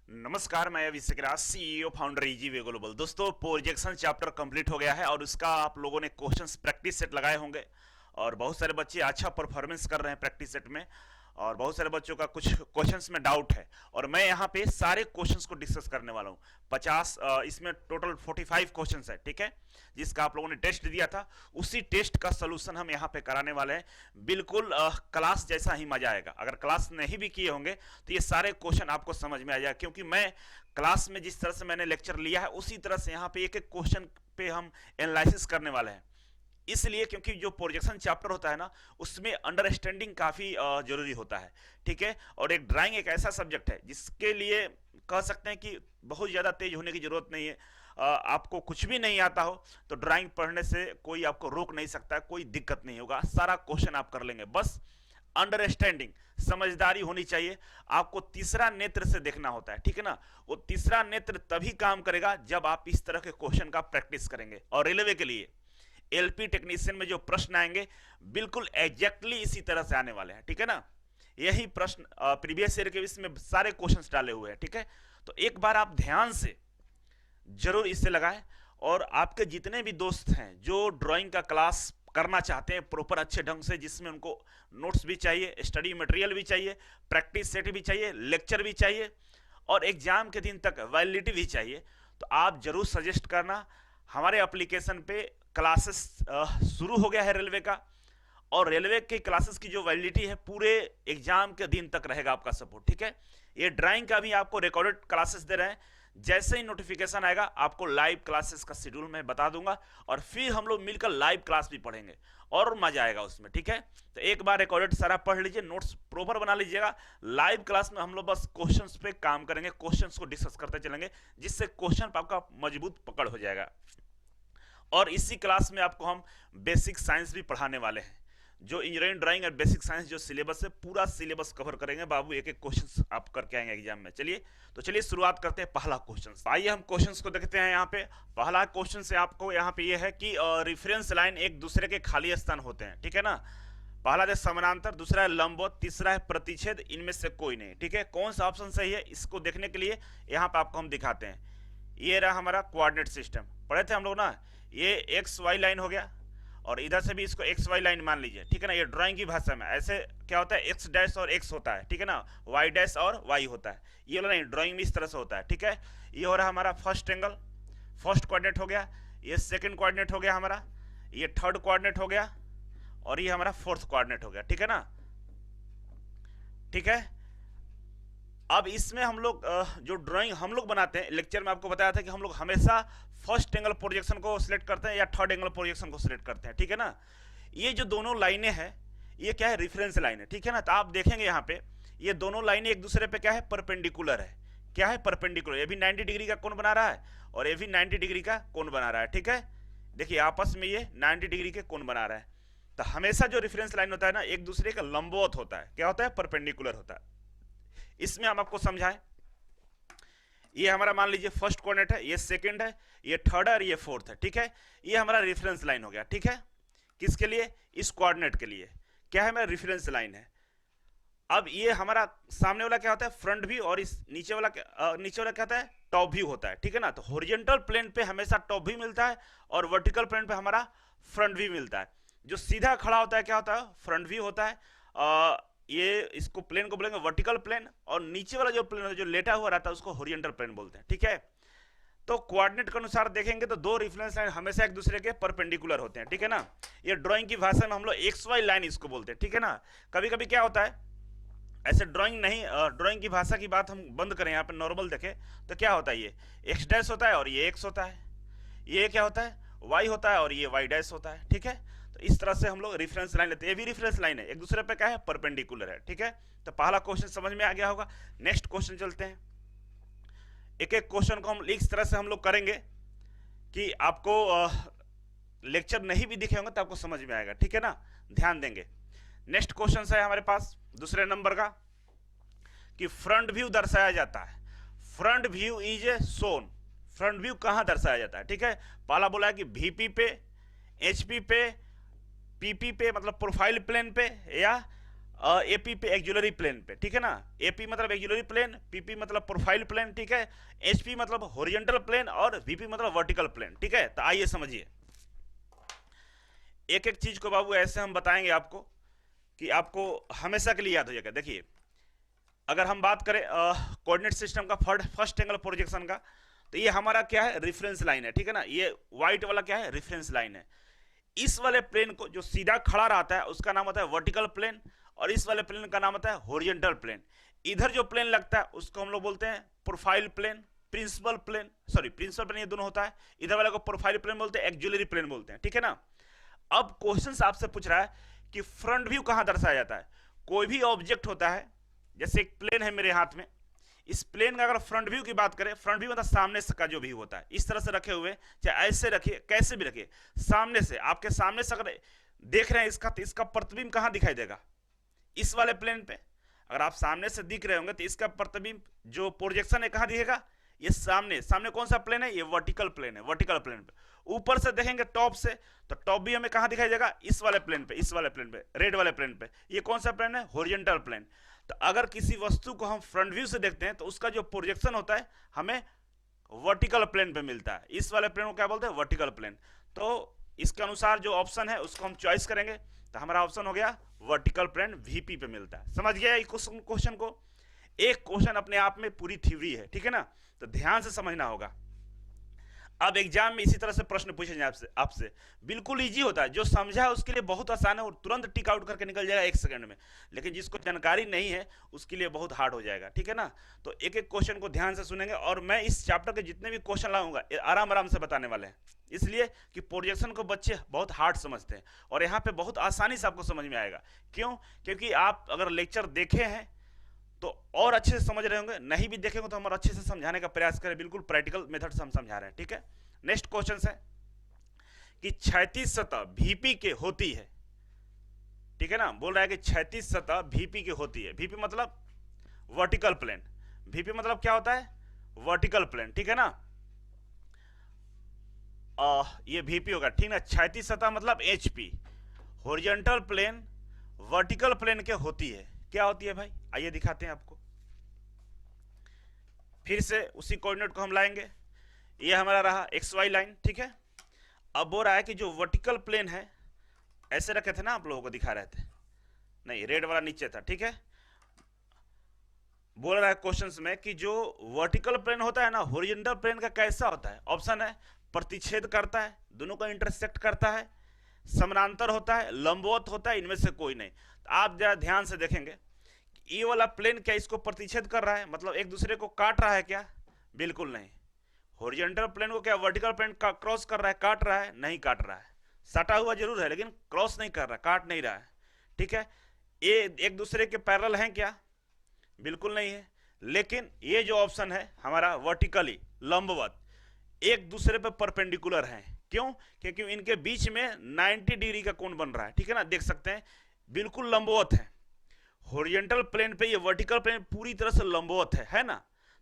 नमस्कार, मैं अभिषेक राज, CEO founder Easyway global. दोस्तों, प्रोजेक्शन चैप्टर कंप्लीट हो गया है और उसका आप लोगों ने क्वेश्चंस प्रैक्टिस सेट लगाए होंगे और बहुत सारे बच्चे अच्छा परफॉर्मेंस कर रहे हैं प्रैक्टिस सेट में। और बहुत सारे बच्चों का कुछ क्वेश्चंस में डाउट है और मैं यहाँ पे सारे क्वेश्चंस को डिस्कस करने वाला हूँ। 50 इसमें टोटल 45 क्वेश्चंस है, ठीक है, जिसका आप लोगों ने टेस्ट दिया था। उसी टेस्ट का सोल्यूशन हम यहाँ पे कराने वाले हैं। बिल्कुल क्लास जैसा ही मजा आएगा। अगर क्लास नहीं भी किए होंगे तो ये सारे क्वेश्चन आपको समझ में आ जाएगा, क्योंकि मैं क्लास में जिस तरह से मैंने लेक्चर लिया है उसी तरह से यहाँ पे एक एक क्वेश्चन पे हम एनालिसिस करने वाले हैं। इसलिए क्योंकि जो प्रोजेक्शन चैप्टर होता है ना, उसमें अंडरस्टैंडिंग काफ़ी जरूरी होता है, ठीक है। और एक ड्राइंग एक ऐसा सब्जेक्ट है जिसके लिए कह सकते हैं कि बहुत ज़्यादा तेज होने की ज़रूरत नहीं है। आपको कुछ भी नहीं आता हो तो ड्राइंग पढ़ने से कोई आपको रोक नहीं सकता, कोई दिक्कत नहीं होगा, सारा क्वेश्चन आप कर लेंगे। बस अंडरस्टैंडिंग, समझदारी होनी चाहिए। आपको तीसरा नेत्र से देखना होता है, ठीक है ना। वो तीसरा नेत्र तभी काम करेगा जब आप इस तरह के क्वेश्चन का प्रैक्टिस करेंगे। और रेलवे के लिए एलपी टेक्नीशियन में जो प्रश्न आएंगे बिल्कुल एग्जैक्टली इसी तरह से आने वाले हैं, ठीक है ना। यही प्रश्न प्रीवियस ईयर के इसमें सारे क्वेश्चंस डाले हुए हैं, ठीक है। तो एक बार आप ध्यान से जरूर इससे लगाएं। और आपके जितने भी दोस्त हैं जो ड्राइंग का क्लास करना चाहते हैं प्रॉपर अच्छे ढंग से, जिसमें उनको नोट्स भी चाहिए, स्टडी मटेरियल भी चाहिए, प्रैक्टिस सेट भी चाहिए, लेक्चर भी चाहिए और एग्जाम के दिन तक वैलिडिटी भी चाहिए, तो आप जरूर सजेस्ट करना। हमारे एप्लीकेशन पे क्लासेस शुरू हो गया है रेलवे का, और रेलवे के क्लासेस की जो वैलिडिटी है पूरे एग्जाम के दिन तक रहेगा आपका सपोर्ट, ठीक है। ये ड्राइंग का भी आपको रिकॉर्डेड क्लासेस दे रहे हैं। जैसे ही नोटिफिकेशन आएगा आपको लाइव क्लासेस का शेड्यूल मैं बता दूंगा और फिर हम लोग मिलकर लाइव क्लास भी पढ़ेंगे और मजा आएगा उसमें, ठीक है। तो एक बार रिकॉर्डेड सारा पढ़ लीजिए, नोट्स प्रॉपर बना लीजिएगा। लाइव क्लास में हम लोग बस क्वेश्चंस पे काम करेंगे, क्वेश्चंस को डिस्कस करते चलेंगे, जिससे क्वेश्चन आपका मजबूत पकड़ हो जाएगा। और इसी क्लास में आपको हम बेसिक साइंस भी पढ़ाने वाले हैं। जो इंजीनियरिंग ड्राइंग और बेसिक साइंस जो सिलेबस है, पूरा सिलेबस कवर करेंगे बाबू। एक एक क्वेश्चन आप करके आएंगे एग्जाम में। चलिए शुरुआत करते हैं पहला क्वेश्चन। आइए हम क्वेश्चंस को देखते हैं। यहाँ पे पहला क्वेश्चन से आपको यहाँ पे ये है कि रेफरेंस लाइन एक दूसरे के खाली स्थान होते हैं, ठीक है ना। पहला है समानांतर, दूसरा है लंबवत, तीसरा है प्रतिच्छेद, इनमें से कोई नहीं, ठीक है। कौन सा ऑप्शन सही है इसको देखने के लिए यहाँ पे आपको हम दिखाते हैं। ये रहा हमारा कोऑर्डिनेट सिस्टम, पढ़े थे हम लोग ना। ये एक्स वाई लाइन हो गया और इधर से भी इसको एक्स वाई लाइन मान लीजिए, ठीक है ना। ये ड्राइंग की भाषा में ऐसे क्या होता है, एक्स डैश और एक्स होता है, ठीक है ना, वाई डैश और वाई होता है। ये वाला नहीं, ड्राइंग में इस तरह से होता है, ठीक है। ये हो रहा हमारा फर्स्ट एंगल, फर्स्ट कोऑर्डिनेट हो गया। ये सेकंड कोऑर्डिनेट हो गया हमारा, ये थर्ड कोऑर्डिनेट हो गया और ये हमारा फोर्थ कोऑर्डिनेट हो गया, ठीक है ना, ठीक है। अब इसमें हम लोग जो ड्राइंग हम लोग बनाते हैं, लेक्चर में आपको बताया था कि हम लोग हमेशा फर्स्ट एंगल प्रोजेक्शन को सिलेक्ट करते हैं या थर्ड एंगल प्रोजेक्शन को सिलेक्ट करते हैं, ठीक है ना। ये जो दोनों लाइनें हैं ये क्या है, रेफरेंस लाइन है, ठीक है ना। तो आप देखेंगे यहाँ पे ये दोनों लाइनें एक दूसरे पे क्या है, परपेंडिकुलर है। क्या है, परपेंडिकुलर। ये भी 90 डिग्री का कोण बना रहा है और ये भी 90 डिग्री का कोण बना रहा है, ठीक है। देखिए आपस में ये 90 डिग्री के कोण बना रहा है। तो हमेशा जो रेफरेंस लाइन होता है ना, एक दूसरे का लंबवत होता है। क्या होता है, परपेंडिकुलर होता है। इसमें हम आपको समझाएं। ये हमारा मान लीजिए फर्स्ट कोऑर्डिनेट है, ये सेकंड है, ये थर्ड है और ये फोर्थ है, ठीक है। ये हमारा रेफरेंस लाइन हो गया, ठीक है। किसके लिए, इस कोऑर्डिनेट के लिए। क्या है, हमारा रेफरेंस लाइन है। अब ये हमारा सामने वाला क्या होता है, फ्रंट व्यू, और इस नीचे वाला क्या होता है, टॉप व्यू होता है, ठीक है ना। तो हॉरिजॉन्टल प्लेन पे हमेशा टॉप व्यू मिलता है और वर्टिकल प्लेन पे हमारा फ्रंट व्यू मिलता है। जो सीधा खड़ा होता है क्या होता है, फ्रंट व्यू होता है। ये इसको प्लेन को बोलेंगे वर्टिकल प्लेन, और नीचे वाला जो प्लेन जो लेटा हुआ रहता है उसको हॉरिजॉन्टल प्लेन बोलते हैं, ठीक है। तो कोऑर्डिनेट के अनुसार देखेंगे तो दो रेफरेंस लाइन हमेशा एक दूसरे के परपेंडिकुलर होते हैं, ठीक है ना। ये ड्राइंग की भाषा में हम लोग एक्स वाई लाइन इसको बोलते हैं, ठीक है ना। कभी कभी क्या होता है, ऐसे ड्राइंग नहीं, ड्राइंग की भाषा की बात हम बंद करें, यहाँ पे नॉर्मल देखें तो क्या होता है, ये एक्स डैश होता है और ये एक्स होता है। ये क्या होता है, वाई होता है और ये वाई डैश होता है, ठीक है। तो इस तरह से हम लोग रेफरेंस लाइन लेते हैं। ये भी रेफरेंस लाइन है, एक दूसरे पे क्या है, परपेंडिकुलर है, ठीक है। तो पहला क्वेश्चन समझ में आ गया होगा। नेक्स्ट क्वेश्चन चलते हैं। एक एक क्वेश्चन को हम इस तरह से हम लोग करेंगे कि आपको लेक्चर नहीं भी दिखे होंगे तो आपको समझ में आएगा, ठीक है ना, ध्यान देंगे। नेक्स्ट क्वेश्चन है हमारे पास दूसरे नंबर का, कि फ्रंट व्यू दर्शाया जाता है। Front view is a zone. Front view कहां दर्शाया जाता है, ठीक है। पहला बोला है कि वीपी पे, एचपी पे, पीपी पे मतलब प्रोफाइल प्लेन पे, या एपी पे एक्जुलरी प्लेन पे, ठीक है ना। एपी मतलब एक्जुलरी प्लेन, पीपी मतलब प्रोफाइल प्लेन, ठीक है। एचपी मतलब होरिजेंटल प्लेन और वीपी मतलब वर्टिकल प्लेन, ठीक है। तो आइए समझिए, एक एक चीज को बाबू ऐसे हम बताएंगे आपको कि आपको हमेशा के लिए याद हो जाएगा। देखिए, अगर हम बात करें कोऑर्डिनेट सिस्टम का फर्स्ट एंगल प्रोजेक्शन का, तो ये हमारा क्या है, रेफरेंस लाइन है, ठीक है ना। ये व्हाइट वाला क्या है, रेफरेंस लाइन है। इस वाले प्लेन को जो सीधा खड़ा रहता है उसका नाम होता है वर्टिकल प्लेन, और इस वाले प्लेन का नाम होता है होरिजेंटल प्लेन। इधर जो प्लेन लगता है उसको हम लोग बोलते हैं profile plane, principal plane, sorry principal plane ये दोनों होता है। इधर वाले को प्रोफाइल प्लेन बोलते हैं, एक्जुलरी प्लेन बोलते हैं, ठीक है ना। अब क्वेश्चन आपसे पूछ रहा है कि फ्रंट व्यू कहां दर्शाया जाता है। कोई भी ऑब्जेक्ट होता है, जैसे एक प्लेन है मेरे हाथ में, इस प्लेन का अगर फ्रंट व्यू की बात करें, फ्रंट व्यू मतलब सामने से का जो व्यू होता है, इस तरह से रखे हुए, चाहे ऐसे रखिए कैसे भी रखिए, सामने से, आपके सामने से अगर देख रहे हैं इसका, तो इसका प्रतिबिंब कहां दिखाई देगा, इस वाले प्लेन पे। अगर आप सामने से दिख रहे होंगे तो इसका प्रतिबिंब जो प्रोजेक्शन है कहां दिखेगा, ये सामने। सामने कौन सा प्लेन है, ये वर्टिकल प्लेन है, वर्टिकल प्लेन पे। ऊपर से देखेंगे टॉप से, तो टॉप भी हमें कहां दिखाई देगा, इस वाले प्लेन पे, इस वाले प्लेन पे, रेड वाले प्लेन पे। ये कौन सा प्लेन है, होरिजेंटल प्लेन। तो अगर किसी वस्तु को हम फ्रंट व्यू से देखते हैं तो उसका जो प्रोजेक्शन होता है हमें वर्टिकल प्लेन पे मिलता है। इस वाले प्लेन को क्या बोलते हैं, वर्टिकल प्लेन। तो इसके अनुसार जो ऑप्शन है उसको हम चॉइस करेंगे, तो हमारा ऑप्शन हो गया वर्टिकल प्लेन, वीपी पे मिलता है। समझ गया क्वेश्चन को। एक क्वेश्चन अपने आप में पूरी थ्योरी है, ठीक है ना, तो ध्यान से समझना होगा। अब एग्जाम में इसी तरह से प्रश्न पूछेंगे आपसे बिल्कुल इजी होता है, जो समझा है उसके लिए बहुत आसान है और तुरंत टिक आउट करके निकल जाएगा एक सेकंड में। लेकिन जिसको जानकारी नहीं है उसके लिए बहुत हार्ड हो जाएगा, ठीक है ना। तो एक एक क्वेश्चन को ध्यान से सुनेंगे, और मैं इस चैप्टर के जितने भी क्वेश्चन लाऊंगा आराम आराम से बताने वाले हैं, इसलिए कि प्रोजेक्शन को बच्चे बहुत हार्ड समझते हैं और यहाँ पे बहुत आसानी से आपको समझ में आएगा। क्यों, क्योंकि आप अगर लेक्चर देखे हैं तो और अच्छे से समझ रहे होंगे, नहीं भी देखेंगे तो हम और अच्छे से समझाने का प्रयास करें, बिल्कुल प्रैक्टिकल मेथड से हम समझा रहे हैं, ठीक है। नेक्स्ट क्वेश्चन है कि क्षैतिज सतह वीपी के होती है, ठीक है ना। बोल रहा है कि क्षैतिज सतह वीपी की होती है। वीपी मतलब वर्टिकल प्लेन, वीपी मतलब क्या होता है, वर्टिकल प्लेन, ठीक है ना। ये वीपी होगा, ठीक ना। क्षैतिज सतह मतलब HP, horizontal plane vertical plane के होती है। क्या होती है भाई, आइए दिखाते हैं आपको। फिर से उसी कोऑर्डिनेट को हम लाएंगे, ये हमारा रहा एक्स वाई लाइन, ठीक है। अब बोल रहा है कि जो वर्टिकल प्लेन है, ऐसे रखे थे ना आप लोगों को दिखा रहे थे, नहीं रेड वाला नीचे था, ठीक है। बोल रहा है क्वेश्चंस में कि जो वर्टिकल प्लेन होता है ना, हॉरिजॉन्टल प्लेन का कैसा होता है। ऑप्शन है प्रतिच्छेद करता है, दोनों का इंटरसेक्ट करता है, समानांतर होता है, लंबवत होता है, इनमें से कोई नहीं। तो आप जरा ध्यान से देखेंगे, ये वाला प्लेन क्या इसको प्रतिच्छेद कर रहा है, मतलब एक दूसरे को काट रहा है क्या, बिल्कुल नहीं। हॉरिजॉन्टल प्लेन को क्या वर्टिकल प्लेन का क्रॉस कर रहा है, काट रहा है, नहीं काट रहा है। सटा हुआ जरूर है लेकिन क्रॉस नहीं कर रहा, काट नहीं रहा है, ठीक है। ये एक दूसरे के पैरेलल हैं क्या, बिल्कुल नहीं है। लेकिन ये जो ऑप्शन है हमारा वर्टिकली, लंबवत, एक दूसरे पे परपेंडिकुलर हैं। क्यों, क्योंकि इनके बीच में 90 डिग्री का कोण बन रहा है, ठीक है ना, देख सकते हैं बिल्कुल लंबवत है। हॉरिजॉन्टल प्लेन पे ये वर्टिकल प्लेन पूरी तरह से लंबवत है ना।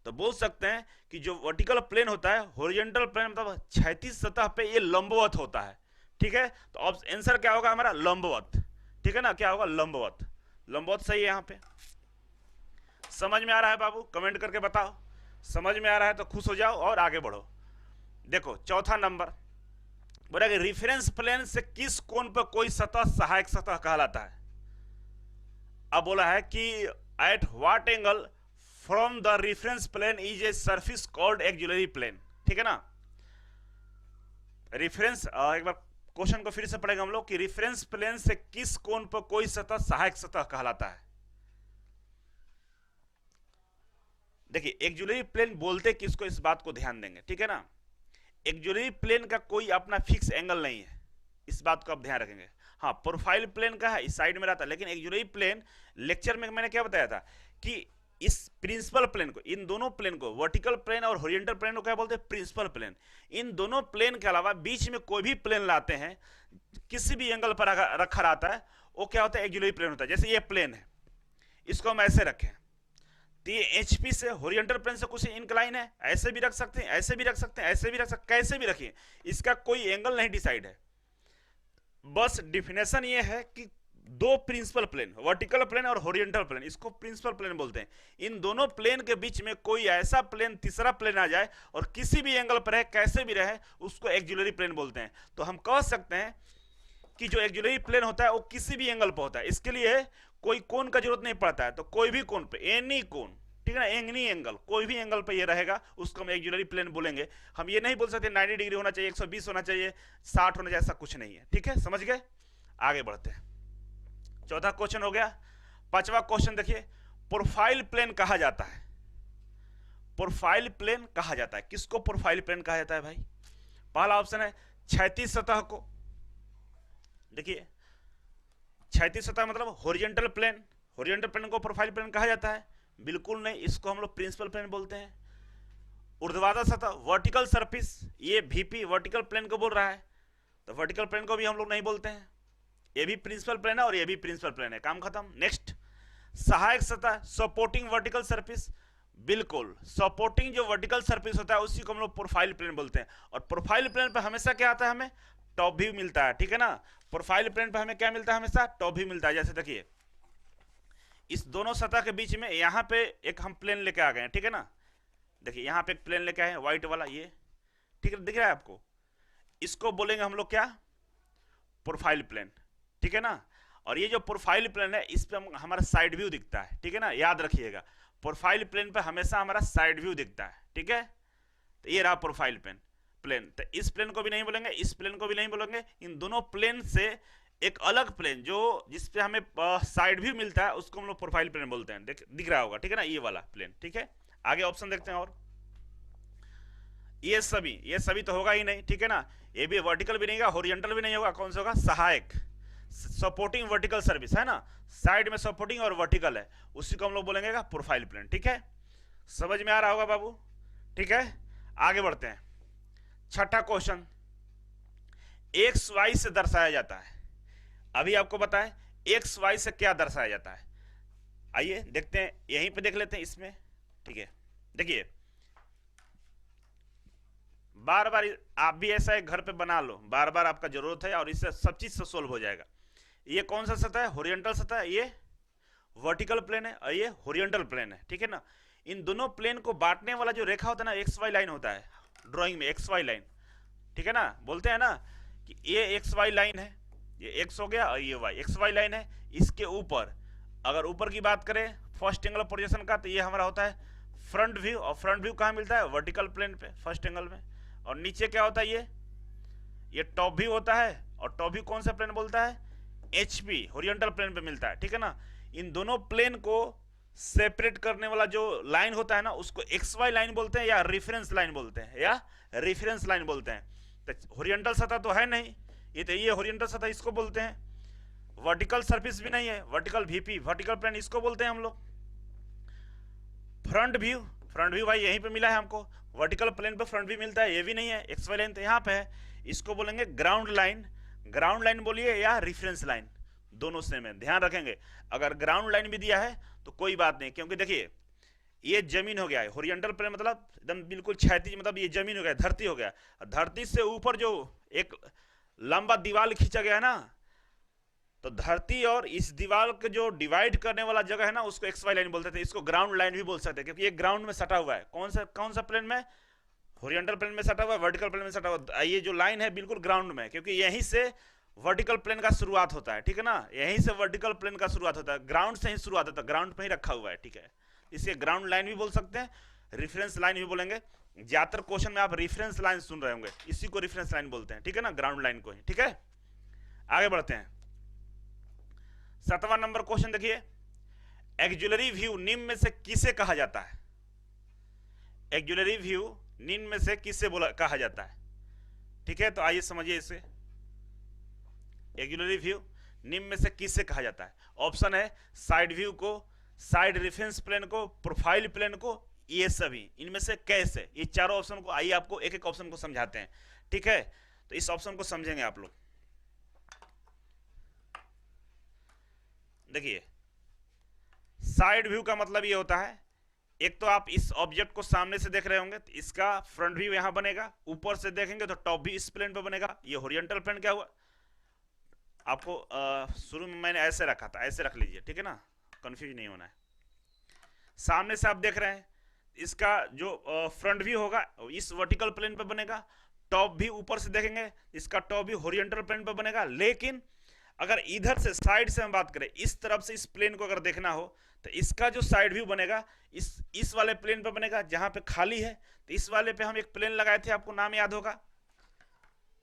तो बोल सकते हैं कि जो वर्टिकल प्लेन होता है, हॉरिजॉन्टल प्लेन मतलब क्षैतिज सतह पे ये लंबवत होता है, ठीक है। तो आंसर क्या होगा हमारा, लंबवत, ठीक है ना। क्या होगा, लंबवत, लंबवत सही है। यहाँ पे समझ में आ रहा है बाबू, कमेंट करके बताओ। समझ में आ रहा है तो खुश हो जाओ और आगे बढ़ो। देखो चौथा नंबर बोला कि रिफरेंस प्लेन से किस कोण पर कोई सतह सहायक सतह कहलाता है। अब बोला है कि at what angle from the reference plane is a surface called auxiliary plane, ठीक है ना। रेफरेंस, एक बार क्वेश्चन को फिर से पढ़ेंगे हम लोग कि रेफरेंस प्लेन से किस कोण पर कोई सतह सहायक सतह कहलाता है। देखिए एक्जुलरी प्लेन बोलते किसको, इस बात को ध्यान देंगे, ठीक है ना। एक्जुलरी प्लेन का कोई अपना फिक्स एंगल नहीं है, इस बात को आप ध्यान रखेंगे। हाँ प्रोफाइल प्लेन का है, इस साइड में रहता है, लेकिन एक्जुलरी प्लेन, लेक्चर में मैंने क्या बताया था कि इस प्रिंसिपल प्लेन को, इन दोनों प्लेन को, वर्टिकल प्लेन और हॉरिजॉन्टल प्लेन को क्या बोलते हैं, प्रिंसिपल प्लेन। इन दोनों प्लेन के अलावा बीच में कोई भी प्लेन लाते हैं, किसी भी एंगल पर रखा रहता है, वो क्या होता है, एक्जुलरी प्लेन होता है। जैसे ये प्लेन है, इसको हम ऐसे रखें तो ये एचपी से हॉरिजॉन्टल प्लेन से कुछ इंक्लाइन है, ऐसे भी रख सकते हैं, ऐसे भी रख सकते हैं, ऐसे भी रख सकते हैं, कैसे भी रखिए, इसका कोई एंगल नहीं डिसाइड है। बस डिफिनेशन ये है कि दो प्रिंसिपल प्लेन, वर्टिकल प्लेन और होरिजेंटल प्लेन, इसको प्रिंसिपल प्लेन बोलते हैं। इन दोनों प्लेन के बीच में कोई ऐसा प्लेन, तीसरा प्लेन आ जाए और किसी भी एंगल पर रहे, कैसे भी रहे, उसको एक्सिलरी प्लेन बोलते हैं। तो हम कह सकते हैं कि जो एक्सिलरी प्लेन होता है वो किसी भी एंगल पर होता है। इसके लिए कोई कोण का जरूरत नहीं पड़ता है, तो कोई भी कोण पे, एनी कोण, ठीक है ना, एनी एंगल, कोई भी एंगल पे ये रहेगा, उसको हम एक्सिलरी प्लेन बोलेंगे। हम ये नहीं बोल सकते 90 डिग्री होना चाहिए, 120 होना चाहिए, 60 होना चाहिए, ऐसा कुछ नहीं है। ठीक है, समझ गए? आगे बढ़ते हैं। चौथा क्वेश्चन हो गया। पांचवा क्वेश्चन देखिए, प्रोफाइल प्लेन कहा जाता है। प्रोफाइल प्लेन कहा जाता है, किसको प्रोफाइल प्लेन कहा जाता है भाई? पहला ऑप्शन है क्षैतिज सतह को। देखिए, क्षैतिज सतह मतलब हॉरिजॉन्टल प्लेन। हॉरिजॉन्टल प्लेन को प्रोफाइल प्लेन कहा जाता है? बिल्कुल नहीं, इसको हम लोग प्रिंसिपल प्लेन बोलते हैं। ऊर्ध्वाधर सतह, वर्टिकल सरफेस, ये वीपी वर्टिकल प्लेन को बोल रहा है, तो वर्टिकल प्लेन को भी हम लोग नहीं बोलते हैं। ये भी प्रिंसिपल प्लेन है और ये भी प्रिंसिपल प्लेन है, काम खत्म। नेक्स्ट, सहायक सतह, सपोर्टिंग वर्टिकल सरफेस। बिल्कुल, सपोर्टिंग जो वर्टिकल सरफेस होता है उसी को हम लोग प्रोफाइल प्लेन बोलते हैं। और प्रोफाइल प्लेन पर हमेशा क्या आता है? हमें टॉप व्यू मिलता है, ठीक है ना। प्रोफाइल प्लेन पर हमें क्या मिलता है? हमेशा टॉप व्यू मिलता है। जैसे देखिए, इस दोनों सतह के बीच में यहां पे एक हम प्लेन लेके आ गए हैं, ठीक है ना। देखिए यहां पे एक प्लेन लेके आए हैं, व्हाइट वाला, ये ठीक है, दिख रहा है आपको? इसको बोलेंगे हम लोग क्या? प्रोफाइल प्लेन, ठीक है ना। और ये जो प्रोफाइल प्लेन है, इस पे हमारा साइड व्यू दिखता है, ठीक है ना, याद रखिएगा। प्रोफाइल प्लेन पे हमेशा हमारा साइड व्यू दिखता है, ठीक है। तो ये रहा प्रोफाइल प्लेन। तो इस प्लेन को भी नहीं बोलेंगे, इस प्लेन को भी नहीं बोलेंगे। इन दोनों प्लेन से एक अलग प्लेन जो जिसपे हमें साइड व्यू मिलता है, उसको हम लोग प्रोफाइल प्लेन बोलते हैं। दिख रहा होगा, ठीक है ना, ये वाला प्लेन, ठीक है। आगे ऑप्शन देखते हैं। और ये सभी तो होगा ही नहीं, ठीक है ना। ये भी वर्टिकल भी नहीं होगा, हॉरिजॉन्टल भी नहीं होगा, कौन सा होगा? सहायक, सपोर्टिंग वर्टिकल सर्विस, है ना। साइड में सपोर्टिंग और वर्टिकल है, उसी को हम लोग बोलेंगे प्रोफाइल प्लेन, ठीक है। समझ में आ रहा होगा बाबू? ठीक है, आगे बढ़ते हैं। छठा क्वेश्चन, एक्स वाई से दर्शाया जाता है। अभी आपको बताएं एक्स वाई से क्या दर्शाया जाता है। आइए देखते हैं, यहीं पे देख लेते हैं इसमें, ठीक है। देखिए, बार बार आप भी ऐसा एक घर पे बना लो, बार बार आपका जरूरत है, और इससे सब चीज से सोल्व हो जाएगा। ये कौन सा सतह है? हॉरिजॉन्टल सतह है, ये वर्टिकल प्लेन है, और ये हॉरिजॉन्टल प्लेन है, ठीक है ना। इन दोनों प्लेन को बांटने वाला जो रेखा होता है ना, एक्स वाई लाइन होता है ड्राइंग में, एक्स वाई लाइन, ठीक है ना। बोलते हैं ना कि ये एक्स वाई लाइन है, ये एक्स हो गया और ये वाई, एक्स वाई लाइन है। इसके ऊपर, अगर ऊपर की बात करें फर्स्ट एंगल प्रोजेक्शन का, तो ये हमारा होता है फ्रंट व्यू। और फ्रंट व्यू कहाँ मिलता है? वर्टिकल प्लेन पे, फर्स्ट एंगल में। और नीचे क्या होता है? ये टॉप व्यू होता है। और टॉप व्यू कौन सा प्लेन बोलता है? एचपी, हॉरिजॉन्टल प्लेन पे मिलता है, ठीक है ना। इन दोनों प्लेन को सेपरेट करने वाला जो लाइन होता है ना, उसको एक्स वाई लाइन बोलते हैं, या रेफरेंस लाइन बोलते हैं, या रेफरेंस लाइन बोलते हैं। तो हॉरिजॉन्टल सतह तो है नहीं, ये हॉरिजॉन्टल सतह इसको बोलते हैं। वर्टिकल सरफेस भी नहीं है, वर्टिकल वीपी, वर्टिकल प्लेन इसको बोलते हैं हम लोग। फ्रंट व्यू भाई यहीं पे मिला है हमको, वर्टिकल प्लेन पे फ्रंट व्यू मिलता है, ये भी नहीं है। एक्स वाई लाइन तो यहाँ पे है, इसको बोलेंगे ग्राउंड लाइन। ग्राउंड लाइन बोलिए या रेफरेंस लाइन, दोनों सेम है, ध्यान रखेंगे। अगर ग्राउंड लाइन भी दिया है तो कोई बात नहीं, क्योंकि देखिए ये जमीन हो गया है, हॉरिजॉन्टल प्लेन मतलब एकदम बिल्कुल क्षैतिज, मतलब ये जमीन हो गया, धरती हो गया। धरती से ऊपर जो एक लंबा दीवार खींचा गया है ना, तो धरती और इस दीवार के जो डिवाइड करने वाला जगह है ना, उसको एक्स वाई लाइन बोलते थे। इसको ग्राउंड लाइन भी बोल सकते हैं, क्योंकि ये ग्राउंड में सटा हुआ है। कौन सा प्लेन में? हॉरिजॉन्टल प्लेन में सटा हुआ है, वर्टिकल प्लेन में सटा हुआ है। ये जो लाइन है बिल्कुल ग्राउंड में, क्योंकि यहीं से वर्टिकल प्लेन का शुरुआत होता है, ठीक है ना। यहीं से वर्टिकल प्लेन का शुरुआत होता है, ग्राउंड से ही शुरुआत होता है, ग्राउंड पे ही रखा हुआ है, ठीक है। इसे ग्राउंड लाइन भी बोल सकते हैं, रेफरेंस लाइन भी बोलेंगे। ज्यादातर क्वेश्चन में आप रेफरेंस लाइन सुन रहे होंगे, इसी को रेफरेंस लाइन बोलते हैं, ठीक है ना, ग्राउंड लाइन को ही, ठीक है। आगे बढ़ते हैं। 7वां नंबर क्वेश्चन देखिए, एक्जुलरी व्यू निम्न में से किसे कहा जाता है? एक्जुलरी व्यू निम्न में से किसे कहा जाता है? ठीक है, तो आइए समझिए इसे। एक्जुलरी व्यू निम्न में से किसे कहा जाता है? ऑप्शन है साइड व्यू को, साइड रेफरेंस प्लेन को, प्रोफाइल प्लेन को, ये सभी। इनमें से कैसे? ये चारों ऑप्शन को, आइए आपको एक एक ऑप्शन को समझाते हैं, ठीक है। तो इस ऑप्शन को समझेंगे आप लोग। देखिए, साइड व्यू का मतलब ये होता है, एक तो आप इस ऑब्जेक्ट को सामने से देख रहे होंगे तो इसका फ्रंट व्यू यहां बनेगा, ऊपर से देखेंगे तो टॉप व्यू इस प्लेन पे बनेगा। ये हॉरिजॉन्टल प्लेन क्या हुआ? आपको शुरू में मैंने ऐसे रखा था, ऐसे रख लीजिए, ठीक है ना, कंफ्यूज नहीं होना है। सामने से आप देख रहे हैं, इसका जो फ्रंट व्यू होगा इस वर्टिकल प्लेन पे बनेगा, टॉप भी ऊपर से देखेंगे इसका टॉप भी हॉरिजॉन्टल प्लेन पे बनेगा। लेकिन अगर इधर से साइड से हम बात करें, इस तरफ से इस प्लेन को अगर देखना हो तो इसका जो साइड व्यू बनेगा इस वाले प्लेन पे बनेगा जहां पे खाली है। तो इस वाले पे हम एक प्लेन लगाए थे, आपको नाम याद होगा,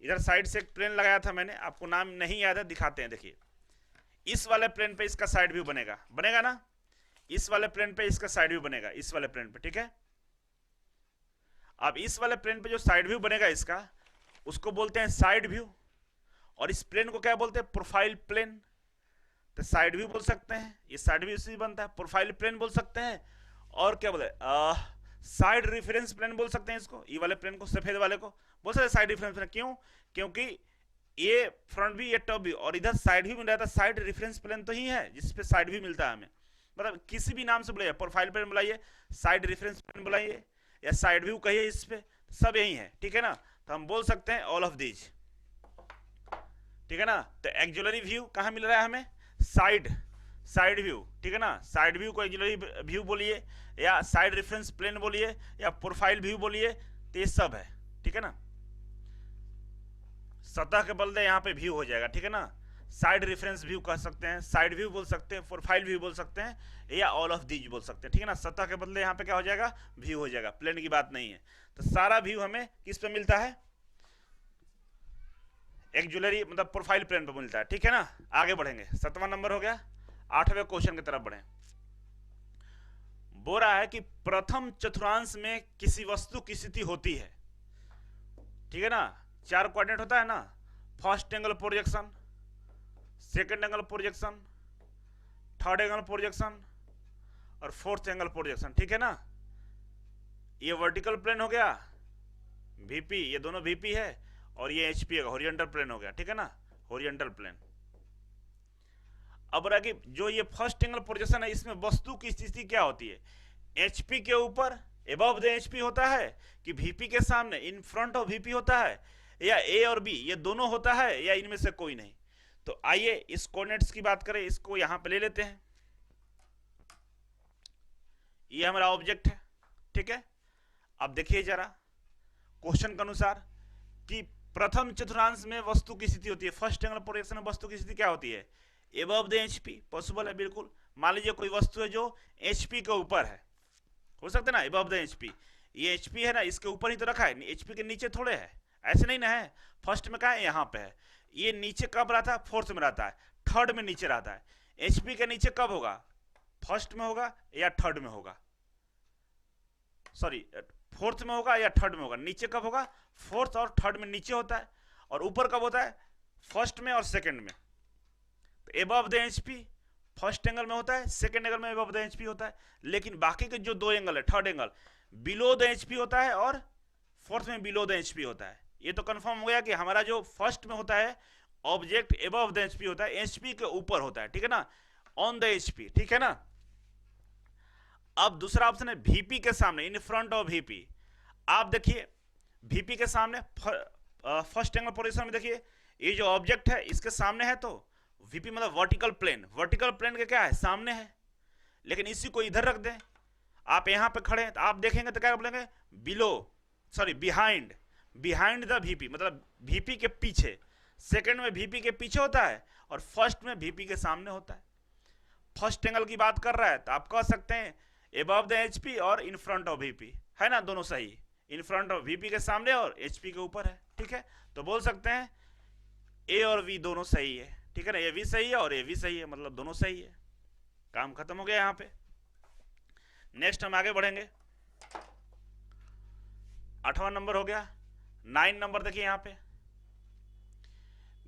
इधर साइड से एक प्लेन लगाया था मैंने, आपको नाम नहीं याद है, दिखाते हैं, देखिए इस वाले प्लेन पे इसका साइड व्यू बनेगा, बनेगा ना, इस वाले प्लेन पे इसका साइड व्यू बनेगा, इस वाले प्लेन पे, ठीक है। अब इस वाले प्लेन पे जो साइड व्यू बनेगा इसका, उसको बोलते हैं साइड व्यू, और इस प्लेन को क्या बोलते हैं, प्रोफाइल प्लेन। तो साइड व्यू बोल सकते हैं, ये साइड व्यू से बनता है, प्रोफाइल प्लेन बोल सकते हैं, और क्या बोले, साइड रेफरेंस प्लेन बोल सकते हैं इसको, ये वाले प्लेन को, सफेद वाले को बोल सकते हैं साइड रेफरेंस प्लेन। क्यों? क्योंकि ये फ्रंट व्यू, ये टॉप व्यू, और इधर साइड व्यू मिल रहा था, साइड रेफरेंस प्लेन तो ही है जिसपे साइड व्यू मिलता है हमें। मतलब किसी भी नाम से बुलाइए, प्रोफाइल प्लेन बुलाइए, साइड रेफरेंस प्लेन बुलाइए, या साइड व्यू कहिए, इस पे सब यही है, ठीक है ना। तो हम बोल सकते हैं ऑल ऑफ दीज, ठीक है ना। तो एक्जुलरी व्यू कहाँ मिल रहा है हमें, साइड व्यू, ठीक है ना। साइड व्यू को एक्जुलरी व्यू बोलिए, या साइड रेफरेंस प्लेन बोलिए, या प्रोफाइल व्यू बोलिए, तो ये सब है, ठीक है ना। सतह के बदले यहाँ पे व्यू हो जाएगा, ठीक है ना। साइड रेफरेंस व्यू कह सकते हैं, साइड व्यू बोल सकते हैं, प्रोफाइल व्यू बोल सकते हैं, या ऑल ऑफ दीज बोल सकते हैं, ठीक है ना। सतह के बदले यहाँ पे क्या हो जाएगा, व्यू हो जाएगा, प्लेन की बात नहीं है। तो सारा व्यू हमें किस पे मिलता है, एक्जुलरी मतलब प्रोफाइल प्लेन पे मिलता है, ठीक है ना। आगे बढ़ेंगे, 7वां नंबर हो गया। 8वें क्वेश्चन की तरफ बढ़े। बोल रहा है कि प्रथम चतुर्थांश में किसी वस्तु की स्थिति होती है, ठीक है ना। 4 कोऑर्डिनेट होता है ना, first angle projection, second angle projection, third angle projection, और फोर्थ एंगल प्रोजेक्शन, ठीक है ना। ये वर्टिकल प्लेन हो गया वीपी, ये दोनों वीपी है, और ये एचपी है, हॉरिजॉन्टल प्लेन हो गया, ठीक है ना, हॉरिजॉन्टल प्लेन। अब रहा कि जो ये फर्स्ट एंगल प्रोजेक्शन है, इसमें वस्तु की स्थिति क्या होती है, एचपी के ऊपर, एबव द एचपी होता है, कि वीपी के सामने, इन फ्रंट ऑफ वीपी होता है, या ए और बी ये दोनों होता है, या इनमें से कोई नहीं। तो आइए इस कोऑर्डिनेट्स की बात करें, इसको यहां पे ले लेते हैं, ये हमारा ऑब्जेक्ट है, ठीक है। अब देखिए जरा क्वेश्चन के अनुसार कि प्रथम चतुर्थांश में वस्तु की स्थिति होती है, फर्स्ट एंगल प्रोजेक्शन में वस्तु की स्थिति क्या होती है, एबव द एचपी, पॉसिबल है बिल्कुल। मान लीजिए कोई वस्तु है जो एचपी के ऊपर है, हो सकता है ना, एबव द एचपी, ये एचपी है ना, इसके ऊपर ही तो रखा है, एचपी के नीचे थोड़े है, ऐसे नहीं ना है। फर्स्ट में कहा है, यहाँ पे है, ये नीचे कब रहता है, फोर्थ में रहता है, थर्ड में नीचे रहता है। एचपी के नीचे कब होगा, फर्स्ट में होगा या थर्ड में होगा, सॉरी फोर्थ में होगा या थर्ड में होगा। नीचे कब होगा, फोर्थ और थर्ड में नीचे होता है, और ऊपर कब होता है, फर्स्ट में और सेकंड में। तो above the HP first angle में होता है, सेकंड एंगल में एबव द एचपी होता है। लेकिन बाकी के जो 2 एंगल है, third angle below the HP होता है, और फोर्थ में बिलो द एचपी होता है। ये तो कंफर्म हो गया कि हमारा जो फर्स्ट में होता है ऑब्जेक्ट एबव द एचपी होता है, एचपी के ऊपर होता है, ठीक है ना, ऑन द एचपी, ठीक है ना। अब दूसरा ऑप्शन है वीपी के सामने, इन फ्रंट ऑफ वीपी। आप देखिए वीपी के सामने फर्स्ट एंगल पोजीशन में देखिए, ये जो ऑब्जेक्ट है इसके सामने है, तो वीपी मतलब वर्टिकल प्लेन, वर्टिकल प्लेन के क्या है, सामने है। लेकिन इसी को इधर रख दें, आप यहां पे खड़े हैं तो आप देखेंगे तो क्या बोलेंगे, below, sorry behind, behind the VP, मतलब वीपी के पीछे। सेकंड में वीपी के पीछे होता है, और फर्स्ट में वीपी के सामने होता है। फर्स्ट एंगल की बात कर रहा है तो आप कह सकते हैं एबव द एचपी और इन फ्रंट ऑफ वीपी, है ना, दोनों सही, इन फ्रंट ऑफ वीपी के सामने और एचपी के ऊपर है, ठीक है। तो बोल सकते हैं ए और वी दोनों सही है, ठीक है ना, ए भी सही है और ए भी सही है, मतलब दोनों सही है। काम खत्म हो गया यहां पे। नेक्स्ट हम आगे बढ़ेंगे, 8वां नंबर हो गया। 9 नंबर देखिए यहां पे,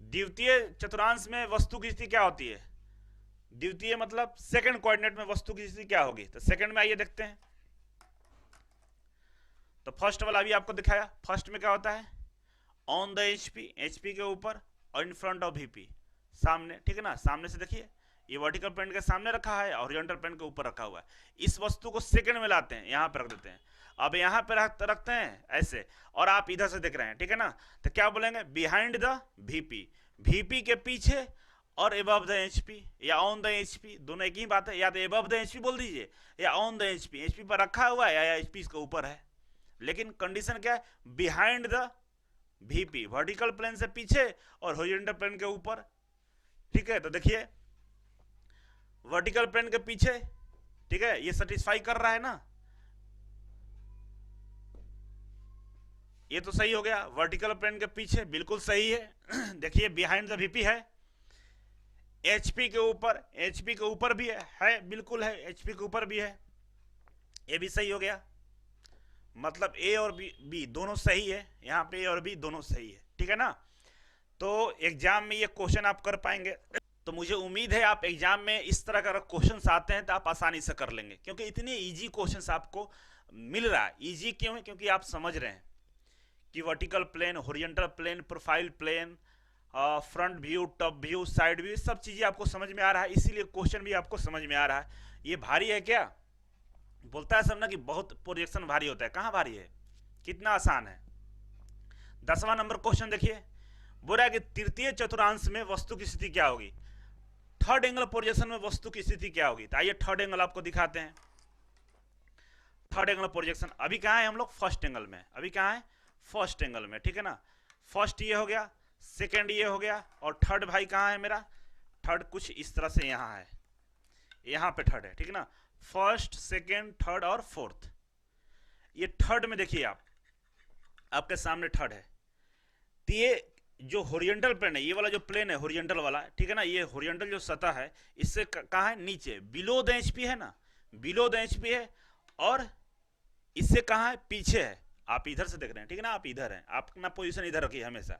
द्वितीय चतुर्थांश में वस्तु की स्थिति क्या होती है, द्वितीय मतलब सेकंड कोऑर्डिनेट में वस्तु की स्थिति क्या होगी। तो सेकंड में आइए देखते हैं। तो फर्स्ट वाला अभी आपको दिखाया, फर्स्ट में क्या होता है, ऑन द एचपी, एचपी के ऊपर, और इन फ्रंट ऑफ वीपी, सामने, ठीक है ना। सामने से देखिए ये वर्टिकल प्लेन के सामने रखा है, हॉरिजॉन्टल प्लेन के ऊपर रखा हुआ है। इस वस्तु को सेकंड में लाते हैं, यहां पे रख देते हैं। अब यहां पे रखते हैं ऐसे, और आप इधर से देख रहे हैं, ठीक है ना। तो क्या बोलेंगे, बिहाइंड द वीपी, वीपी के पीछे, और एबव द एचपी या ऑन द एचपी, दोनों एक ही बात है। या तो एबव द एचपी बोल दीजिए या ऑन द एचपी, एचपी पर रखा हुआ है या एचपी इसके ऊपर है। लेकिन कंडीशन क्या है, behind the VP, vertical plane से पीछे और हॉरिजॉन्टल प्लेन के ऊपर। ठीक है, तो देखिए वर्टिकल प्लेन के पीछे, ठीक है, ये सेटिस्फाई कर रहा है ना, ये तो सही हो गया। वर्टिकल प्लेन के पीछे बिल्कुल सही है। देखिए बिहाइंड द वीपी है, एचपी के ऊपर, एचपी के ऊपर भी है बिल्कुल है, एचपी के ऊपर भी है, ये भी सही हो गया। मतलब ए और बी दोनों सही है, यहाँ पे ए और बी दोनों सही है, ठीक है ना। तो एग्जाम में ये क्वेश्चन आप कर पाएंगे, तो मुझे उम्मीद है आप एग्जाम में इस तरह का क्वेश्चंस आते हैं तो आप आसानी से कर लेंगे, क्योंकि इतने इजी क्वेश्चंस आपको मिल रहा है। इजी क्यों है, क्योंकि आप समझ रहे हैं कि vertical plane, horizontal plane, profile plane, front view, top view, side view, सब चीज़ें आपको समझ में आ रहा है, इसीलिए क्वेश्चन भी आपको समझ में आ रहा है। ये भारी है क्या, बोलता है सब ना कि बहुत प्रोजेक्शन भारी होता है, कहाँ भारी है, कितना आसान है। 10वां नंबर क्वेश्चन देखिए, बोल रहा है कि तृतीय चतुर्थांश में वस्तु की स्थिति क्या होगी। थर्ड एंगल प्रोजेक्शन में वस्तु की स्थिति क्या होगी, तो आइए थर्ड एंगल आपको दिखाते हैं। थर्ड एंगल प्रोजेक्शन अभी कहाँ है, हम लोग फर्स्ट एंगल में, अभी कहाँ है, फर्स्ट एंगल में, ठीक है ना। फर्स्ट ये हो गया, सेकेंड ये हो गया, और थर्ड भाई कहाँ है मेरा, थर्ड कुछ इस तरह से यहाँ है, यहाँ पे थर्ड है, ठीक है ना। फर्स्ट, सेकेंड, थर्ड और फोर्थ, ये थर्ड में देखिए आप, आपके सामने थर्ड है। तो ये जो हॉरिजॉन्टल प्लेन है, ये वाला जो प्लेन है हॉरिजॉन्टल वाला, ठीक है ना, ये हॉरिजॉन्टल जो सतह है इससे कहाँ है, नीचे, बिलो द एचपी है ना, बिलो द एचपी है, और इससे कहाँ है, पीछे है। आप इधर से देख रहे हैं, ठीक है ना, आप इधर हैं, आप अपना पोजीशन इधर रखिए हमेशा।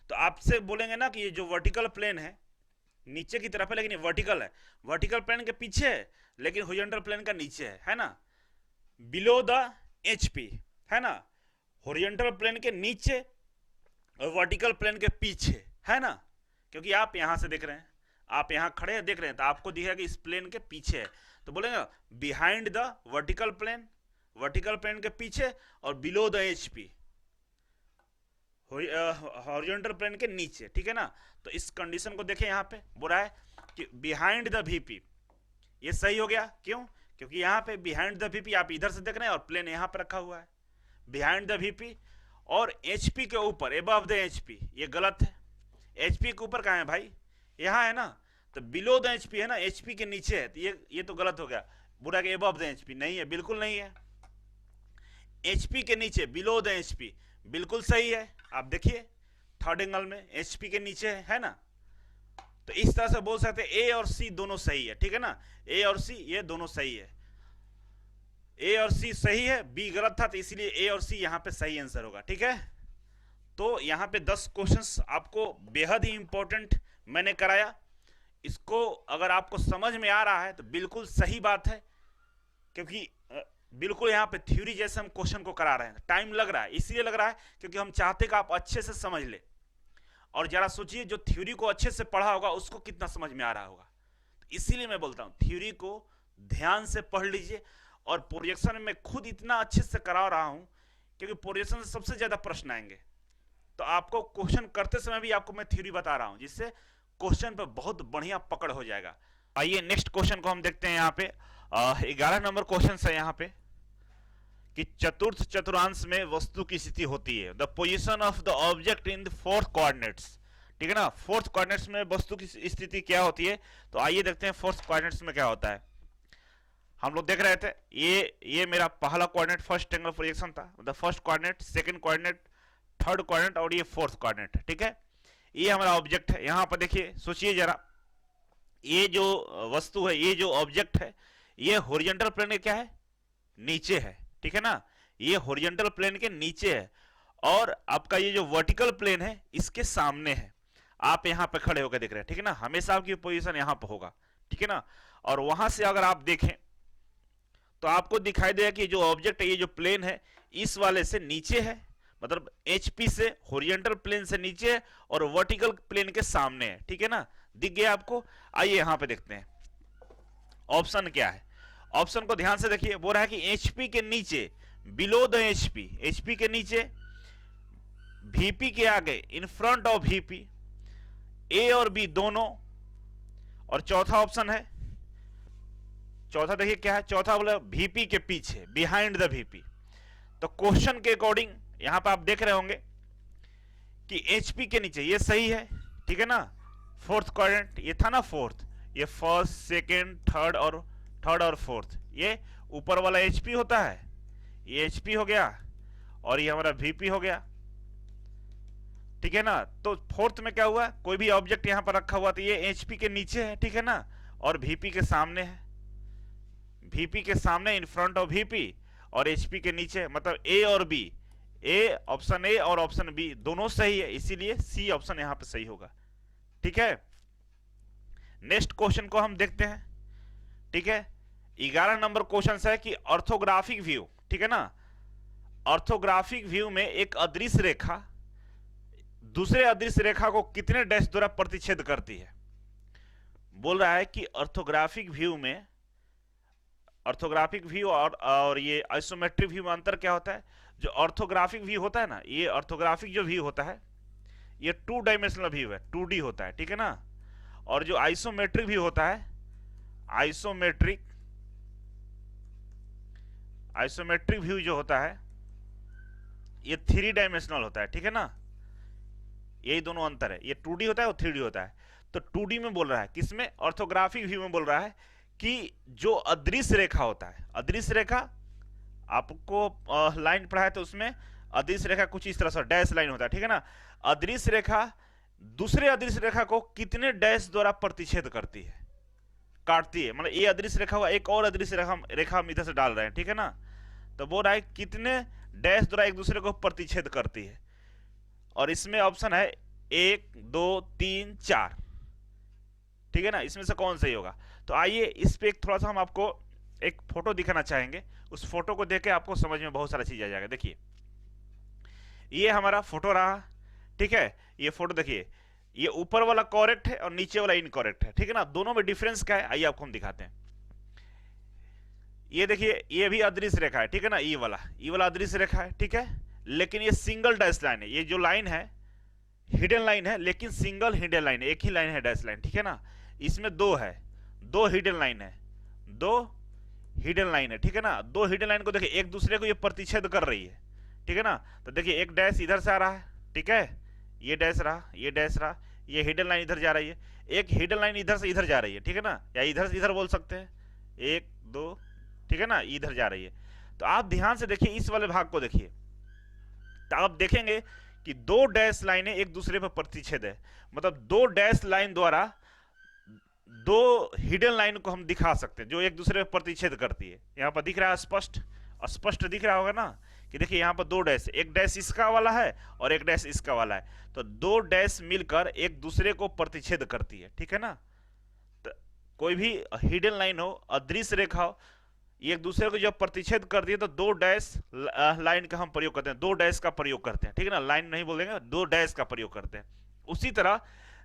तो आपसे बोलेंगे ना कि ये जो वर्टिकल प्लेन है नीचे की तरफ है, लेकिन ये वर्टिकल है, वर्टिकल प्लेन के पीछे है, लेकिन हॉरिजॉन्टल प्लेन का नीचे है ना, बिलो द एचपी है ना, हॉरिजॉन्टल प्लेन के नीचे और वर्टिकल प्लेन के पीछे है ना। क्योंकि आप यहां से देख रहे हैं, आप यहां खड़े हैं देख रहे हैं, तो आपको दिखेगा कि इस प्लेन के पीछे है, तो बोलेंगे behind the vertical plane, vertical plane के पीछे, और below the HP, horizontal plane के नीचे, ठीक है ना। तो इस कंडीशन को देखें, यहाँ पे बोल रहा है कि बिहाइंड द वीपी, ये सही हो गया। क्यों, क्योंकि यहाँ पे बिहाइंड द वीपी आप इधर से देख रहे हैं और प्लेन यहाँ पे रखा हुआ है, बिहाइंड द वीपी, और एचपी के ऊपर, एबव द एचपी, ये गलत है। एचपी के ऊपर कहाँ है भाई, यहाँ है ना, तो बिलो द एचपी है ना, एचपी के नीचे है, तो ये तो गलत हो गया। बुरा कि एबव द एचपी, नहीं है, बिल्कुल नहीं है। एचपी के नीचे, बिलो द एचपी, बिल्कुल सही है। आप देखिए थर्ड एंगल में एचपी के नीचे है ना, तो इस तरह से बोल सकते हैं ए और सी दोनों सही है, ठीक है ना, ए और सी ये दोनों सही है, ए और सी सही है, बी गलत था, तो इसलिए ए और सी यहाँ पे सही आंसर होगा, ठीक है। तो यहाँ पे 10 क्वेश्चंस आपको बेहद ही इंपॉर्टेंट मैंने कराया। इसको अगर आपको समझ में आ रहा है तो बिल्कुल सही बात है, क्योंकि बिल्कुल यहाँ पे थ्योरी जैसे हम क्वेश्चन को करा रहे हैं। टाइम लग रहा है, इसलिए लग रहा है क्योंकि हम चाहते कि आप अच्छे से समझ ले। और जरा सोचिए, जो थ्योरी को अच्छे से पढ़ा होगा उसको कितना समझ में आ रहा होगा। तो इसीलिए मैं बोलता हूँ थ्योरी को ध्यान से पढ़ लीजिए, और प्रोजेक्शन में खुद इतना अच्छे से करा रहा हूँ क्योंकि प्रोजेक्शन से सबसे ज्यादा प्रश्न आएंगे। तो आपको क्वेश्चन करते समय भी आपको मैं थ्योरी बता रहा हूँ, जिससे क्वेश्चन पे बहुत बढ़िया पकड़ हो जाएगा। आइए नेक्स्ट क्वेश्चन को हम देखते हैं। यहाँ पे 11 नंबर क्वेश्चन है यहाँ पे कि चतुर्थ चतुर्थांश में वस्तु की स्थिति होती है, the position of the object in the fourth coordinates, ठीक है ना। फोर्थ कोऑर्डिनेट्स में वस्तु की स्थिति क्या होती है, तो आइए देखते हैं फोर्थ कोऑर्डिनेट्स में क्या होता है। हम लोग देख रहे थे, ये मेरा पहला कोऑर्डिनेट फर्स्ट एंगल प्रोजेक्शन था, मतलब first coordinate, second coordinate, third coordinate, और ये फोर्थ कोऑर्डिनेट, ठीक है। ये हमारा ऑब्जेक्ट है। यहाँ पर देखिए, सोचिए जरा, ये जो वस्तु है, ये जो ऑब्जेक्ट है, ये हॉरिजॉन्टल प्लेन के क्या है, नीचे है, ठीक है ना, ये हॉरिजॉन्टल प्लेन के नीचे है, और आपका ये जो वर्टिकल प्लेन है इसके सामने है। आप यहाँ पे खड़े होकर देख रहे हैं, ठीक है ना, हमेशा आपकी पोजीशन यहाँ पे होगा, ठीक है ना। और वहां से अगर आप देखें तो आपको दिखाई देगा कि जो ऑब्जेक्ट है, ये जो प्लेन है, इस वाले से नीचे है, मतलब एचपी से, हॉरिजॉन्टल प्लेन से नीचे है, और वर्टिकल प्लेन के सामने है, ठीक है ना। दिख गया आपको। आइए यहां पे देखते हैं ऑप्शन क्या है। ऑप्शन को ध्यान से देखिए, बोल रहा है कि एचपी के नीचे, बिलो द एचपी, एचपी के नीचे, वीपी के आगे, इन फ्रंट ऑफ वीपी, ए और बी दोनों और चौथा ऑप्शन है, चौथा देखिए क्या है, चौथा बोला वीपी के पीछे, बिहाइंड द वीपी। तो क्वेश्चन के अकॉर्डिंग यहां पर आप देख रहे होंगे कि एचपी के नीचे, ये सही है, ठीक है ना। फोर्थ क्वाड्रेंट ये था ना, फोर्थ, ये फर्स्ट सेकेंड थर्ड और फोर्थ, ये ऊपर वाला एचपी होता है, ये एचपी हो गया और ये हमारा वीपी हो गया, ठीक है ना। तो फोर्थ में क्या हुआ, कोई भी ऑब्जेक्ट यहां पर रखा हुआ तो ये एचपी के नीचे है, ठीक है ना, और वीपी के सामने है, वीपी के सामने इन फ्रंट ऑफ वीपी, और एचपी के नीचे, मतलब ए और बी, ऑप्शन ए और ऑप्शन बी दोनों सही है, इसीलिए सी ऑप्शन यहां पे सही होगा, ठीक है। नेक्स्ट क्वेश्चन को हम देखते हैं, ठीक है। 11 नंबर क्वेश्चन है कि ऑर्थोग्राफिक व्यू, ठीक है ना। ऑर्थोग्राफिक व्यू में एक अदृश्य रेखा दूसरे अदृश्य रेखा को कितने डैश द्वारा प्रतिच्छेद करती है। बोल रहा है कि ऑर्थोग्राफिक व्यू में, ऑर्थोग्राफिक व्यू और ये आइसोमेट्रिक व्यू में अंतर क्या होता है। जो ऑर्थोग्राफिक व्यू होता है ना, ये ऑर्थोग्राफिक जो व्यू होता है ये 2 डायमेंशनल व्यू है, 2D होता है, ठीक है ना। और जो आइसोमेट्रिक व्यू होता है, आइसोमेट्रिक व्यू जो होता है ये 3 डायमेंशनल होता है, ठीक है ना। यही दोनों अंतर है, ये 2D होता है और 3D होता है। तो 2D में बोल रहा है, किसमें, ऑर्थोग्राफिक व्यू में बोल रहा है कि जो अदृश्य रेखा होता है, अदृश्य रेखा आपको लाइन पढ़ा है तो उसमें अदृश्य रेखा कुछ इस तरह से डैश लाइन होता है, ठीक है ना। अदृश्य रेखा दूसरे अदृश्य रेखा को कितने डैश द्वारा प्रतिच्छेद करती है, काटती है, मतलब ये अदृश्य रेखा हुआ, एक और अदृश्य रेखा हम इधर से डाल रहे हैं, ठीक है ना। तो बोल रहा है कितने डैश द्वारा एक दूसरे को प्रतिच्छेद करती है, और इसमें ऑप्शन है 1 2 3 4, ठीक है ना। इसमें से कौन सही होगा। तो आइए इस पे एक थोड़ा सा हम आपको एक फोटो दिखाना चाहेंगे, उस फोटो को देख के आपको समझ में बहुत सारा चीज आ जाएगा। देखिए ये हमारा फोटो रहा, ठीक है। ये फोटो देखिए, ये ऊपर वाला करेक्ट है और नीचे वाला इनकरेक्ट है, ठीक है ना। दोनों में डिफरेंस क्या है, आइए आपको हम दिखाते हैं। ये देखिए, ये भी अदृश्य रेखा है, ठीक है ना, ये वाला अदृश्य रेखा है, ठीक है। लेकिन ये सिंगल डैश लाइन है, ये जो लाइन है हिडन लाइन है, लेकिन सिंगल हिडन लाइन है, एक ही लाइन है डैश लाइन, ठीक है ना। इसमें दो हिडन लाइन है, ठीक है ना। 2 हिडन लाइन को देखिए एक दूसरे को ये प्रतिच्छेद कर रही है, ठीक है ना। तो देखिए एक डैश इधर से आ रहा है, ठीक है, ये डैश रहा, ये हिडन लाइन इधर जा रही है, एक हिडन लाइन इधर से इधर जा रही है, ठीक है ना, या इधर से इधर बोल सकते हैं, 1 2, ठीक है ना, इधर जा रही है। तो आप ध्यान से देखिए इस वाले भाग को देखिए, तो आप देखेंगे कि 2 डैश लाइनें एक दूसरे पर प्रतिच्छेद है, मतलब 2 डैश लाइन द्वारा 2 हिडन लाइन को हम दिखा सकते हैं जो एक दूसरे पर प्रतिच्छेद करती है। यहां पर दिख रहा है, स्पष्ट दिख रहा होगा ना, कि देखिए यहां पर 2 डैश, एक डैश इसका वाला है और एक डैश इसका वाला है, तो 2 डैश मिलकर एक दूसरे को प्रतिच्छेद करती है, ठीक है ना। तो कोई भी हिडन लाइन हो, अदृश्य रेखा हो, ये एक दूसरे को जब प्रतिच्छेद करती है तो 2 डैश लाइन का हम प्रयोग करते हैं, 2 डैश का प्रयोग करते हैं, ठीक है ना। लाइन नहीं बोलेंगे, 2 डैश का प्रयोग करते हैं। उसी तरह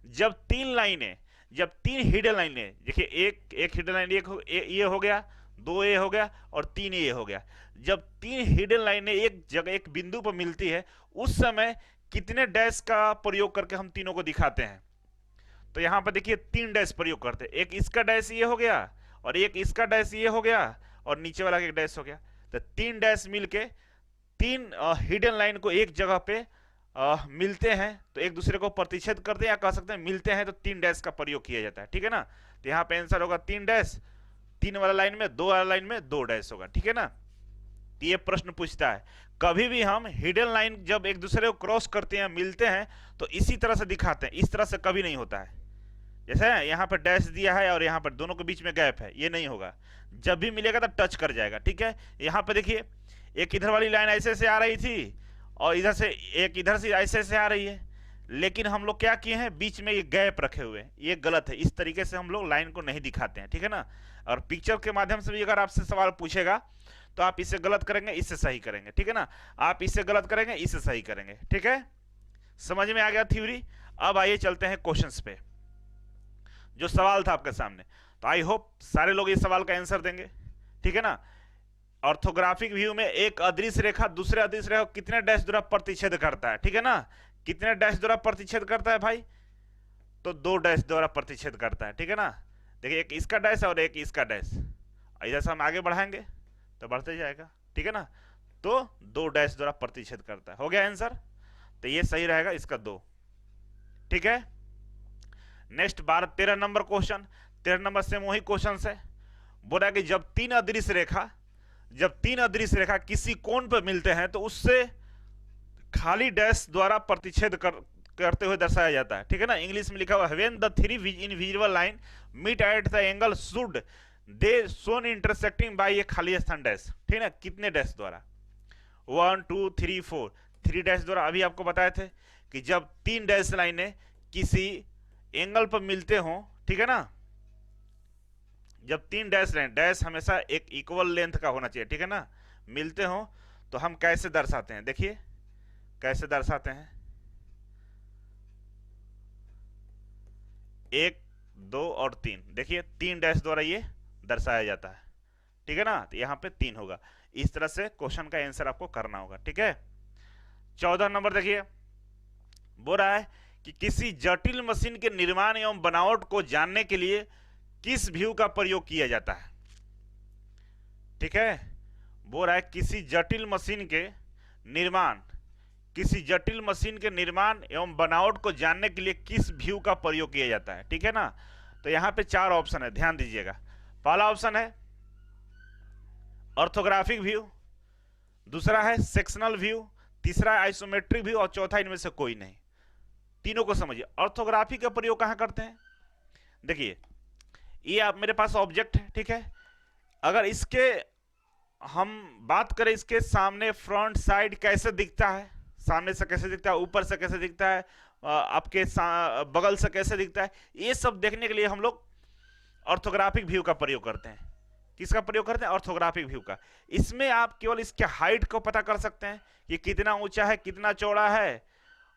जब 3 हिडन लाइनें, देखिए एक हिडन लाइन ये हो गया, 2 ए हो गया और 3 ए हो गया, जब 3 हिडन लाइनें एक जगह एक बिंदु पर मिलती है उस समय कितने डैश का प्रयोग करके हम तीनों को दिखाते हैं। तो यहां पर देखिए 3 डैश प्रयोग करते हैं, एक इसका डैश ये हो गया और एक इसका डैश ये हो गया और नीचे वाला एक डैश हो गया। तो 3 डैश मिलके 3 हिडन लाइन को एक जगह पे मिलते हैं तो एक दूसरे को प्रतिच्छेद करते हैं, या कह सकते हैं मिलते हैं तो 3 डैश का प्रयोग किया जाता है, ठीक है ना। तो यहाँ पे आंसर होगा 3 डैश, 3 वाला लाइन में, 2 वाला लाइन में 2 डैश होगा, ठीक है ना। तो ये प्रश्न पूछता है कभी भी हम हिडन लाइन जब एक दूसरे को क्रॉस करते हैं, मिलते हैं, तो इसी तरह से दिखाते हैं, इस तरह से कभी नहीं होता है। जैसे यहाँ पर डैश दिया है और यहाँ पर दोनों के बीच में गैप है, ये नहीं होगा, जब भी मिलेगा तो टच कर जाएगा, ठीक है। यहाँ पे देखिए एक इधर वाली लाइन ऐसे से आ रही थी और इधर से एक इधर से ऐसे से आ रही है, लेकिन हम लोग क्या किए हैं, बीच में ये गैप रखे हुए हैं, ये गलत है, इस तरीके से हम लोग लाइन को नहीं दिखाते हैं, ठीक है ना। और पिक्चर के माध्यम से भी अगर आपसे सवाल पूछेगा तो आप इससे गलत करेंगे, इससे सही करेंगे, ठीक है ना। आप इससे गलत करेंगे, इससे सही करेंगे, ठीक है। समझ में आ गया थ्योरी। अब आइए चलते हैं क्वेश्चंस पे, जो सवाल था आपके सामने। तो आई होप सारे लोग इस सवाल का आंसर देंगे, ठीक है ना। ऑर्थोग्राफिक व्यू में एक अदृश्य रेखा दूसरे अदृश्य रेखा को कितने डैश द्वारा प्रतिच्छेद करता है, ठीक है ना। कितने डैश द्वारा प्रतिच्छेद करता है भाई, तो 2 डैश द्वारा प्रतिच्छेद करता है, ठीक है ना। देखिए एक इसका डैश और एक इसका डैश, इधर से हम आगे बढ़ाएंगे तो बढ़ते जाएगा, ठीक है ना। तो 2 डैश द्वारा प्रतिच्छेद करता है। हो गया आंसर, तो ये सही रहेगा इसका 2, ठीक है। नेक्स्ट 13 नंबर क्वेश्चन, 13 नंबर से वही क्वेश्चन है। बोला कि जब तीन अदृश्य रेखा किसी कोण पर मिलते हैं तो उससे खाली डैश द्वारा प्रतिच्छेद करते हुए दर्शाया जाता है, ठीक है ना। इंग्लिश में लिखा हुआ है when the three invisible line meet at the angle should they soon intersecting by a खाली स्थान डैश, ठीक है ना। कितने डैश द्वारा, 1 2 3 4, 3 डैश द्वारा। अभी आपको बताए थे कि जब 3 डैश लाइनें किसी एंगल पर मिलते हों, ठीक है ना, जब 3 डैश लाइन, डैश हमेशा एक इक्वल लेंथ का होना चाहिए, ठीक है ना, मिलते हों तो हम कैसे दर्शाते हैं, देखिए कैसे दर्शाते हैं। 1 2 और 3, देखिए 3 डैश द्वारा ये दर्शाया जाता है, ठीक है ना। तो यहां पे 3 होगा। इस तरह से क्वेश्चन का आंसर आपको करना होगा, ठीक है। 14 नंबर देखिए, बोल रहा है कि किसी जटिल मशीन के निर्माण एवं बनावट को जानने के लिए किस व्यू का प्रयोग किया जाता है, ठीक है। बोल रहा है किसी जटिल मशीन के निर्माण एवं बनावट को जानने के लिए किस व्यू का प्रयोग किया जाता है, ठीक है ना। तो यहां पे 4 ऑप्शन है, ध्यान दीजिएगा। पहला ऑप्शन है ऑर्थोग्राफिक व्यू, दूसरा है सेक्शनल व्यू, तीसरा है आइसोमेट्रिक व्यू और चौथा इनमें से कोई नहीं। तीनों को समझिए। ऑर्थोग्राफी का प्रयोग कहां करते हैं, देखिए ये आप मेरे पास ऑब्जेक्ट है, ठीक है। अगर इसके हम बात करें, इसके सामने फ्रंट साइड कैसे दिखता है, सामने से कैसे दिखता है, ऊपर से कैसे दिखता है, आपके बगल से कैसे दिखता है, ये सब देखने के लिए हम लोग ऑर्थोग्राफिक व्यू का प्रयोग करते हैं। किसका प्रयोग करते हैं, ऑर्थोग्राफिक व्यू का। इसमें आप केवल इसके हाइट को पता कर सकते हैं, ये कितना ऊंचा है, कितना चौड़ा है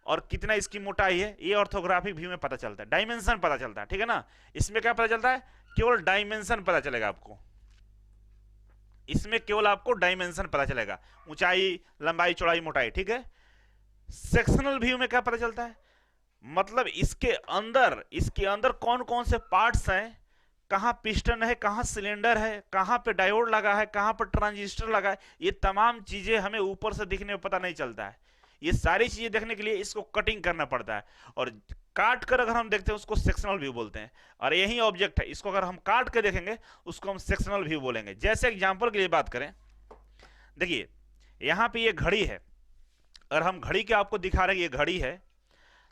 और कितना इसकी मोटाई है, ये ऑर्थोग्राफिक व्यू में पता चलता है। डायमेंशन पता चलता है, ठीक है ना। इसमें क्या पता चलता है, केवल डायमेंशन पता चलेगा आपको, इसमें केवल आपको डायमेंशन पता चलेगा, ऊंचाई, लंबाई, चौड़ाई, मोटाई, ठीक है। सेक्शनल व्यू में क्या पता चलता है, मतलब इसके अंदर कौन कौन से पार्ट्स हैं, कहां पिस्टन है, कहां सिलेंडर है, कहां पे डायोड लगा है, कहां पर ट्रांजिस्टर लगा है, ये तमाम चीजें हमें ऊपर से दिखने में पता नहीं चलता है। ये सारी चीजें देखने के लिए इसको कटिंग करना पड़ता है, और काट कर अगर हम देखते हैं उसको सेक्शनल व्यू बोलते हैं। और यही ऑब्जेक्ट है, इसको अगर हम काट के देखेंगे उसको हम सेक्शनल व्यू बोलेंगे। जैसे एग्जांपल के लिए बात करें, देखिए यहां पे ये घड़ी है, अगर हम घड़ी के आपको दिखा रहे हैं, ये घड़ी है,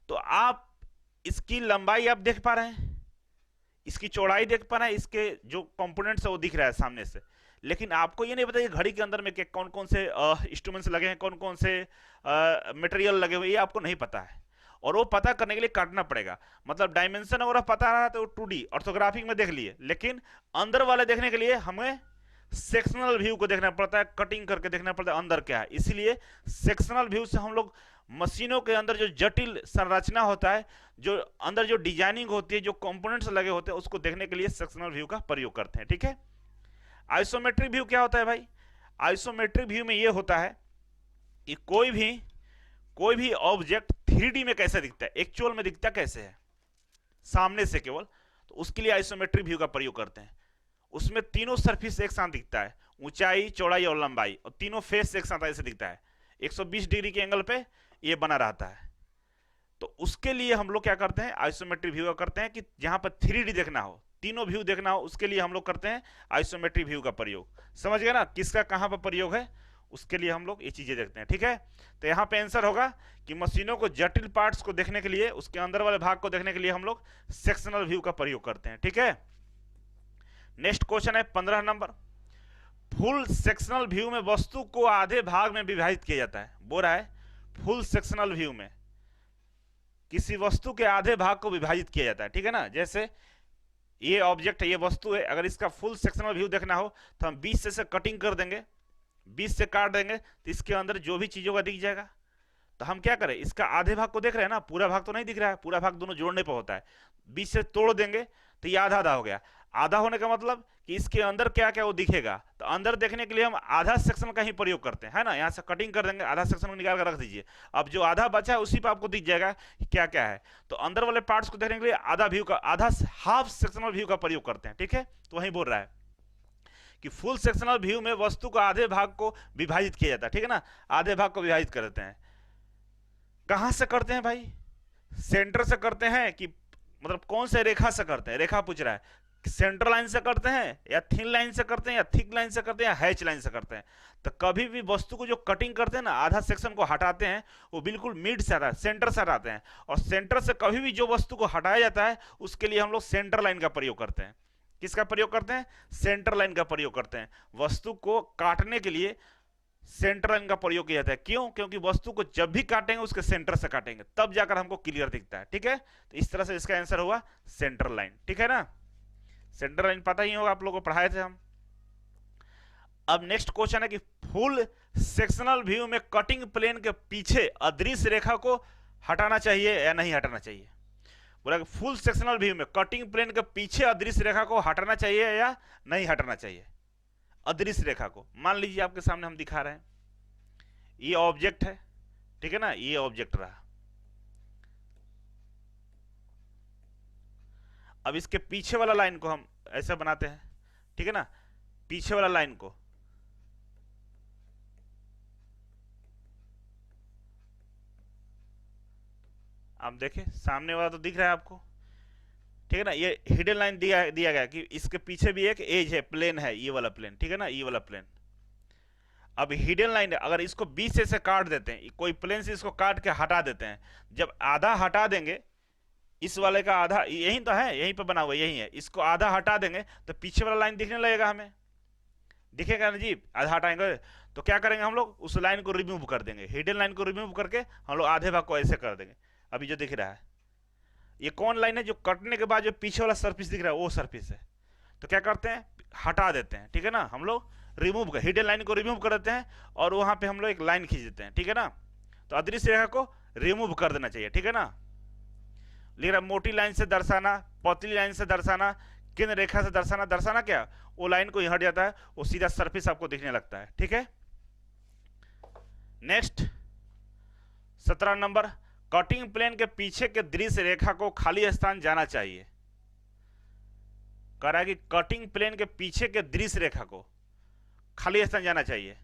तो आप इसकी लंबाई आप देख पा रहे हैं, इसकी चौड़ाई देख पा रहे हैं, इसके जो कंपोनेंट्स है वो दिख रहा है सामने से, लेकिन आपको ये नहीं पता घड़ी के अंदर में कौन कौन से इंस्ट्रूमेंट्स लगे हैं, कौन कौन से मटेरियल लगे हुए, ये आपको नहीं पता है। और वो पता करने के लिए काटना पड़ेगा। मतलब डायमेंशन अगर पता रहा तो 2D ऑर्थोग्राफिक में देख लिए, लेकिन अंदर वाले देखने के लिए हमें सेक्शनल व्यू को देखना पड़ता है, कटिंग करके देखना पड़ता है अंदर क्या है। इसीलिए सेक्शनल व्यू से हम लोग मशीनों के अंदर जो जटिल संरचना होता है, जो अंदर जो डिजाइनिंग होती है, जो कंपोनेंट्स लगे होते हैं, उसको देखने के लिए सेक्शनल व्यू का प्रयोग करते हैं, ठीक है। आइसोमेट्रिक व्यू क्या होता है भाई, आइसोमेट्रिक व्यू में ये होता है कि कोई भी ऑब्जेक्ट 3D में कैसे दिखता है, एक्चुअल में दिखता कैसे है सामने से केवल, तो उसके लिए आइसोमेट्रिक व्यू का प्रयोग करते हैं। उसमें तीनों सरफेस एक साथ दिखता है, ऊंचाई, चौड़ाई और लंबाई, और तीनों फेस एक साथ ऐसे दिखता है, 120 डिग्री के एंगल पे ये बना रहता है। तो उसके लिए हम लोग क्या करते हैं, आइसोमेट्रिक व्यू करते हैं, कि जहां पर 3D देखना हो, तीनों व्यू देखना हो, उसके लिए हम लोग करते हैं आइसोमेट्रिक व्यू का प्रयोग। समझ गए ना किसका कहां पर प्रयोग है, उसके लिए हम लोग ये चीजें देखते हैं, ठीक है। तो यहां पे आंसर होगा कि मशीनों को जटिल पार्ट्स को देखने के लिए, उसके अंदर वाले भाग को देखने के लिए हम लोग सेक्शनल व्यू का प्रयोग करते हैं, ठीक है। नेक्स्ट क्वेश्चन है 15 नंबर। फुल सेक्शनल व्यू में वस्तु को आधे भाग में विभाजित किया जाता है। बोल रहा है फुल सेक्शनल व्यू में किसी वस्तु के आधे भाग को विभाजित किया जाता है, ठीक है ना। जैसे ये ऑब्जेक्ट है, ये वस्तु है, अगर इसका फुल सेक्शनल व्यू देखना हो तो हम 20 से कटिंग कर देंगे, 20 से काट देंगे, तो इसके अंदर जो भी चीजों का दिख जाएगा। तो हम क्या करें, इसका आधे भाग को देख रहे हैं ना, पूरा भाग तो नहीं दिख रहा है, पूरा भाग दोनों जोड़ने पर होता है। 20 से तोड़ देंगे तो ये आधा आधा हो गया। आधा होने का मतलब कि इसके अंदर क्या क्या वो दिखेगा, तो अंदर देखने के लिए हम आधा सेक्शन का ही प्रयोग करते हैं, है ना। यहाँ से कटिंग कर देंगे, आधा सेक्शन को निकाल कर रख दीजिए। अब जो आधा बचा है उसी पे आपको दिख जाएगा कि क्या क्या है। तो अंदर वाले पार्ट्स को देखने के लिए आधा व्यू का, आधा हाफ सेक्शनल व्यू का प्रयोग करते हैं, ठीक है। तो वही बोल रहा है कि फुल सेक्शनल व्यू में वस्तु को आधे भाग को विभाजित किया जाता है, ठीक है ना। आधे भाग को विभाजित कर देते हैं। कहां से करते हैं भाई? सेंटर से करते हैं कि मतलब कौन से रेखा से करते हैं? रेखा पूछ रहा है। सेंटर लाइन से करते हैं या थिन लाइन से करते हैं या थिक लाइन से करते हैं या हैच लाइन से करते हैं? तो कभी भी वस्तु को जो कटिंग करते हैं ना, आधा सेक्शन को हटाते हैं, वो बिल्कुल मिड से आता है, सेंटर से हटाते हैं। और सेंटर से कभी भी जो वस्तु को हटाया जाता है उसके लिए हम लोग सेंटर लाइन का प्रयोग करते हैं। किसका प्रयोग करते हैं? सेंटर लाइन का प्रयोग करते हैं। वस्तु को काटने के लिए सेंटर लाइन का प्रयोग किया जाता है। क्यों? क्योंकि वस्तु को जब भी काटेंगे उसके सेंटर से काटेंगे, तब जाकर हमको क्लियर दिखता है, ठीक है। तो इस तरह से इसका आंसर हुआ सेंटर लाइन, ठीक है ना। सेंटर लाइन पता ही होगा, आप लोगों को पढ़ाए थे हम। अब नेक्स्ट क्वेश्चन है कि फुल सेक्शनल व्यू में कटिंग प्लेन के पीछे अदृश्य रेखा को हटाना चाहिए या नहीं हटाना चाहिए? बोला कि फुल सेक्शनल व्यू में कटिंग प्लेन के पीछे अदृश्य रेखा को हटाना चाहिए या नहीं हटाना चाहिए? अदृश्य रेखा को मान लीजिए आपके सामने हम दिखा रहे हैं, ये ऑब्जेक्ट है, ठीक है ना, ये ऑब्जेक्ट रहा। अब इसके पीछे वाला लाइन को हम ऐसे बनाते हैं, ठीक है ना। पीछे वाला लाइन को आप देखें, सामने वाला तो दिख रहा है आपको, ठीक है ना। ये हिडन लाइन दिया गया कि इसके पीछे भी एक एज है, प्लेन है, ये वाला प्लेन, ठीक है ना, ये वाला प्लेन। अब हिडन लाइन है, अगर इसको बीच से काट देते हैं, कोई प्लेन से इसको काट के हटा देते हैं, जब आधा हटा देंगे, इस वाले का आधा यही तो है, यहीं पे बना हुआ यही है, इसको आधा हटा देंगे तो पीछे वाला लाइन दिखने लगेगा, हमें दिखेगा ना जी। आधा हटाएंगे तो क्या करेंगे हम लोग? उस लाइन को रिमूव कर देंगे, हिडन लाइन को रिमूव करके हम लोग आधे भाग को ऐसे कर देंगे। अभी जो दिख रहा है ये कौन लाइन है? जो कटने के बाद जो पीछे वाला सरफेस दिख रहा है वो सरफेस है। तो क्या करते हैं? हटा देते हैं, ठीक है ना। हम लोग रिमूव कर, हिडन लाइन को रिमूव कर देते हैं और वहां पे हम लोग एक लाइन खींच देते हैं, ठीक है ना। तो अदृश्य रेखा को रिमूव कर देना चाहिए, ठीक है ना। लिख रहा मोटी लाइन से दर्शाना, पतली लाइन से दर्शाना, केंद्र रेखा से दर्शाना। दर्शाना क्या? वो लाइन को हट जाता है, वो सीधा सरफेस आपको दिखने लगता है, ठीक है। नेक्स्ट 17 नंबर, कटिंग प्लेन के पीछे के दृश्य रेखा को खाली स्थान जाना चाहिए। कह रहा है कि कटिंग प्लेन के पीछे के दृश्य रेखा को खाली स्थान जाना चाहिए,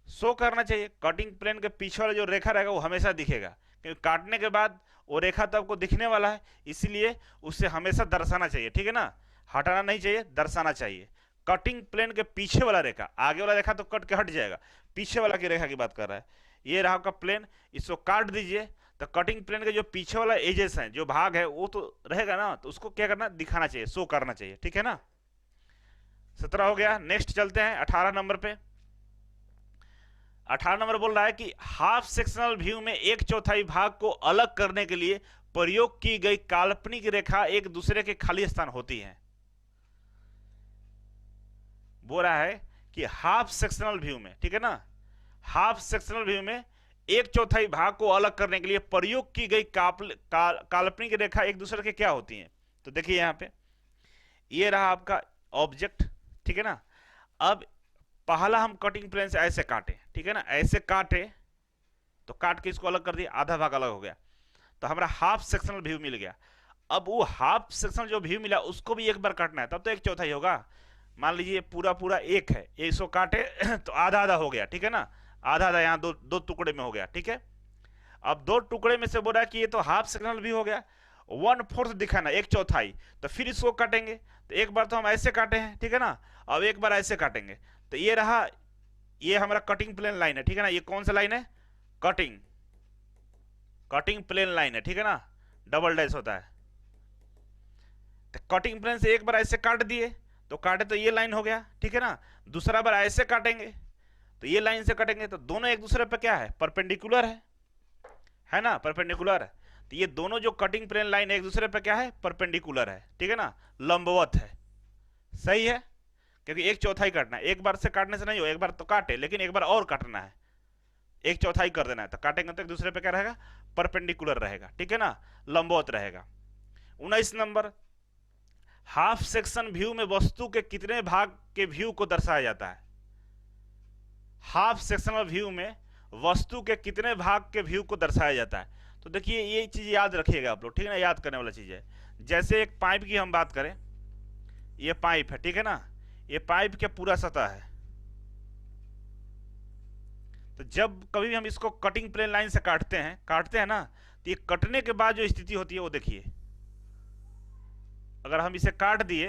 शो करना चाहिए। कटिंग प्लेन के पीछे वाला जो रेखा रहेगा वो हमेशा दिखेगा, क्योंकि काटने के बाद वो रेखा तो आपको दिखने वाला है, इसलिए उसे हमेशा दर्शाना चाहिए, ठीक है ना। हटाना नहीं चाहिए, दर्शाना चाहिए। कटिंग प्लेन के पीछे वाला रेखा, आगे वाला रेखा तो कट के हट जाएगा, पीछे वाला की रेखा की बात कर रहा है। ये रहा आपका प्लेन, इसको काट दीजिए तो कटिंग प्लेन के जो पीछे वाला एजेस है, जो भाग है, वो तो रहेगा ना, तो उसको क्या करना? दिखाना चाहिए, शो करना चाहिए, ठीक है ना। 17 हो गया। नेक्स्ट चलते हैं 18 नंबर पे। 18 नंबर बोल रहा है कि हाफ सेक्शनल व्यू में एक चौथाई भाग को अलग करने के लिए प्रयोग की गई काल्पनिक रेखा एक दूसरे के खाली स्थान होती है। बोल रहा है कि हाफ सेक्शनल व्यू में, ठीक है ना, हाफ सेक्शनल व्यू में एक चौथाई भाग को अलग करने के लिए प्रयोग की गई काल्पनिक रेखा एक दूसरे के क्या होती हैं? तो देखिए यहां पे ये रहा आपका ऑब्जेक्ट, ठीक है ना। अब पहला हम कटिंग प्लेन से ऐसे काटे, ठीक है ना, ऐसे काटे तो काट के इसको अलग कर दिया, आधा भाग अलग हो गया, तो हमारा हाफ सेक्शनल व्यू मिल गया। अब वो हाफ सेक्शनल जो व्यू मिला उसको भी एक बार काटना है, तब तो एक चौथाई होगा। मान लीजिए पूरा पूरा एक है, इसको काटे तो आधा आधा हो गया, ठीक है ना। आधा आधा यहाँ दो टुकड़े में हो गया, ठीक है। अब दो टुकड़े में से बोल रहा है कि ये तो हाफ सेक्शनल व्यू हो गया, 1/4 दिखाना, एक चौथाई, तो फिर इसको काटेंगे। तो एक बार तो हम ऐसे काटे हैं, ठीक है ना, अब एक बार ऐसे काटेंगे। तो ये रहा, ये हमारा कटिंग प्लेन लाइन है, ठीक है ना। ये कौन सा लाइन है? कटिंग प्लेन लाइन है, ठीक है ना, डबल डैश होता है। तो कटिंग प्लेन से एक बार ऐसे काट दिए तो काटे तो ये लाइन हो गया, ठीक है ना। दूसरा बार ऐसे काटेंगे तो ये लाइन से कटेंगे, तो दोनों एक दूसरे पे क्या है? परपेंडिकुलर है ना, परपेंडिकुलर है। तो ये दोनों जो कटिंग प्लेन लाइन एक दूसरे पे क्या है? परपेंडिकुलर है, ठीक है ना, लंबवत है। सही है, क्योंकि एक चौथाई काटना है, एक बार से काटने से नहीं हो, एक बार तो काटे लेकिन एक बार और काटना है, एक चौथाई कर देना है, तो काटेंगे तो एक दूसरे पे क्या रहेगा? परपेंडिकुलर रहेगा, ठीक है ना, लंबवत रहेगा। 19 नंबर, हाफ सेक्शन व्यू में वस्तु के कितने भाग के व्यू को दर्शाया जाता है? हाफ सेक्शनल व्यू में वस्तु के कितने भाग के व्यू को दर्शाया जाता है? तो देखिए ये चीज याद रखिएगा आप लोग, ठीक है ना, याद करने वाला चीज है। जैसे एक पाइप की हम बात करें, ये पाइप है, ठीक है ना, ये पाइप के पूरा सतह है। तो जब कभी भी हम इसको कटिंग प्लेन लाइन से काटते हैं ना, तो ये कटने के बाद जो स्थिति होती है वो देखिए, अगर हम इसे काट दिए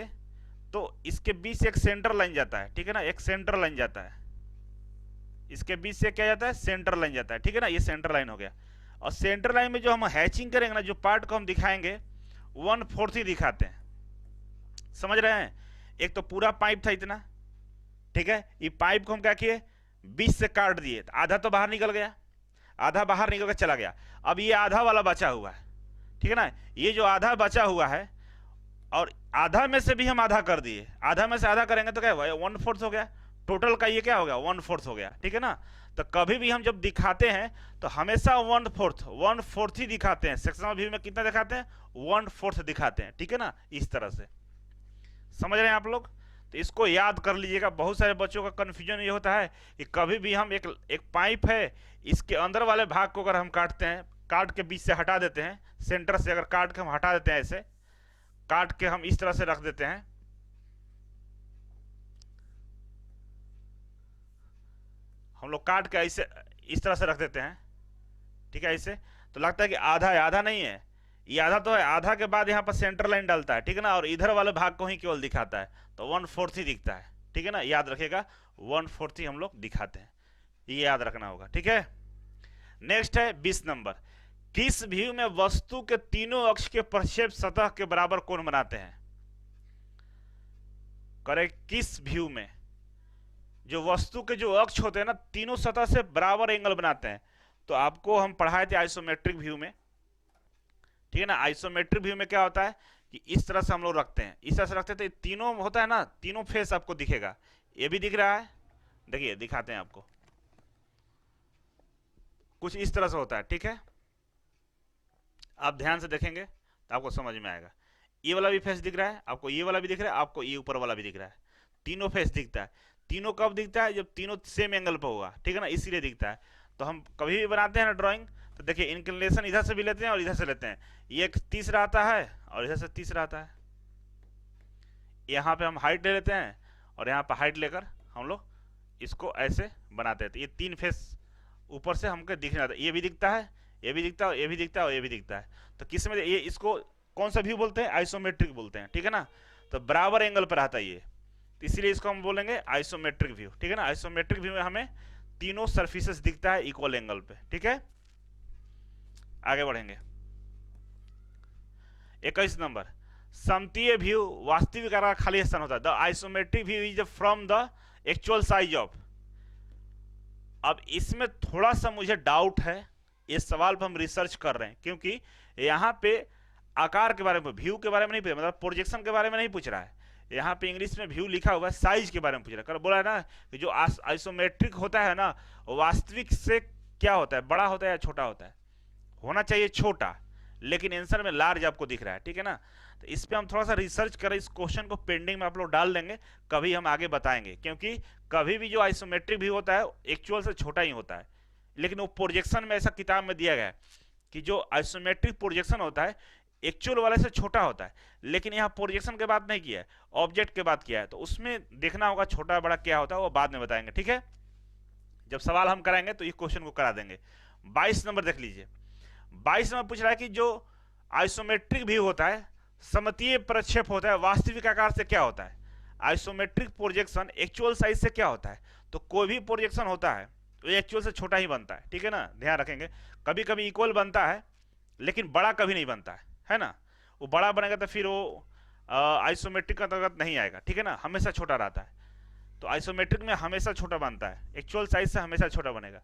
तो इसके बीच से एक सेंटर लाइन जाता है, ठीक है ना, एक सेंटर लाइन जाता है, इसके बीच से क्या जाता है, सेंटर लाइन जाता है, ठीक है ना, ये सेंटर लाइन हो गया। और सेंटर लाइन में जो हम हैचिंग करेंगे ना, जो पार्ट को हम दिखाएंगे 1/4 ही दिखाते हैं, समझ रहे हैं। एक तो पूरा पाइप था इतना, ठीक है, ये पाइप को हम क्या किए, बीच से काट दिए, तो आधा तो बाहर निकल गया, आधा बाहर निकल कर चला गया। अब ये आधा वाला बचा हुआ है, ठीक है ना, ये जो आधा बचा हुआ है, और आधा में से भी हम आधा कर दिए, आधा में से आधा करेंगे तो क्या हुआ, 1/4 हो गया, टोटल का ये क्या हो गया, 1/4 हो गया, ठीक है ना। तो कभी भी हम जब दिखाते हैं तो हमेशा 1/4 ही दिखाते हैं। सेक्शनल व्यू में कितना दिखाते हैं, 1/4 दिखाते हैं, ठीक है ना, इस तरह से, समझ रहे हैं आप लोग। तो इसको याद कर लीजिएगा। बहुत सारे बच्चों का कंफ्यूजन ये होता है कि कभी भी हम एक पाइप है, इसके अंदर वाले भाग को अगर हम काटते हैं, काट के बीच से हटा देते हैं, सेंटर से अगर काट के हम हटा देते हैं, ऐसे काट के हम इस तरह से रख देते हैं, हम लोग काट के ऐसे इस तरह से रख देते हैं, ठीक है, ऐसे, तो लगता है कि आधा है, आधा नहीं है, ये आधा तो है, आधा के बाद यहाँ पर सेंटर लाइन डालता है, ठीक है ना, और इधर वाले भाग को ही केवल दिखाता है, तो 1/4 ही दिखता है, ठीक है ना, याद रखिएगा, 1/4 ही हम लोग दिखाते हैं, ये याद रखना होगा, ठीक है। नेक्स्ट है 20 नंबर, किस व्यू में वस्तु के तीनों अक्ष के प्रक्षेप सतह के बराबर कोण बनाते हैं? करेक्ट, किस व्यू में जो वस्तु के जो अक्ष होते हैं ना, तीनों सतह से बराबर एंगल बनाते हैं। तो आपको हम पढ़ाए थे आइसोमेट्रिक व्यू में, ठीक है ना, आइसोमेट्रिक व्यू में क्या होता है कि इस तरह से हम लोग रखते हैं, इस तरह से रखते हैं, तो तीनों होता है ना, तीनों फेस आपको दिखेगा, ये भी दिख रहा है, देखिए दिखाते हैं आपको, कुछ इस तरह से होता है, ठीक है, आप ध्यान से देखेंगे तो आपको समझ में आएगा। ये वाला भी फेस दिख रहा है आपको, ये वाला भी दिख रहा है आपको, ये ऊपर वाला भी दिख रहा है, तीनों फेस दिखता है। तीनों कब दिखता है, जब तीनों सेम एंगल पर होगा, ठीक है ना, इसीलिए दिखता है। तो हम कभी भी बनाते हैं ना ड्राइंग, तो देखिए इंक्लिनेशन इधर से भी लेते हैं और इधर से लेते हैं, ये एक तीसरा आता है और इधर से तीसरा आता है, यहाँ पे हम हाइट ले लेते हैं और यहाँ पे हाइट लेकर हम लोग इसको ऐसे बनाते हैं। तो ये तीन फेस ऊपर से हमको दिखने आता है, ये भी दिखता है, ये भी दिखता है, ये भी दिखता है और ये भी दिखता है। तो किस में ये, इसको कौन सा व्यू बोलते हैं, आइसोमेट्रिक बोलते हैं, ठीक है ना। तो बराबर एंगल पर आता है ये, तो इसीलिए इसको हम बोलेंगे आइसोमेट्रिक व्यू, ठीक है ना। आइसोमेट्रिक व्यू में हमें तीनों सरफेसेस दिखता है इक्वल एंगल पे, ठीक है। आगे बढ़ेंगे। 21 नंबर, समतीय व्यू वास्तविक आकार का खाली स्थान होता है। The isometric view is from the actual size of. अब इसमें थोड़ा सा मुझे डाउट है, इस सवाल पर हम रिसर्च कर रहे हैं, क्योंकि यहाँ पे आकार के बारे में, व्यू के बारे में नहीं पूछ, मतलब प्रोजेक्शन के बारे में नहीं पूछ रहा है। यहाँ पे इंग्लिश में व्यू लिखा हुआ है, साइज के बारे में पूछ रहा है। कर बोला है ना कि जो आइसोमेट्रिक होता है ना, वास्तविक से क्या होता है, बड़ा होता है या छोटा होता है? होना चाहिए छोटा, लेकिन आंसर में लार्ज आपको दिख रहा है, ठीक है ना। तो इस पे हम थोड़ा सा रिसर्च करें, इस क्वेश्चन को पेंडिंग में आप लोग डाल देंगे, कभी हम आगे बताएंगे। क्योंकि कभी भी जो आइसोमेट्रिक व्यू होता है एक्चुअल से छोटा ही होता है, लेकिन वो प्रोजेक्शन में ऐसा किताब में दिया गया है कि जो आइसोमेट्रिक प्रोजेक्शन होता है एक्चुअल वाले से छोटा होता है। लेकिन यहाँ प्रोजेक्शन के बात नहीं किया है, ऑब्जेक्ट के बात किया है, तो उसमें देखना होगा छोटा बड़ा क्या होता है, वो बाद में बताएंगे, ठीक है। जब सवाल हम कराएंगे तो ये क्वेश्चन को करा देंगे। 22 नंबर देख लीजिए। 22 नंबर पूछ रहा है कि जो आइसोमेट्रिक व्यू होता है, समतीय प्रक्षेप होता है, वास्तविक आकार से क्या होता है? आइसोमेट्रिक प्रोजेक्शन एक्चुअल साइज से क्या होता है? तो कोई भी प्रोजेक्शन होता है वो एक्चुअल से छोटा ही बनता है, ठीक है ना, ध्यान रखेंगे। कभी कभी इक्वल बनता है, लेकिन बड़ा कभी नहीं बनता है ना। वो बड़ा बनेगा तो फिर वो आइसोमेट्रिक का अंतर्गत नहीं आएगा, ठीक है ना, हमेशा छोटा रहता है। तो आइसोमेट्रिक में हमेशा छोटा बनता है, एक्चुअल साइज से हमेशा छोटा बनेगा,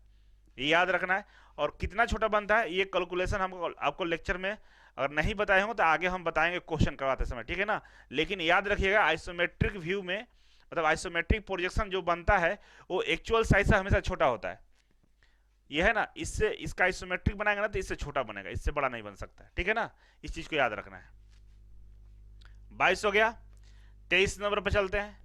ये याद रखना है। और कितना छोटा बनता है ये कैलकुलेशन हमको आपको लेक्चर में अगर नहीं बताए होंगे तो आगे हम बताएंगे क्वेश्चन करवाते समय, ठीक है ना। लेकिन याद रखिएगा आइसोमेट्रिक व्यू में, मतलब आइसोमेट्रिक प्रोजेक्शन जो बनता है वो एक्चुअल साइज से हमेशा छोटा होता है, ये है ना। इससे इसका आइसोमेट्रिक बनाएंगे ना तो इससे छोटा बनेगा, इससे बड़ा नहीं बन सकता, ठीक है ना। इस चीज को याद रखना है। 22 हो गया। 23 नंबर पर चलते हैं।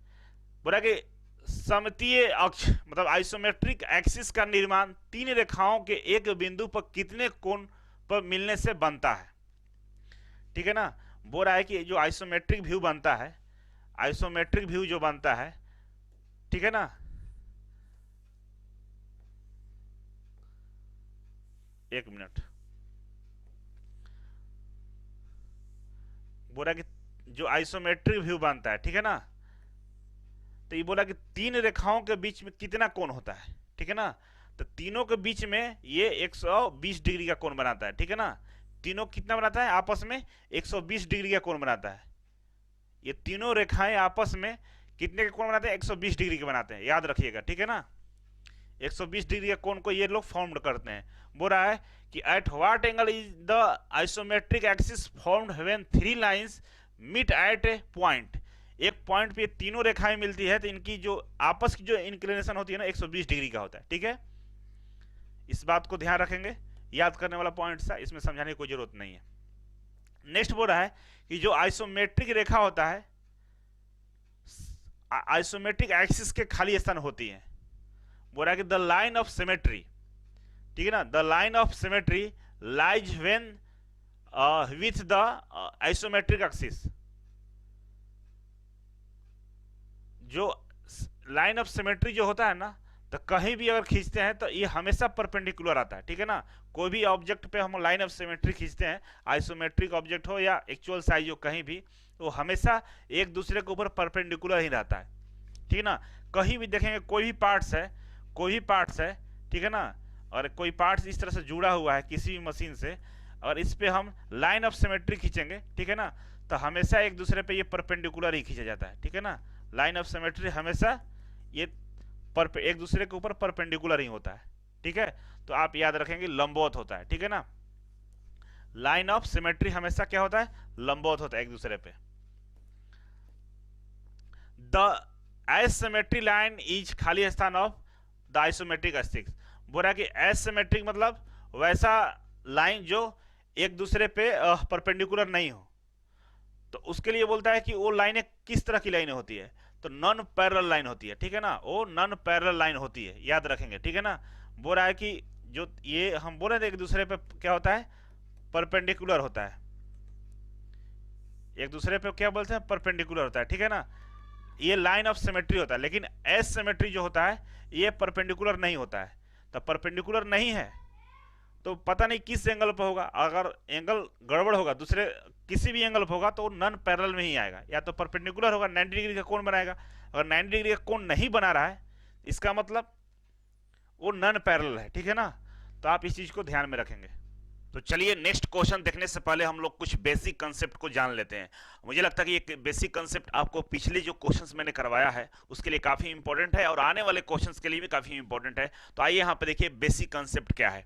बोला कि सममितीय अक्ष मतलब आइसोमेट्रिक एक्सिस का निर्माण तीन रेखाओं के एक बिंदु पर कितने कोण पर मिलने से बनता है। ठीक है ना। बोल रहा है कि जो आइसोमेट्रिक व्यू बनता है, आइसोमेट्रिक व्यू जो बनता है, ठीक है ना, एक मिनट, बोला कि जो आइसोमेट्रिक व्यू बनता है, ठीक है ना, तो ये बोला कि तीन रेखाओं के बीच में कितना कोण होता है। ठीक है ना। तो तीनों के बीच में ये 120 डिग्री का कोण बनाता है। ठीक है ना। तीनों कितना बनाता है आपस में? 120 डिग्री का कोण बनाता है। ये तीनों रेखाएं आपस में कितने के कोण बनाते हैं? 120 डिग्री के बनाते हैं, याद रखिएगा। ठीक है ना। 120 डिग्री के कोण को ये लोग फॉर्म करते हैं। बोल रहा है कि at what angle is the isometric axis formed when three lines meet at a point. एक पॉइंट पे तीनों रेखाएं मिलती है तो इनकी जो आपस की जो इंक्लिनेशन होती है ना 120 डिग्री का होता है। ठीक है। इस बात को ध्यान रखेंगे, याद करने वाला पॉइंट था, इसमें समझाने की कोई जरूरत नहीं है। नेक्स्ट बोल रहा है कि जो आइसोमेट्रिक रेखा होता है आइसोमेट्रिक एक्सिस के खाली स्थान होती है। बोल रहा है कि द लाइन ऑफ सिमेट्री, ठीक है ना, the line of symmetry lies when with the isometric axis. जो लाइन ऑफ सिमेट्री जो होता है ना, तो कहीं भी अगर खींचते हैं तो ये हमेशा परपेंडिकुलर आता है। ठीक है ना। कोई भी ऑब्जेक्ट पे हम लाइन ऑफ सिमेट्री खींचते हैं, आइसोमेट्रिक ऑब्जेक्ट हो या एक्चुअल साइज हो, कहीं भी तो हमेशा एक दूसरे के ऊपर परपेंडिकुलर ही रहता है। ठीक है ना। कहीं भी देखेंगे कोई भी पार्ट्स है, कोई भी पार्ट्स है, ठीक है ना, और कोई पार्ट्स इस तरह से जुड़ा हुआ है किसी भी मशीन से, और इस पे हम लाइन ऑफ सिमेट्री खींचेंगे, ठीक है ना, तो हमेशा एक दूसरे पे ये परपेंडिकुलर ही खींचा जाता है। ठीक है ना। लाइन ऑफ सिमेट्री हमेशा ये एक दूसरे के ऊपर परपेंडिकुलर ही होता है। ठीक है। तो आप याद रखेंगे लंबवत होता है। ठीक है ना। लाइन ऑफ सिमेट्री हमेशा क्या होता है? लंबवत होता है एक दूसरे पे। द एसिमेट्री लाइन इज खाली स्थान ऑफ द आइसोमेट्रिक एक्सिस। बोला कि एसिमेट्रिक मतलब वैसा लाइन जो एक दूसरे पे परपेंडिकुलर नहीं हो। तो उसके लिए बोलता है कि वो लाइनें किस तरह की लाइनें होती है? तो नॉन पैरेलल लाइन होती है। ठीक है ना। वो नॉन पैरेलल लाइन होती है, याद रखेंगे। ठीक है ना। बोल रहा है कि जो ये हम बोल रहे थे एक दूसरे पे क्या होता है? परपेंडिकुलर होता है। एक दूसरे पे क्या बोलते हैं? परपेंडिकुलर होता है। ठीक है ना। ये लाइन ऑफ सिमेट्री होता है, लेकिन एस सिमेट्री जो होता है ये परपेंडिकुलर नहीं होता है। तो परपेंडिकुलर नहीं है तो पता नहीं किस एंगल पर होगा। अगर एंगल गड़बड़ होगा, दूसरे किसी भी एंगल पर होगा, तो नॉन पैरेलल में ही आएगा। या तो परपेंडिकुलर होगा, 90 डिग्री का कोण बनाएगा। अगर 90 डिग्री का कोण नहीं बना रहा है, इसका मतलब वो नॉन पैरेलल है। ठीक है ना। तो आप इस चीज को ध्यान में रखेंगे। तो चलिए नेक्स्ट क्वेश्चन देखने से पहले हम लोग कुछ बेसिक कंसेप्ट को जान लेते हैं। मुझे लगता है कि ये बेसिक कंसेप्ट आपको पिछले जो क्वेश्चंस मैंने करवाया है उसके लिए काफी इंपॉर्टेंट है, और आने वाले क्वेश्चंस के लिए भी काफी इंपॉर्टेंट है। तो आइए यहाँ पे देखिए बेसिक कंसेप्ट क्या है।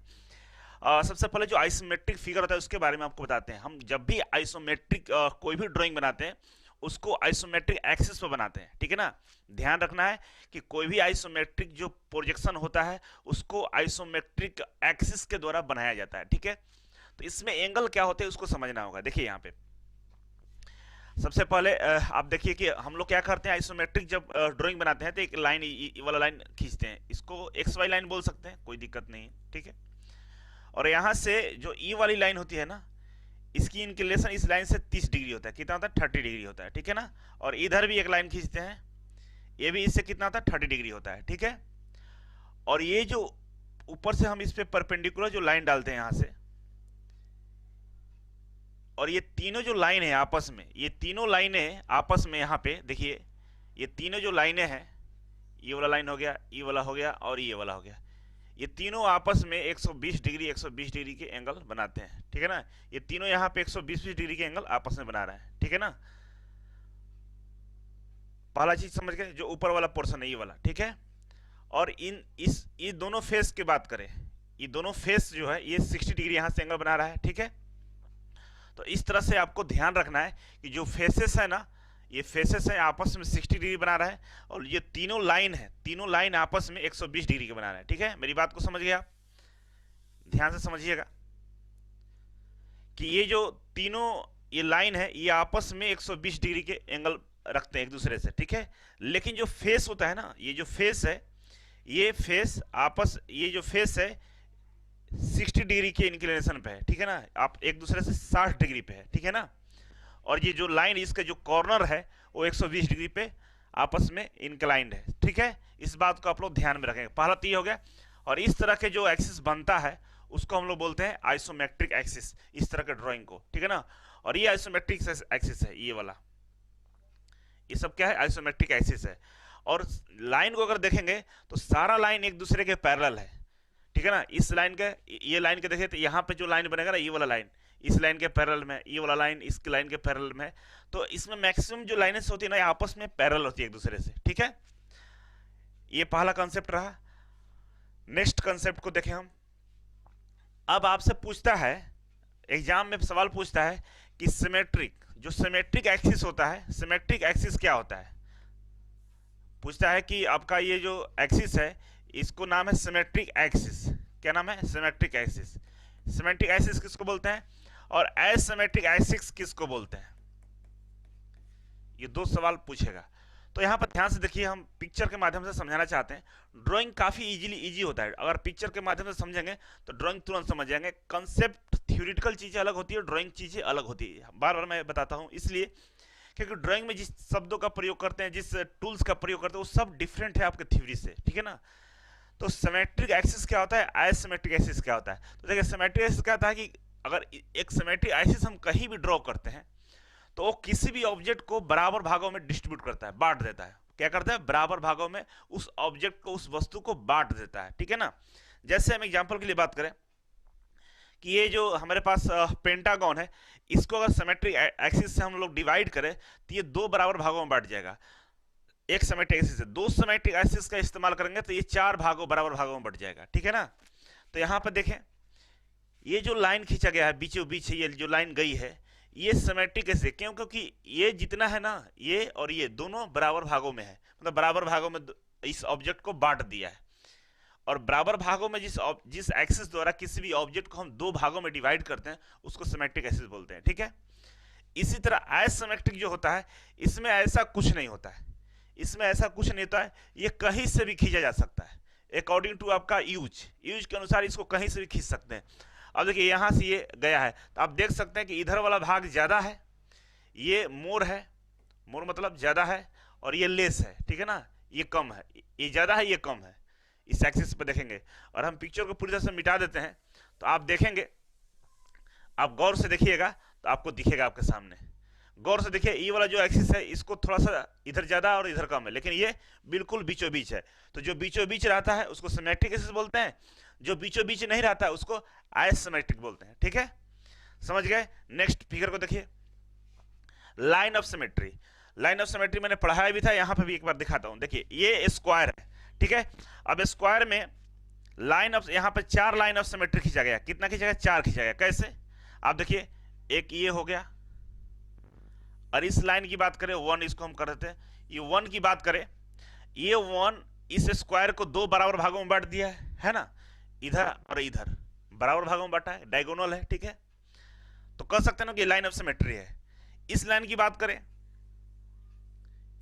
सबसे पहले जो आइसोमेट्रिक फिगर होता है उसके बारे में आपको बताते हैं। हम जब भी आइसोमेट्रिक कोई भी ड्राइंग बनाते हैं उसको आइसोमेट्रिक एक्सिस पर बनाते हैं। ठीक है ना। ध्यान रखना है कि कोई भी आइसोमेट्रिक जो प्रोजेक्शन होता है उसको आइसोमेट्रिक एक्सिस के द्वारा बनाया जाता है। ठीक है। तो इसमें एंगल क्या होते हैं उसको समझना होगा। देखिए यहाँ पे सबसे पहले आप देखिए कि हम लोग क्या करते हैं, आइसोमेट्रिक जब ड्राइंग बनाते हैं तो एक लाइन वाला लाइन खींचते हैं। इसको एक्स वाई लाइन बोल सकते हैं, कोई दिक्कत नहीं है। ठीक है। और यहां से जो ई वाली लाइन होती है ना, इसकी इंक्लिनेशन इस लाइन से 30 डिग्री होता है। कितना होता है? 30 डिग्री होता है। ठीक है ना। और इधर भी एक लाइन खींचते हैं, ये भी इससे कितना होता है? 30 डिग्री होता है। ठीक है। और ये जो ऊपर से हम इस पे परपेंडिकुलर जो लाइन डालते हैं यहां से, और ये तीनों जो लाइन है आपस में, ये तीनों लाइनें आपस में यहाँ पे देखिए, ये तीनों जो लाइनें हैं, ये वाला लाइन हो गया, ये वाला हो गया, और ये वाला हो गया, ये तीनों आपस में 120 डिग्री के एंगल बनाते हैं। ठीक है ना। ये तीनों यहाँ पे 120 डिग्री के एंगल आपस में बना रहे हैं। ठीक है ना। पहला चीज समझ गए, जो ऊपर वाला पोर्शन है ये वाला। ठीक है। और ये दोनों फेस की बात करें, ये दोनों फेस जो है ये 60 डिग्री यहाँ से एंगल बना रहा है। ठीक है। तो इस तरह से आपको ध्यान रखना है कि जो फेसेस है ना, ये फेसेस है आपस में 60 डिग्री बना रहा है, और ये तीनों लाइन है, तीनों लाइन आपस में 120 डिग्री के बना रहा है। ठीक है। मेरी बात को समझ गया? ध्यान से समझिएगा कि ये जो तीनों ये लाइन है, ये आपस में 120 डिग्री के एंगल रखते हैं एक दूसरे से, ठीक है। लेकिन जो फेस होता है ना, ये जो फेस है, ये फेस है 60 डिग्री के इंक्लिनेशन पे है, ठीक है ना। आप एक दूसरे से 60 डिग्री पे है, ठीक है ना। और ये जो लाइन, इसका जो कॉर्नर है वो 120 डिग्री पे आपस में इंक्लाइंड है, ठीक है। इस बात को आप लोग ध्यान में रखेंगे। पहला तो ये हो गया। और इस तरह के जो एक्सिस बनता है उसको हम लोग बोलते हैं आइसोमेट्रिक एक्सिस, इस तरह के ड्राइंग को, ठीक है ना। और ये आइसोमेट्रिक एक्सिस है, ये वाला, ये सब क्या है, आइसोमेट्रिक एक्सिस है। और लाइन को अगर देखेंगे तो सारा लाइन एक दूसरे के पैरेलल है, ठीक है ना। इस लाइन के, ये लाइन के देखिए तो यहाँ पे जो लाइन बनेगा ना, ये वाला लाइन इस लाइन के पैरेलल में, ये वाला लाइन इस लाइन के पैरेलल में है। तो इसमें मैक्सिमम जो लाइनें होती है ना, आपस में पैरेलल होती है एक दूसरे से, ठीक है। ये पहला कंसेप्ट रहा। नेक्स्ट कंसेप्ट को देखें हम। अब आपसे पूछता है, एग्जाम में सवाल पूछता है कि सिमेट्रिक एक्सिस होता है, सिमेट्रिक एक्सिस क्या होता है। पूछता है कि आपका ये जो एक्सिस है इसको नाम है सिमेट्रिक एक्सिस। क्या नाम है, सिमेट्रिक एक्सिस। सिमेट्रिक एक्सिस किसको बोलते हैं और एसिमेट्रिक एक्सिस किसको बोलते हैं, ये दो सवाल पूछेगा। तो यहाँ पर ध्यान से देखिए, हम पिक्चर के माध्यम से समझाना चाहते हैं। ड्राइंग काफ़ी इजी होता है, अगर पिक्चर के माध्यम से समझेंगे तो ड्राइंग तुरंत समझ जाएंगे। कंसेप्ट थ्योरेटिकल चीज़ें अलग होती है, ड्राइंग चीज़ें अलग होती है। बार बार मैं बताता हूँ इसलिए क्योंकि ड्राइंग में जिस शब्दों का प्रयोग करते हैं, जिस टूल्स का प्रयोग करते हैं, वो सब डिफरेंट है आपके थ्योरी से, ठीक है ना। तो सिमेट्रिक एक्सिस क्या होता है, एसिमेट्रिक एक्सिस क्या होता है। तो देखिए सिमेट्रिक एक्सिस क्या होता है कि अगर एक सिमेट्रिक एक्सिस हम कहीं भी ड्रॉ करते हैं तो वो किसी भी ऑब्जेक्ट को बराबर भागों में डिस्ट्रीब्यूट करता है, बांट देता है। क्या करता है, बराबर भागों में उस ऑब्जेक्ट को, उस वस्तु को बांट देता है, ठीक है ना। जैसे हम एग्जांपल के लिए बात करें कि ये जो हमारे पास पेंटागन है, इसको अगर सिमेट्रिक एक्सिस से हम लोग डिवाइड करें तो ये दो बराबर भागों में बांट जाएगा। एक सिमेट्रिक एक्सिस से दो सिमेट्रिक एक्सिस का इस्तेमाल करेंगे तो ये चार भागों, बराबर भागों में बट जाएगा, ठीक है ना। तो यहाँ पर देखें, ये जो लाइन खींचा गया है बीचों बीच, ये जो लाइन गई है ये सिमेट्रिक कैसे, क्यों, क्योंकि ये जितना है ना, ये और ये दोनों बराबर भागों में है, मतलब बराबर भागों में इस ऑब्जेक्ट को बांट दिया है। और बराबर भागों में जिस एक्सिस द्वारा किसी भी ऑब्जेक्ट को हम दो भागों में डिवाइड करते हैं उसको सिमेट्रिक एक्सिस बोलते हैं, ठीक है। इसी तरह एसिमेट्रिक जो होता है, इसमें ऐसा कुछ नहीं होता है, इसमें ऐसा कुछ नहीं होता है, ये कहीं से भी खींचा जा सकता है अकॉर्डिंग टू आपका यूज के अनुसार इसको कहीं से भी खींच सकते हैं। अब देखिए यहाँ से ये गया है तो आप देख सकते हैं कि इधर वाला भाग ज़्यादा है, ये मोर है, मोर मतलब ज़्यादा है, और ये लेस है, ठीक है ना, ये कम है, ये ज़्यादा है, ये कम है। इस एक्सिस पे देखेंगे और हम पिक्चर को पूरी तरह से मिटा देते हैं तो आप देखेंगे, आप गौर से देखिएगा तो आपको दिखेगा आपके सामने। गौर से देखिए, ये वाला जो एक्सिस है इसको थोड़ा सा इधर ज़्यादा और इधर कम है, लेकिन ये बिल्कुल बीचों बीच है। तो जो बीचों बीच रहता है उसको सिमेट्रिक एक्सिस बोलते हैं, जो बीचों बीच नहीं रहता है उसको एसिमेट्रिक बोलते हैं, ठीक है, समझ गए। नेक्स्ट फिगर को देखिए, line of symmetry. Line of symmetry मैंने पढ़ाया भी था, यहाँ पे भी एक बार दिखाता हूँ। देखिए ये स्क्वायर है, ठीक है। अब स्क्वायर में लाइन ऑफ, यहाँ पे चार लाइन ऑफ सिमेट्री खींचा गया। कितना खींचा गया, चार खींचा गया। कैसे, आप देखिए, एक ये हो गया, और इस लाइन की बात करें वन, इसको हम कर देते हैं, ये वन की बात करें, ये वन इस स्क्वायर को दो बराबर भागों में बांट दिया है ना, इधर और इधर बराबर भागों में बांटा है, डायगोनल है, ठीक है। तो कह सकते हैं ना कि लाइन ऑफ सिमेट्री है। इस लाइन की बात करें,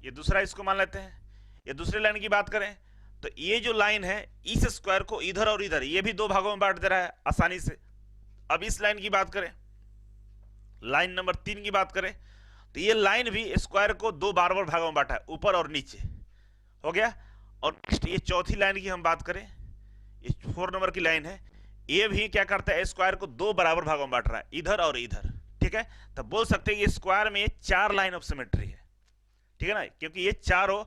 ये दूसरा इसको मान लेते हैं, ये दूसरी लाइन की बात करें तो ये जो लाइन है इस स्क्वायर को इधर और इधर, ये भी दो भागों में बांट दे रहा है आसानी से। अब इस लाइन की बात करें, लाइन नंबर 3 की बात करें तो ये लाइन भी स्क्वायर को दो बराबर भागों में बांटा है, ऊपर और नीचे, हो गया। और नेक्स्ट ये चौथी लाइन की हम बात करें, ये 4 नंबर की लाइन है, ये भी क्या करता है, स्क्वायर को दो बराबर भागों में बांट रहा है, इधर और इधर, ठीक है। तब बोल सकते हैं कि स्क्वायर में चार लाइन ऑफ सिमेट्री है, ठीक है ना, क्योंकि ये चारों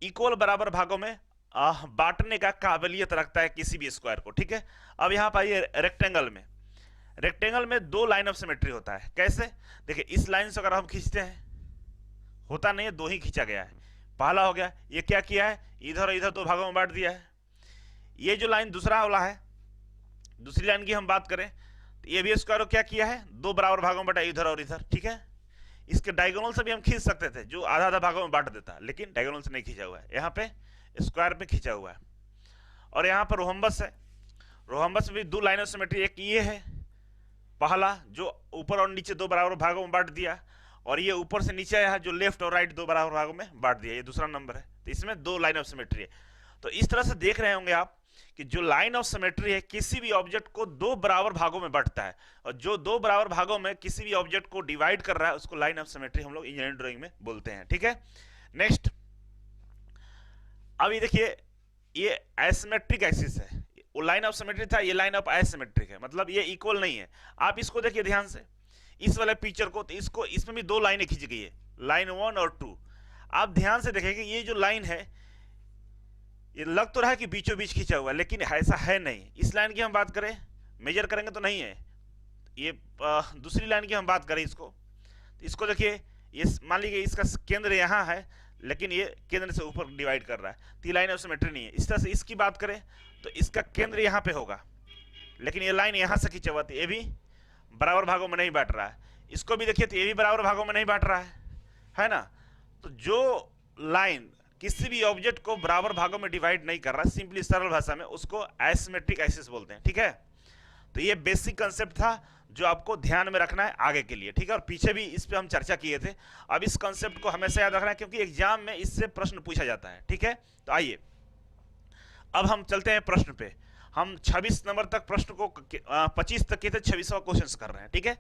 इक्वल बराबर भागों में बांटने का काबिलियत रखता है किसी भी स्क्वायर को, ठीक है। अब यहाँ पर आइए रेक्टेंगल में, रेक्टेंगल में दो लाइन ऑफ सिमेट्री होता है। कैसे, देखिए इस लाइन से अगर हम खींचते हैं, होता नहीं है, दो ही खींचा गया है। पहला हो गया, ये क्या किया है, इधर और इधर दो भागों में बांट दिया है। ये जो लाइन दूसरा वाला है, दूसरी लाइन की हम बात करें तो ये भी स्क्वायर को क्या किया है, दो बराबर भागों में बांटा, इधर और इधर, ठीक है। इसके डायगोनल से भी हम खींच सकते थे, जो आधा आधा भागों में बांट देता, लेकिन डायगोनल से नहीं खींचा हुआ है, यहाँ पे स्क्वायर पे खींचा हुआ है। और यहाँ पर रोहम्बस है, रोहम्बस में भी दो लाइन ऑफ सिमेट्री, एक ये है पहला जो ऊपर और नीचे दो बराबर भागों में बांट दिया, और ये ऊपर से नीचे आया जो लेफ्ट और राइट दो बराबर भागों में बांट दिया, ये दूसरा नंबर है। तो इसमें दो लाइन ऑफ सिमेट्री है। तो इस तरह से देख रहे होंगे आप कि जो लाइन ऑफ सिमेट्री है किसी भी ऑब्जेक्ट को दो बराबर भागों में बांटता है, और जो दो बराबर भागों में किसी भी ऑब्जेक्ट को डिवाइड कर रहा है उसको लाइन ऑफ सिमेट्री हम लोग इंजीनियरिंग ड्राइंग में बोलते हैं। ठीक है, नेक्स्ट। अब ये देखिए, ये एसिमेट्रिक एक्सिस है, वो लाइन ऑफ सिमेट्री था, ये लाइन ऑफ एसिमेट्रिक है, मतलब ये इक्वल नहीं है। आप इसको देखिए ध्यान से, इस वाले पिक्चर को, तो इसको, इसमें भी दो लाइनें खींची गई है, लाइन 1 और 2। आप ध्यान से देखेंगे ये जो लाइन है, ये लग तो रहा है कि बीचों बीच खींचा हुआ है, लेकिन ऐसा है नहीं। इस लाइन की हम बात करें, मेजर करेंगे तो नहीं है। ये दूसरी लाइन की हम बात करें इसको, तो इसको देखिए, ये मान लीजिए इसका केंद्र यहाँ है, लेकिन ये केंद्र से ऊपर डिवाइड कर रहा है, तो ये लाइन ऑफ सिमेट्री नहीं है। इस तरह से इसकी बात करें तो इसका केंद्र यहाँ पे होगा, लेकिन ये लाइन यहाँ से खींचा हुआ, तो ये भी बराबर भागों में नहीं बांट रहा है। इसको भी देखिए तो ये भी बराबर भागों में नहीं बांट रहा है ना। तो जो लाइन किसी भी ऑब्जेक्ट को बराबर भागों में डिवाइड नहीं कर रहा, सिंपली सरल भाषा में उसको एसिमेट्रिक एक्सिस बोलते हैं। ठीक है, तो ये बेसिक कंसेप्ट था जो आपको ध्यान में रखना है आगे के लिए। ठीक है, और पीछे भी इस पे हम चर्चा किए थे। अब इस कंसेप्ट को हमेशा याद रखना है, क्योंकि एग्जाम में इससे प्रश्न पूछा जाता है। ठीक है, तो आइए अब हम चलते हैं प्रश्न पे। हम 26 नंबर तक प्रश्न को 25 तक के थे, 26वां क्वेश्चन कर रहे हैं। ठीक है,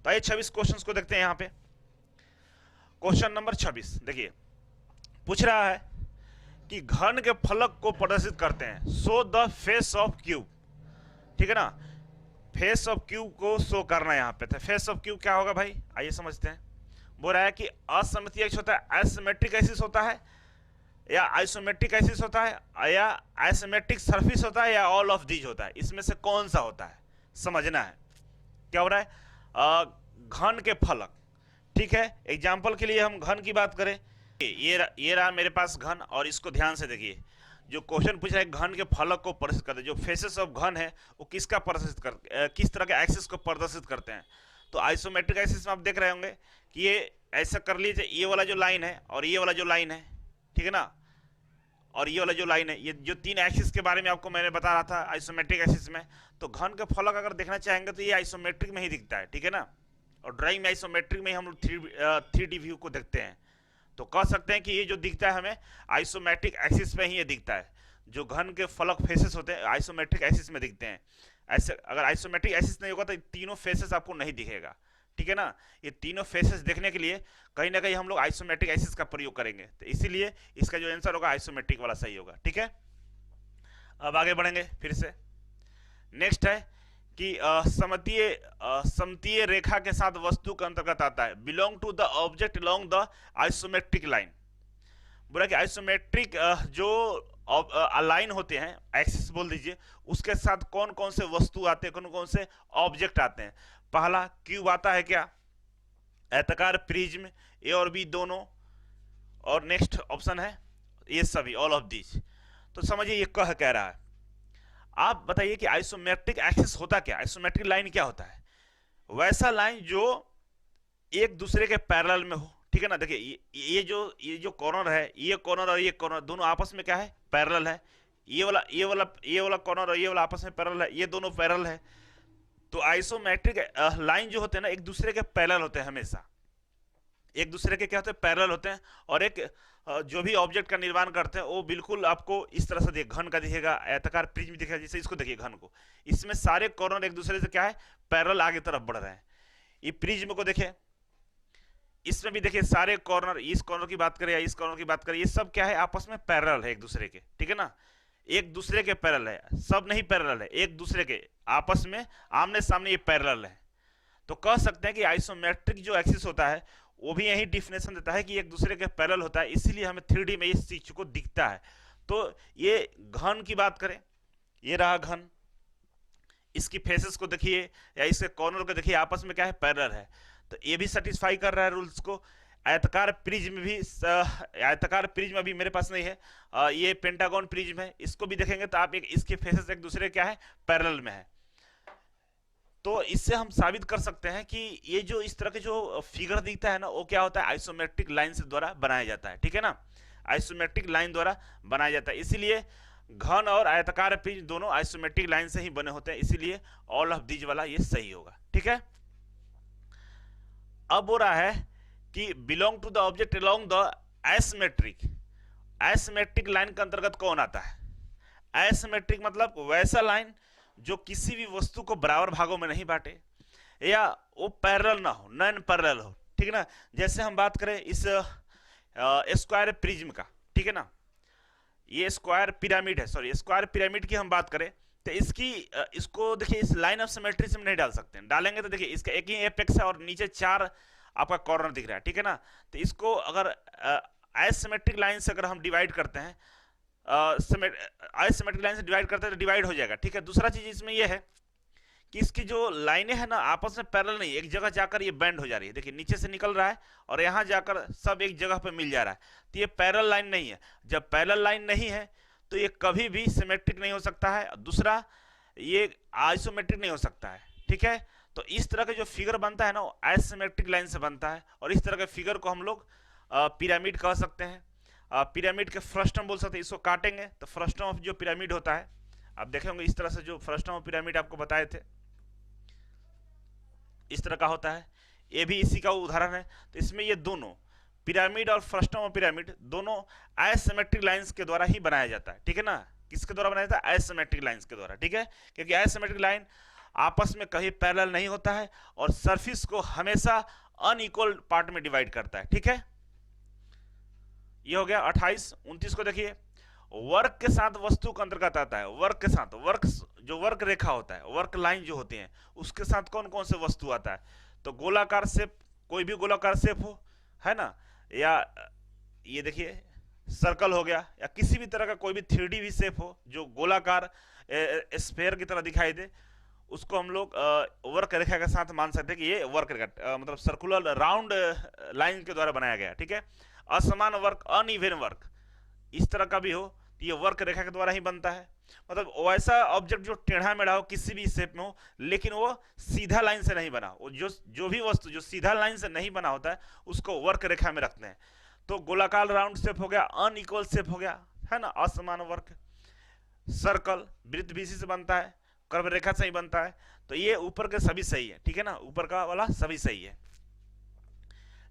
तो आइए 26 क्वेश्चन को देखते हैं। यहाँ पे क्वेश्चन नंबर 26 देखिए, पूछ रहा है कि घन के फलक को प्रदर्शित करते हैं, show the face of cube. ठीक है ना, फेस ऑफ क्यूब को शो करना है यहाँ पे। तो फेस ऑफ क्यूब क्या होगा भाई, आइए समझते हैं। बोल रहा है कि असममितीय अक्ष होता है, एसिमेट्रिक एक्सिस होता है, या आइसोमेट्रिक एक्सिस होता है, या एसिमेट्रिक सरफेस होता है, या ऑल ऑफ दीज होता है। इसमें से कौन सा होता है समझना है। क्या हो रहा है, घन के फलक। ठीक है, एग्जाम्पल के लिए हम घन की बात करें, ये रहा मेरे पास घन, और इसको ध्यान से देखिए। जो क्वेश्चन पूछ रहा है घन के फलक को प्रदर्शित करते हैं, जो फेसेस ऑफ घन है वो किसका प्रदर्शित कर, किस तरह के एक्सिस को प्रदर्शित करते हैं। तो आइसोमेट्रिक एक्सिस में आप देख रहे होंगे कि ये ऐसा कर लीजिए, ये वाला जो लाइन है और ये वाला जो लाइन है, ठीक है ना, और ये वाला जो लाइन है, ये जो तीन एक्सिस के बारे में आपको मैंने बता रहा था आइसोमेट्रिक एक्सिस में। तो घन का फलक अगर देखना चाहेंगे तो ये आइसोमेट्रिक में ही दिखता है। ठीक है ना, और ड्राइंग में आइसोमेट्रिक में ही हम लोग 3D व्यू को देखते हैं। तो कह सकते हैं कि ये जो दिखता है हमें आइसोमेट्रिक एक्सिस में ही ये दिखता है। जो घन के फलक फेसेस होते हैं आइसोमेट्रिक एक्सिस में दिखते हैं। ऐसे अगर आइसोमेट्रिक एक्सिस नहीं होगा तो तीनों फेसेस आपको नहीं दिखेगा। ठीक है ना, ये तीनों फेसेस देखने के लिए कहीं ना कहीं हम लोग आइसोमेट्रिक एक्सिस का प्रयोग करेंगे। तो इसीलिए इसका जो आंसर होगा आइसोमेट्रिक वाला सही होगा। ठीक है, अब आगे बढ़ेंगे फिर से। नेक्स्ट है कि समतीय रेखा के साथ वस्तु के अंतर्गत आता है, belong to the object along the isometric line. बोला कि आइसोमेट्रिक जो लाइन होते हैं, एक्सिस बोल दीजिए, उसके साथ कौन कौन से वस्तु आते हैं, कौन कौन से ऑब्जेक्ट आते हैं। पहला क्यूब आता है, क्या, आयताकार प्रिज्म, ए और बी दोनों, और नेक्स्ट ऑप्शन है ये सभी, ऑल ऑफ दीज। तो समझिए ये कह रहा है। आप बताइए कि आइसोमेट्रिक एक्सिस होता क्या, आइसोमेट्रिक लाइन क्या होता है। वैसा लाइन जो एक दूसरे के पैरेलल में हो। ठीक है ना, देखिए ये जो कॉर्नर है, ये कॉर्नर और ये कॉर्नर दोनों आपस में क्या है, पैरेलल है। ये वाला कॉर्नर और ये वाला आपस में पैरेलल है, ये दोनों पैरेलल है। तो आइसोमेट्रिक लाइन जो होते हैं ना एक दूसरे के पैरेलल होते हैं, हमेशा एक दूसरे के क्या होते हैं, पैरेलल होते हैं। और एक जो भी ऑब्जेक्ट का निर्माण करते हैं वो बिल्कुल आपको इस तरह से घन का दिखेगा, आयताकार प्रिज्म दिखेगा। जैसे इसको देखिए घन को, इसमें सारे कॉर्नर एक दूसरे से क्या है, पैरेलल आगे तरफ बढ़ रहे हैं। ये प्रिज्म को देखिए, इसमें भी देखिए सारे कॉर्नर, इस कॉर्नर की बात करें या इस कॉर्नर की बात करें, ये सब क्या है, आपस में पैरेलल है एक दूसरे के। ठीक है ना, एक दूसरे के पैरेलल है, सब नहीं पैरेलल है, एक दूसरे के आपस में आमने सामने ये पैरेलल है। तो कह सकते हैं कि आइसोमेट्रिक जो एक्सिस होता है वो भी यही डिफिनेशन देता है कि एक दूसरे के पैरेलल होता है, इसीलिए हमें 3D में इस चीज को दिखता है। तो ये घन की बात करें, ये रहा घन, इसकी फेसेस को देखिए या इसके कॉर्नर को देखिए, आपस में क्या है, पैरेलल है। तो ये भी सेटिस्फाई कर रहा है रूल्स को। आयताकार प्रिज्म अभी मेरे पास नहीं है, ये पेंटागन प्रिज्म है, इसको भी देखेंगे तो आप इसके फेसेस एक दूसरे क्या है, पैरेलल में है। तो इससे हम साबित कर सकते हैं कि ये जो इस तरह के जो फिगर दिखता है ना, वो क्या होता है, आइसोमेट्रिक लाइन से द्वारा बनाया जाता है। ठीक है ना, आइसोमेट्रिक लाइन द्वारा बनाया जाता है। इसीलिए घन और आयताकार प्रिज्म दोनों आइसोमेट्रिक लाइन से ही बने होते हैं, इसीलिए ऑल ऑफ दीज वाला ये सही होगा। ठीक है, अब हो रहा है कि belong to the object along the asymmetric, asymmetric line के अंतर्गत कौन आता है? एसिमेट्रिक मतलब वैसा लाइन जो किसी भी वस्तु को बराबर भागों में नहीं बांटे, या वो पैरेलल ना हो, नॉन पैरेलल हो। ठीक है ना, जैसे हम बात करें इस स्क्वायर प्रिज्म का, ठीक है ना, ये स्क्वायर पिरामिड है, सॉरी स्क्वायर पिरामिड की हम बात करें तो इसको देखिए इस लाइन ऑफ सिमेट्री से हम नहीं डाल सकते हैं, डालेंगे तो देखिए इसका एक ही एपेक्स है और नीचे 4 आपका कॉर्नर दिख रहा है। ठीक है ना, तो इसको अगर एसिमेट्रिक लाइन से अगर हम डिवाइड करते हैं, एसिमेट्रिक लाइन से डिवाइड करते हैं तो डिवाइड हो जाएगा। ठीक है, दूसरा चीज इसमें यह है कि इसकी जो लाइनें हैं ना आपस में पैरेलल नहीं, एक जगह जाकर ये बैंड हो जा रही है। देखिए नीचे से निकल रहा है और यहाँ जाकर सब एक जगह पे मिल जा रहा है, तो ये पैरेलल लाइन नहीं है। जब पैरेलल लाइन नहीं है तो ये कभी भी सिमेट्रिक नहीं हो सकता है, दूसरा ये आइसोमेट्रिक नहीं हो सकता है। ठीक है, तो इस तरह का जो फिगर बनता है ना वो एसिमेट्रिक लाइन से बनता है, और इस तरह के फिगर को हम लोग पिरामिड कह सकते हैं। पिरामिड के फ्रस्टम बोल सकते हैं, इसको काटेंगे तो फ्रस्टम ऑफ जो पिरामिड होता है, आप देखे होंगे इस तरह से जो फ्रस्टम ऑफ पिरामिड आपको बताए थे इस तरह का होता है, ये भी इसी का उदाहरण है। तो इसमें ये दोनों पिरामिड और फ्रस्टम ऑफ पिरामिड दोनों एसिमेट्रिक लाइंस के द्वारा ही बनाया जाता है। ठीक है ना, किसके द्वारा बनाया जाता है? एसिमेट्रिक लाइंस के द्वारा। ठीक है, क्योंकि एसिमेट्रिक लाइन आपस में कभी पैरेलल नहीं होता है और सरफेस को हमेशा अनइक्वल पार्ट में डिवाइड करता है। ठीक है, ये हो गया 28। 29 को देखिए, वर्क के साथ वस्तु के अंतर्गत आता है। वर्क के साथ, वर्क जो वर्क रेखा होता है, वर्क लाइन जो होती है उसके साथ कौन कौन से वस्तु आता है? तो गोलाकार शेप, कोई भी गोलाकार शेप हो, है ना, या ये देखिए सर्कल हो गया, या किसी भी तरह का कोई भी 3D भी शेप हो जो गोलाकार स्फेयर की तरह दिखाई दे, उसको हम लोग वर्क रेखा के साथ मान सकते हैं कि ये वर्क रेखा मतलब सर्कुलर राउंड लाइन के द्वारा बनाया गया। ठीक है, असमान वर्क, अनइवन वर्क, इस तरह का भी हो तो ये वर्क रेखा के द्वारा ही बनता है। मतलब वैसा ऑब्जेक्ट जो टेढ़ा मेढ़ा हो, किसी भी शेप में हो, लेकिन वो सीधा लाइन से नहीं बना, वो जो भी वस्तु जो सीधा लाइन से नहीं बना होता है उसको वर्क रेखा में रखते हैं। तो गोलाकार राउंड शेप हो गया, अनइक्वल शेप हो गया, है ना, असमान वर्क। सर्कल वृत्त भी इसी से बनता है, कर्व रेखा से ही बनता है। तो ये ऊपर के सभी सही है। ठीक है ना, ऊपर का वाला सभी सही है।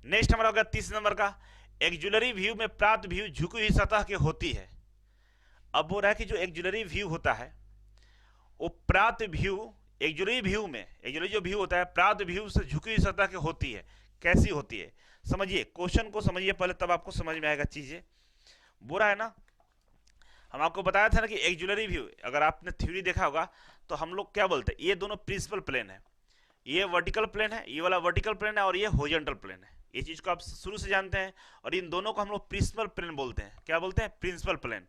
नेक्स्ट हमारा हो गया 30 नंबर का, एक्जुलरी व्यू में प्राप्त व्यू झुकी हुई सतह की होती है। अब बोल रहा है कि जो एक्जुलरी व्यू होता है वो प्राप्त व्यू, एक्जुलरी व्यू में, एक्जुलरी जो व्यू होता है प्राप्त व्यू से झुकी हुई सतह की होती है। कैसी होती है समझिए, क्वेश्चन को समझिए पहले, तब आपको समझ में आएगा चीजें। बोल रहा है ना, हम आपको बताया था ना कि एक्जुलरी व्यू, अगर आपने थ्योरी देखा होगा तो हम लोग क्या बोलते हैं, ये दोनों प्रिंसिपल प्लेन है, ये वर्टिकल प्लेन है, ये वाला वर्टिकल प्लेन है, और ये हॉरिजॉन्टल प्लेन है। ये चीज को आप शुरू से जानते हैं, और इन दोनों को हम लोग प्रिंसिपल प्लेन बोलते हैं। क्या बोलते हैं? Principal plane.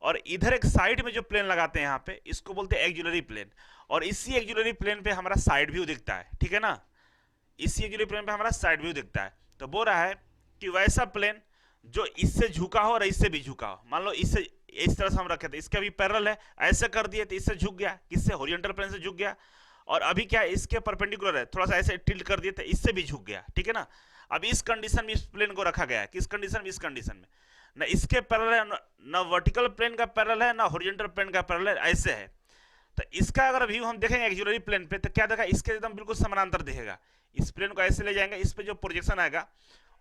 और इधर एक साइड में जो प्लेन लगाते हैं यहाँ पे, इसको बोलते हैं एक्जुलरी प्लेन, और इसी एक्जुलरी प्लेन पे हमारा साइड व्यू दिखता है। ठीक है ना, इसी एक्जुलरी प्लेन पे हमारा साइड व्यू दिखता है। तो बोल रहा है कि वैसा प्लेन जो इससे झुका हो और इससे भी झुका हो, मान लो इससे इस तरह से हम रखे थे, इसका भी पैरेलल है, ऐसे कर दिए तो इससे झुक गया, किससे? हॉरिजॉन्टल प्लेन से झुक गया। और अभी क्या इसके परपेंडिकुलर है, थोड़ा सा ऐसे टिल्ट कर दिए तो इससे भी झुक गया। ठीक है ना, अब इस कंडीशन में इस प्लेन को रखा गया है, किस कंडीशन में? इस कंडीशन में ना इसके पैरेलल है, ना वर्टिकल प्लेन का पैरेलल है, ना हॉरिजॉन्टल प्लेन का पैरेलल है, ऐसे है। तो इसका अगर व्यू हम देखेंगे एक्जुलरी प्लेन पे तो क्या देखा, इसके एकदम बिल्कुल समानांतर दिखेगा। इस प्लेन को ऐसे ले जाएंगे, इस पे जो प्रोजेक्शन आएगा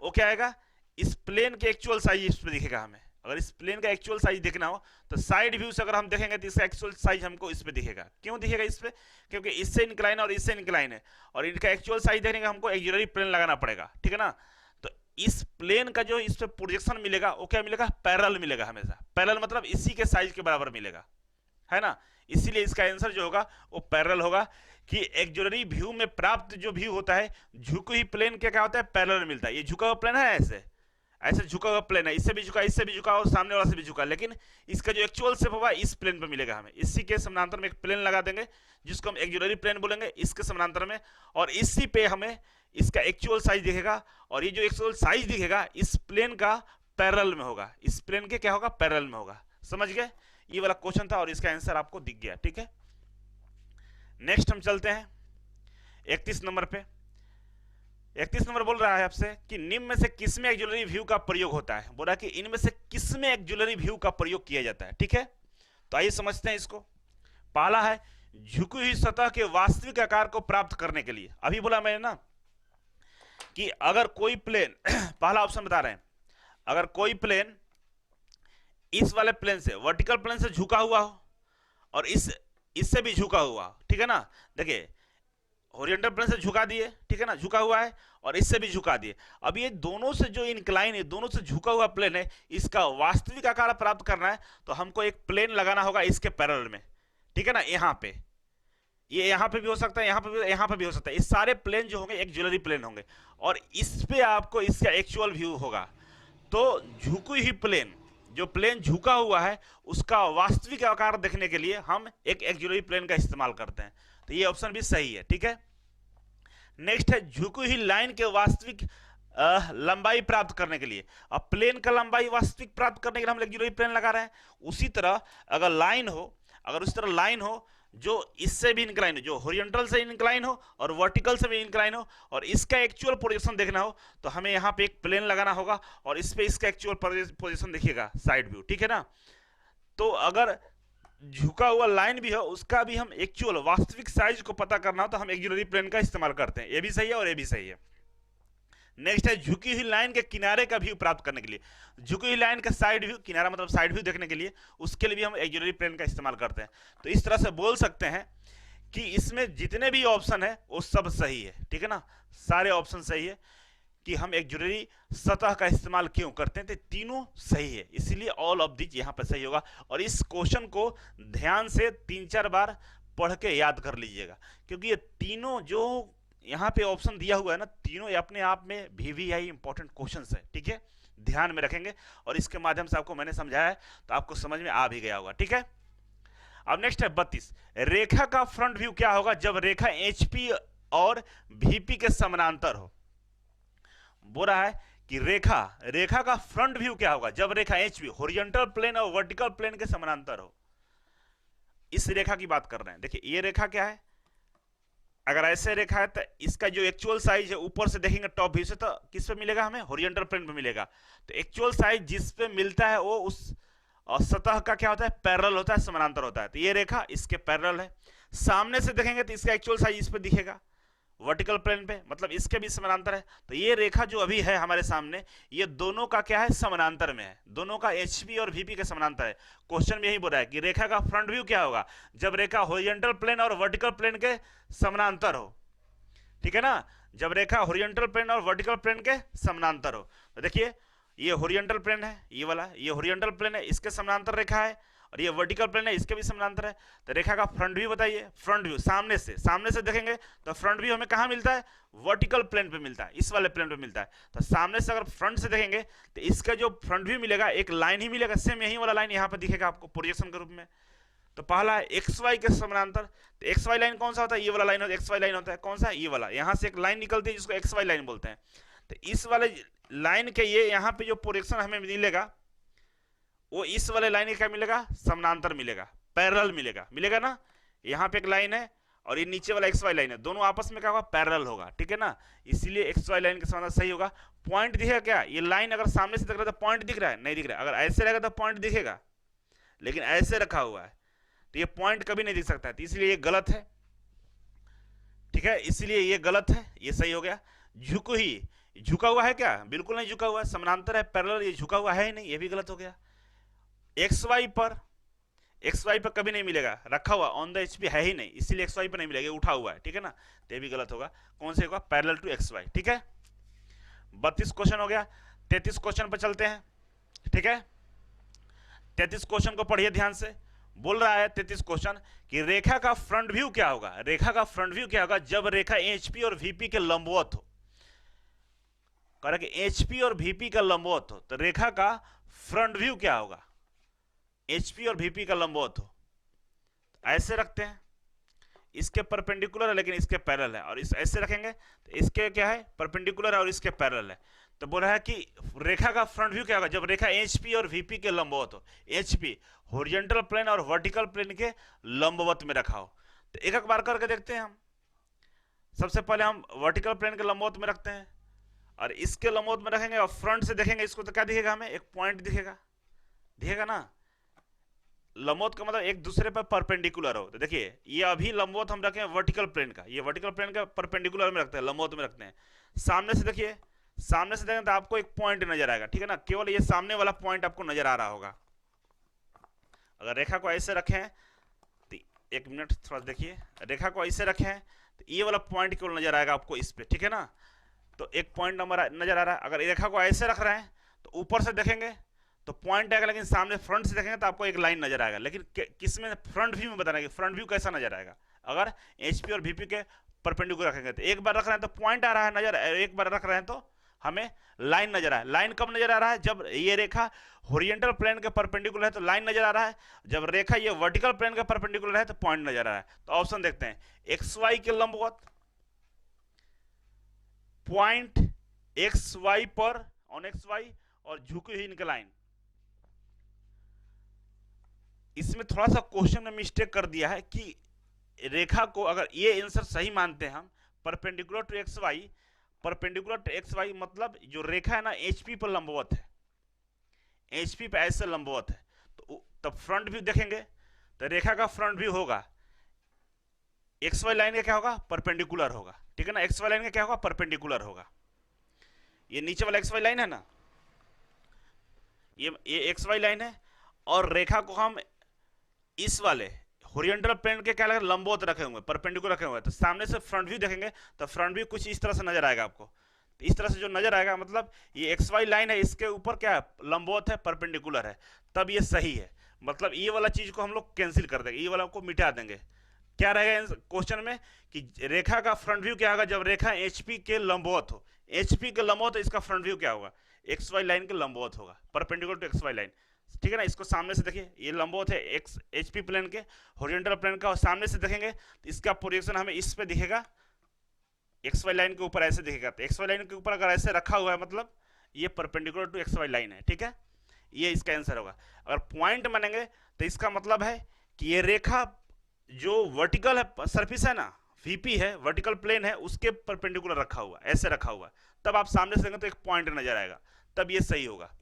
वो क्या आएगा, इस प्लेन के एक्चुअल साइज इस पे दिखेगा हमें। अगर इस प्लेन का एक्चुअल साइज देखना हो तो साइड व्यू से अगर हम देखेंगे तो इसका एक्चुअल साइज हमको इस पे दिखेगा। क्यों दिखेगा इस पे? क्योंकि इससे इंक्लाइन है और इससे इंक्लाइन है, और इनका एक्चुअल साइज देखने का हमको एक्जुलरी प्लेन लगाना पड़ेगा। ठीक है ना, तो इस प्लेन का जो इस पे प्रोजेक्शन मिलेगा वो क्या मिलेगा? पैरेलल मिलेगा हमेशा। पैरेलल मतलब इसी के साइज के बराबर मिलेगा, है ना, इसीलिए इसका आंसर जो होगा वो पैरेलल होगा। कि एक्जुलरी व्यू में प्राप्त जो व्यू होता है झुकी हुई प्लेन के क्या होता है? पैरेलल मिलता है। ये झुका हुआ प्लेन है, ऐसे ऐसे झुका हुआ प्लेन है, इससे भी झुका, इससे भी झुका और सामने वाला से भी झुका, लेकिन इसका जो एक्चुअल शेप होगा इस प्लेन पे मिलेगा हमें। इसी के समानांतर में एक प्लेन लगा देंगे जिसको हम एक्जुलरी प्लेन बोलेंगे, इसके समानांतर में, और इसी पे हमें इसका एक्चुअल साइज दिखेगा, और ये जो एक्चुअल साइज दिखेगा इस प्लेन का पैरेलल में होगा, इस प्लेन के क्या होगा? पैरेलल में होगा। समझ गए? ये वाला क्वेश्चन था और इसका आंसर आपको दिख गया। ठीक है, नेक्स्ट हम चलते हैं 31 नंबर पे। 31 नंबर बोल रहा है आपसे कि निम्न में से किसमें एक्जुलरी व्यू का प्रयोग होता है। बोल रहा है कि इनमें से किसमें एक्जुलरी व्यू का प्रयोग किया जाता है। ठीक है, तो आइए समझते हैं इसको। पहला है झुकी हुई सतह के वास्तविक आकार को प्राप्त करने के लिए। अभी बोला मैंने ना कि अगर कोई प्लेन पहला ऑप्शन बता रहे हैं, अगर कोई प्लेन इस वाले प्लेन से, वर्टिकल प्लेन से झुका हुआ हो और इससे भी झुका हुआ, ठीक है ना। देखिए हॉरिजॉन्टल प्लेन से झुका दिए, ठीक है ना, झुका हुआ है, और इससे भी झुका दिए। अब ये दोनों से जो इंक्लाइन है, दोनों से झुका हुआ प्लेन है, इसका वास्तविक आकार प्राप्त करना है तो हमको एक प्लेन लगाना होगा इसके पैरेलल में, ठीक है ना। यहाँ पे ये यहाँ पे भी हो सकता है, यहाँ पे भी हो सकता है। इस सारे प्लेन जो होंगे एक ज्वेलरी प्लेन होंगे और इस पे आपको इसका एक्चुअल व्यू होगा। तो झुकी हुई प्लेन, जो प्लेन झुका हुआ है उसका वास्तविक आकार देखने के लिए हम एक एक्जुलरी प्लेन का इस्तेमाल करते हैं। तो ये ऑप्शन भी सही है, ठीक है। नेक्स्ट है झुकी हुई लाइन के वास्तविक लंबाई प्राप्त करने के लिए। अब प्लेन का लंबाई वास्तविक प्राप्त करने के लिए हम एक्जुलरी प्लेन लगा रहे हैं। उसी तरह अगर लाइन हो, अगर उस तरह लाइन हो जो इससे भी इंक्लाइन हो, जो हॉरिजॉन्टल से इंक्लाइन हो और वर्टिकल से भी इंक्लाइन हो, और इसका एक्चुअल पोजीशन देखना हो तो हमें यहाँ पे एक प्लेन लगाना होगा और इस पे इसका एक्चुअल पोजीशन देखिएगा, साइड व्यू, ठीक है ना। तो अगर झुका हुआ लाइन भी हो, उसका भी हम एक्चुअल वास्तविक साइज को पता करना हो तो हम एक्जुलरी प्लेन का इस्तेमाल करते हैं। ये भी सही है और ये भी सही है। नेक्स्ट है झुकी हुई लाइन के किनारे का व्यू प्राप्त करने के लिए। झुकी हुई लाइन का साइड व्यू, किनारा मतलब साइड व्यू देखने के लिए, उसके लिए भी हम एक्जुलरी प्लेन का इस्तेमाल करते हैं। तो इस तरह से बोल सकते हैं कि इसमें जितने भी ऑप्शन है वो सब सही है, ठीक है ना, सारे ऑप्शन सही है। कि हम एक्जुलरी सतह का इस्तेमाल क्यों करते हैं, तो तीनों सही है, इसीलिए ऑल ऑफ दिस यहाँ पर सही होगा। और इस क्वेश्चन को ध्यान से 3-4 बार पढ़ के याद कर लीजिएगा, क्योंकि ये तीनों जो यहाँ पे ऑप्शन दिया हुआ है ना, तीनों अपने आप में VVI इंपॉर्टेंट क्वेश्चंस है, ठीक है। ध्यान में रखेंगे और इसके माध्यम से आपको मैंने समझाया है तो आपको समझ में आ भी गया होगा, ठीक है। अब नेक्स्ट है 32, रेखा का फ्रंट व्यू क्या होगा जब रेखा HP और VP के समानांतर हो। बोल रहा है कि रेखा का फ्रंट व्यू क्या होगा जब रेखा HP हॉरिजॉन्टल प्लेन और वर्टिकल प्लेन के समानांतर हो। इस रेखा की बात कर रहे हैं। देखिए ये रेखा क्या है, अगर ऐसे रेखा है तो इसका जो एक्चुअल साइज है ऊपर से देखेंगे टॉप व्यू से तो किस पे मिलेगा, हमें हॉरिजॉन्टल प्लेन पे मिलेगा। तो एक्चुअल साइज जिस पे मिलता है वो उस सतह का क्या होता है, पैरेलल होता है, समानांतर होता है। तो ये रेखा इसके पैरेलल है। सामने से देखेंगे तो इसका एक्चुअल साइज इस पे दिखेगा वर्टिकल प्लेन पे, मतलब इसके भी समानांतर है। तो ये रेखा जो अभी है हमारे सामने, ये दोनों का क्या है, समानांतर में है, दोनों का HP और VP के समानांतर है। क्वेश्चन में यही बोल रहा है कि रेखा का फ्रंट व्यू क्या होगा जब रेखा हॉरिजॉन्टल प्लेन और वर्टिकल प्लेन के समानांतर हो, ठीक है ना। जब रेखा हॉरिजॉन्टल प्लेन और वर्टिकल प्लेन के समानांतर हो। तो देखिए ये हॉरिजॉन्टल प्लेन है, ये वाला, ये हॉरिजॉन्टल प्लेन है, इसके समानांतर रेखा है, और ये वर्टिकल प्लेन है, इसके भी समानांतर है। तो रेखा का फ्रंट व्यू बताइए। फ्रंट व्यू सामने से देखेंगे तो फ्रंट व्यू हमें कहाँ मिलता है, वर्टिकल प्लेन पे मिलता है, इस वाले प्लेन पे मिलता है। तो सामने से अगर फ्रंट से देखेंगे तो इसका जो फ्रंट व्यू मिलेगा एक लाइन ही मिलेगा, सेम यही वाला लाइन यहाँ पे दिखेगा आपको प्रोजेक्शन के रूप में। तो पहला है XY के समानांतर। तो XY लाइन कौन सा होता है, ये वाला लाइन होता है, XY लाइन होता है, कौन सा, ये वाला। यहाँ से एक लाइन निकलती है जिसको XY लाइन बोलते हैं। तो इस वाले लाइन के ये यहाँ पे जो प्रोजेक्शन हमें मिलेगा वो इस वाले लाइन का क्या मिलेगा, समानांतर मिलेगा, पैरेलल मिलेगा ना। यहाँ पे एक लाइन है और ये नीचे वाला XY लाइन है, दोनों आपस में क्या होगा, पैरेलल होगा, ठीक है ना। इसीलिए XY लाइन के समानांतर सही होगा। पॉइंट दिखेगा क्या, ये लाइन अगर सामने से देख रहा है तो पॉइंट दिख रहा है, नहीं दिख रहा है। अगर ऐसे रहेगा तो पॉइंट दिखेगा, लेकिन ऐसे रखा हुआ है तो ये पॉइंट कभी नहीं दिख सकता है, तो इसलिए ये गलत है, ठीक है, इसलिए ये गलत है, ये सही हो गया। झुका हुआ है क्या, बिल्कुल नहीं झुका हुआ है, समानांतर है, पैरेलल, ये झुका हुआ है ही नहीं, ये भी गलत हो गया। XY पर कभी नहीं मिलेगा, रखा हुआ ऑन द HP है ही नहीं, इसीलिए XY पर नहीं मिलेगा, उठा हुआ है, ठीक है ना। तो ये भी गलत होगा। कौन से होगा, पैरेलल टू XY, ठीक है। 32 क्वेश्चन हो गया। 33 क्वेश्चन पर चलते हैं, ठीक है। 33 क्वेश्चन को पढ़िए ध्यान से। बोल रहा है 33 क्वेश्चन कि रेखा का फ्रंट व्यू क्या होगा, रेखा का फ्रंट व्यू क्या होगा जब रेखा HP और VP के लंबवत हो। कह रहा कि HP और VP का लंबवत हो, तो रेखा का फ्रंट व्यू क्या होगा, HP और VP का लंबवत हो। ऐसे रखते हैं, इसके परपेंडिकुलर है लेकिन इसके पैरेलल है, और इस ऐसे रखेंगे तो इसके क्या है, परपेंडिकुलर है और इसके पैरेलल है। तो बोल रहा है कि रेखा का फ्रंट व्यू क्या होगा जब रेखा HP और VP के लंबवत हो। HP हॉरिजॉन्टल प्लेन और वर्टिकल प्लेन के लंबवत में रखा हो। तो एक एक बार करके देखते हैं हम। सबसे पहले हम वर्टिकल प्लेन के लंबवत में रखते हैं और इसके लंबवत में रखेंगे और फ्रंट से देखेंगे इसको तो क्या दिखेगा, हमें एक पॉइंट दिखेगा ना। लंबवत का मतलब एक दूसरे पर परपेंडिकुलर हो। तो देखिए ये अभी लंबवत हम रखे हैं वर्टिकल प्लेन का, ये वर्टिकल प्लेन का परपेंडिकुलर में रखते हैं, लंबवत में रखते हैं। सामने से देखिए, सामने से देखें तो आपको एक पॉइंट नजर आएगा, ठीक है ना, केवल ये सामने वाला पॉइंट आपको नजर आ रहा होगा। अगर रेखा को ऐसे रखें तो, एक मिनट थोड़ा देखिए, रेखा को ऐसे रखें तो ये वाला पॉइंट केवल नजर आएगा आपको इस पे, ठीक है ना। तो एक पॉइंट नंबर नजर आ रहा है। अगर रेखा को ऐसे रख रहे हैं तो ऊपर से देखेंगे तो पॉइंट आएगा, लेकिन सामने फ्रंट से देखेंगे तो आपको एक लाइन नजर आएगा। लेकिन किस में, फ्रंट व्यू में बताना कि फ्रंट व्यू कैसा नजर आएगा। अगर एचपी और वीपी के परपेंडिकुलर रखेंगे तो एक बार रख रहे हैं तो पॉइंट आ रहा है नजर, एक बार रख रहे हैं तो हमें लाइन नजर आ रहा है। लाइन कब नजर आ रहा है, जब ये रेखा होरिजेंटल प्लेन के परपेंडिकुलर है तो लाइन नजर आ रहा है, जब रेखा ये वर्टिकल प्लेन के परपेंडिकुलर है तो पॉइंट नजर आ रहा है। तो ऑप्शन देखते हैं, एक्स वाई के लंबवत पॉइंट एक्स वाई पर ऑन एक्स वाई और झुकी हुई इनके लाइन। इसमें थोड़ा सा क्वेश्चन में मिस्टेक कर दिया है कि रेखा को, अगर ये आंसर सही मानते हैं हम, perpendicular to x y, perpendicular to x y मतलब जो रेखा है ना एचपी पर लंबवत है, एचपी पर ऐसे लंबवत है, तो तब फ्रंट व्यू देखेंगे तो रेखा का फ्रंट व्यू होगा एक्स वाई लाइन का क्या होगा, परपेंडिकुलर होगा, ठीक है ना। एक्स वाई लाइन का क्या होगा, परपेंडिकुलर होगा। ये नीचे वाला एक्स वाई लाइन है ना, ये एक्स वाई लाइन है, और रेखा को हम इस वाले होरिजेंटल प्लेन के क्या लगे, लंबवत रखे हुए, परपेंडिकुलर रखे हुए, तो सामने से फ्रंट व्यू देखेंगे तो फ्रंट व्यू कुछ इस तरह से नजर आएगा आपको। तो इस तरह से जो नजर आएगा मतलब ये एक्स वाई लाइन है, इसके ऊपर क्या है, लंबवत है, परपेंडिकुलर है, तब ये सही है। मतलब ये वाला चीज को हम लोग कैंसिल कर देंगे, ये वाला को मिटा देंगे। क्या रहेगा क्वेश्चन में कि रेखा का फ्रंट व्यू क्या होगा, जब रेखा एचपी के लंबवत हो, एचपी के लंबवत है, इसका फ्रंट व्यू क्या होगा, एक्स वाई लाइन के लंबवत होगा, perpendicular to x Y line, ठीक है ना। इसको सामने से देखिए, ये लंबवत है एक्स एचपी प्लेन के, होरिजेंटल प्लेन का, और सामने से देखेंगे तो इसका प्रोजेक्शन हमें इस पे दिखेगा, एक्स वाई लाइन के ऊपर ऐसे दिखेगा। तो एक्स वाई लाइन के ऊपर अगर ऐसे रखा हुआ है मतलब ये perpendicular to x Y line है, ठीक है। ये इसका आंसर होगा। अगर पॉइंट मानेंगे तो इसका मतलब है कि ये रेखा जो वर्टिकल है सरफेस है ना, वीपी है, वर्टिकल प्लेन है, उसके परपेंडिकुलर रखा हुआ, ऐसे रखा हुआ, तब आप सामने से देखेंगे तो एक पॉइंट नजर आएगा, तब ये सही होगा।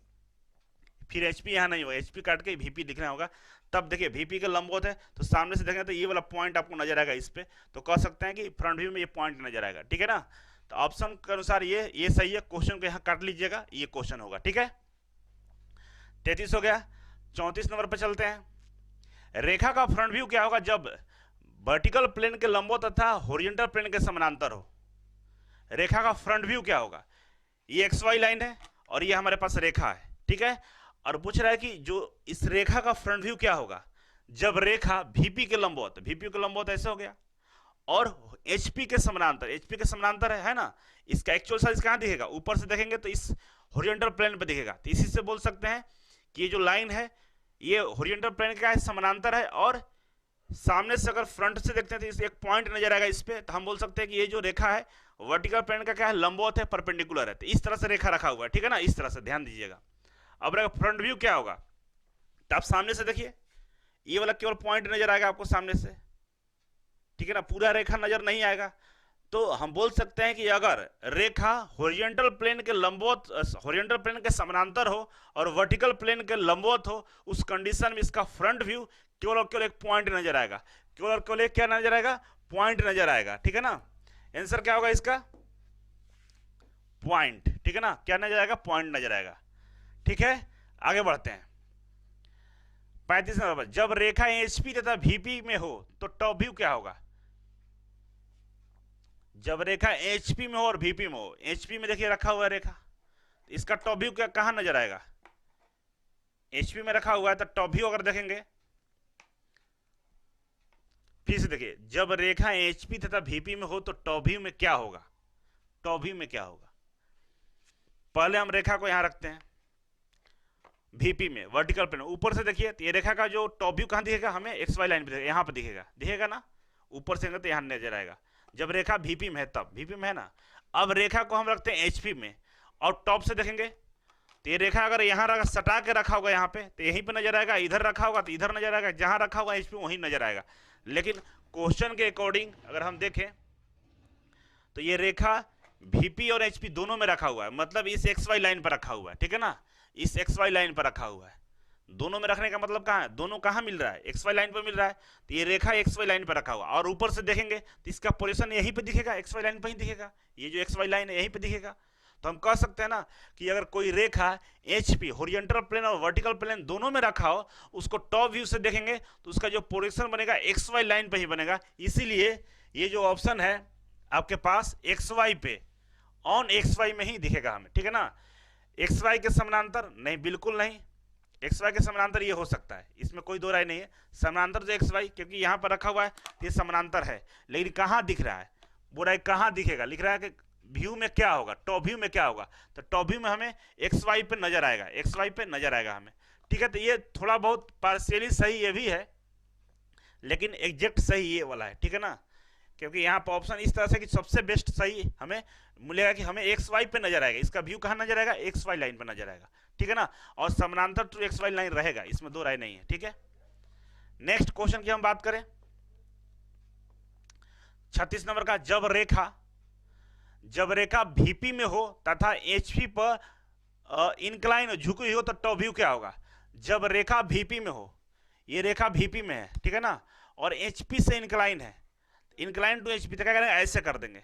फिर एचपी यहाँ नहीं होगा, एचपी काट के वीपी दिखना होगा। तब देखिए वीपी के लंबवत है तो सामने से देखेंगे तो ये वाला पॉइंट आपको नजर आएगा इस पे, तो कह सकते हैं कि फ्रंट व्यू में ये पॉइंट नजर आएगा, ठीक है ना। तो ऑप्शन के अनुसार ये सही है। क्वेश्चन को यहाँ काट लीजिएगा, ये क्वेश्चन होगा, ठीक है। 33 हो गया। 34 नंबर पर चलते हैं। रेखा का फ्रंट व्यू क्या होगा जब वर्टिकल प्लेन के लंबवत तथा होरिजेंटल प्लेन के समानांतर हो। रेखा का फ्रंट व्यू क्या होगा, ये एक्स वाई लाइन है और ये हमारे पास रेखा है, ठीक है। और पूछ रहा है कि जो इस रेखा का फ्रंट व्यू क्या होगा जब रेखा वीपी के लंबवत, वीपी के लंबवत ऐसे हो गया, और एचपी के समानांतर, एचपी के समानांतर है ना, इसका एक्चुअल साइज कहां दिखेगा, ऊपर से देखेंगे तो इस होरिजेंटल प्लेन पे दिखेगा। तो इसी से बोल सकते हैं कि ये जो लाइन है ये होरिजेंटल प्लेन का है, समानांतर है, और सामने से अगर फ्रंट से देखते हैं तो एक पॉइंट नजर आएगा इस पे, तो हम बोल सकते हैं कि ये जो रेखा है वर्टिकल प्लेन का क्या है, लंबवत है, परपेंडिकुलर है। तो इस तरह से रेखा रखा हुआ है, ठीक है ना, इस तरह से ध्यान दीजिएगा। अब रहेगा फ्रंट व्यू क्या होगा, तो आप सामने से देखिए, ये वाला केवल पॉइंट नजर आएगा आपको सामने से, ठीक है ना, पूरा रेखा नजर नहीं आएगा। तो हम बोल सकते हैं कि अगर रेखा होरिजेंटल प्लेन के लंबवत, होरिजेंटल प्लेन के समानांतर हो और वर्टिकल प्लेन के लंबवत हो, उस कंडीशन में इसका फ्रंट व्यू केवल और केवल एक पॉइंट नजर आएगा, केवल और केवल एक क्या नजर आएगा, पॉइंट नजर आएगा, ठीक है ना। आंसर क्या होगा इसका, पॉइंट, ठीक है ना, क्या नजर आएगा, पॉइंट नजर आएगा, ठीक है। आगे बढ़ते हैं। 35 नंबर, जब रेखा एचपी तथा वीपी में हो तो टॉप व्यू क्या होगा। जब रेखा एचपी में हो और वीपी में हो, एचपी में देखिए रखा हुआ है रेखा, इसका टॉप व्यू क्या कहां नजर आएगा, एचपी में रखा हुआ है, तो टॉप व्यू अगर देखेंगे, फिर से देखिए, जब रेखा एचपी तथा वीपी में हो तो टॉप व्यू में क्या होगा, टॉप व्यू में क्या होगा। पहले हम रेखा को यहां रखते हैं वीपी में, वर्टिकल प्लेन, ऊपर से देखिए तो ये रेखा का जो टॉप व्यू कहां दिखेगा, हमें एक्स वाई लाइन पे यहां पे दिखेगा, दिखेगा ना, ऊपर से तो यहां नजर आएगा। जब रेखा वीपी में है तब, वीपी में है ना। अब रेखा को हम रखते हैं एचपी में, और टॉप से देखेंगे तो ये रेखा अगर यहाँ सटा के रखा होगा यहाँ पे तो यहीं पे नजर आएगा, इधर रखा होगा तो इधर नजर आएगा, जहां रखा होगा एचपी वहीं नजर आएगा। लेकिन क्वेश्चन के अकॉर्डिंग अगर हम देखें तो ये रेखा वीपी और एचपी दोनों में रखा हुआ है, मतलब इस एक्स वाई लाइन पर रखा हुआ है, ठीक है ना, इस एक्स वाई लाइन पर रखा हुआ है। दोनों में रखने का मतलब कहाँ है, दोनों कहाँ मिल रहा है, एक्स वाई लाइन पर मिल रहा है। तो ये रेखा एक्स वाई लाइन पर रखा हुआ, और ऊपर से देखेंगे तो इसका पोजीशन यहीं पे दिखेगा, एक्स वाई लाइन पर ही दिखेगा, ये जो एक्स वाई लाइन है यहीं पे दिखेगा। तो हम कह सकते हैं ना कि अगर कोई रेखा एच पी हॉरिजॉन्टल प्लेन और वर्टिकल प्लेन दोनों में रखा हो, उसको टॉप व्यू से देखेंगे तो उसका जो पोजीशन बनेगा एक्स वाई लाइन पे ही बनेगा। इसीलिए ये जो ऑप्शन है आपके पास एक्स वाई पे, ऑन एक्स वाई में ही दिखेगा हमें, ठीक है ना। एक्स वाई के समानांतर नहीं, बिल्कुल नहीं। एक्स वाई के समानांतर ये हो सकता है, इसमें कोई दो राय नहीं है। समानांतर जो एक्स वाई, क्योंकि यहाँ पर रखा हुआ है तो ये समानांतर है, लेकिन कहाँ दिख रहा है, बोला है कहाँ दिखेगा, लिख रहा है कि व्यू में क्या होगा, टॉप व्यू में क्या होगा, तो टॉप व्यू में हमें एक्स वाई पे नजर आएगा, एक्स वाई पे नजर आएगा हमें, ठीक है। तो ये थोड़ा बहुत पार्शियली सही ये भी है, लेकिन एग्जैक्ट सही ये वाला है, ठीक है ना। क्योंकि यहाँ पर ऑप्शन इस तरह से कि सबसे बेस्ट सही हमें मिलेगा कि हमें एक्स वाई पे नजर आएगा, इसका व्यू कहाँ नजर आएगा, एक्स वाई लाइन पे नजर आएगा, ठीक है ना। और समानांतर टू एक्स वाई लाइन रहेगा, इसमें दो राय नहीं है, ठीक है। नेक्स्ट क्वेश्चन की हम बात करें 36 नंबर का, जब रेखा VP में हो तथा HP पर इंक्लाइन झुकी हुई हो तो टॉप व्यू क्या होगा। जब रेखा VP में हो, ये रेखा VP में है, ठीक है ना, और HP से इंक्लाइन है, इंक्लाइन टू HP, तो क्या करेंगे, ऐसे कर देंगे।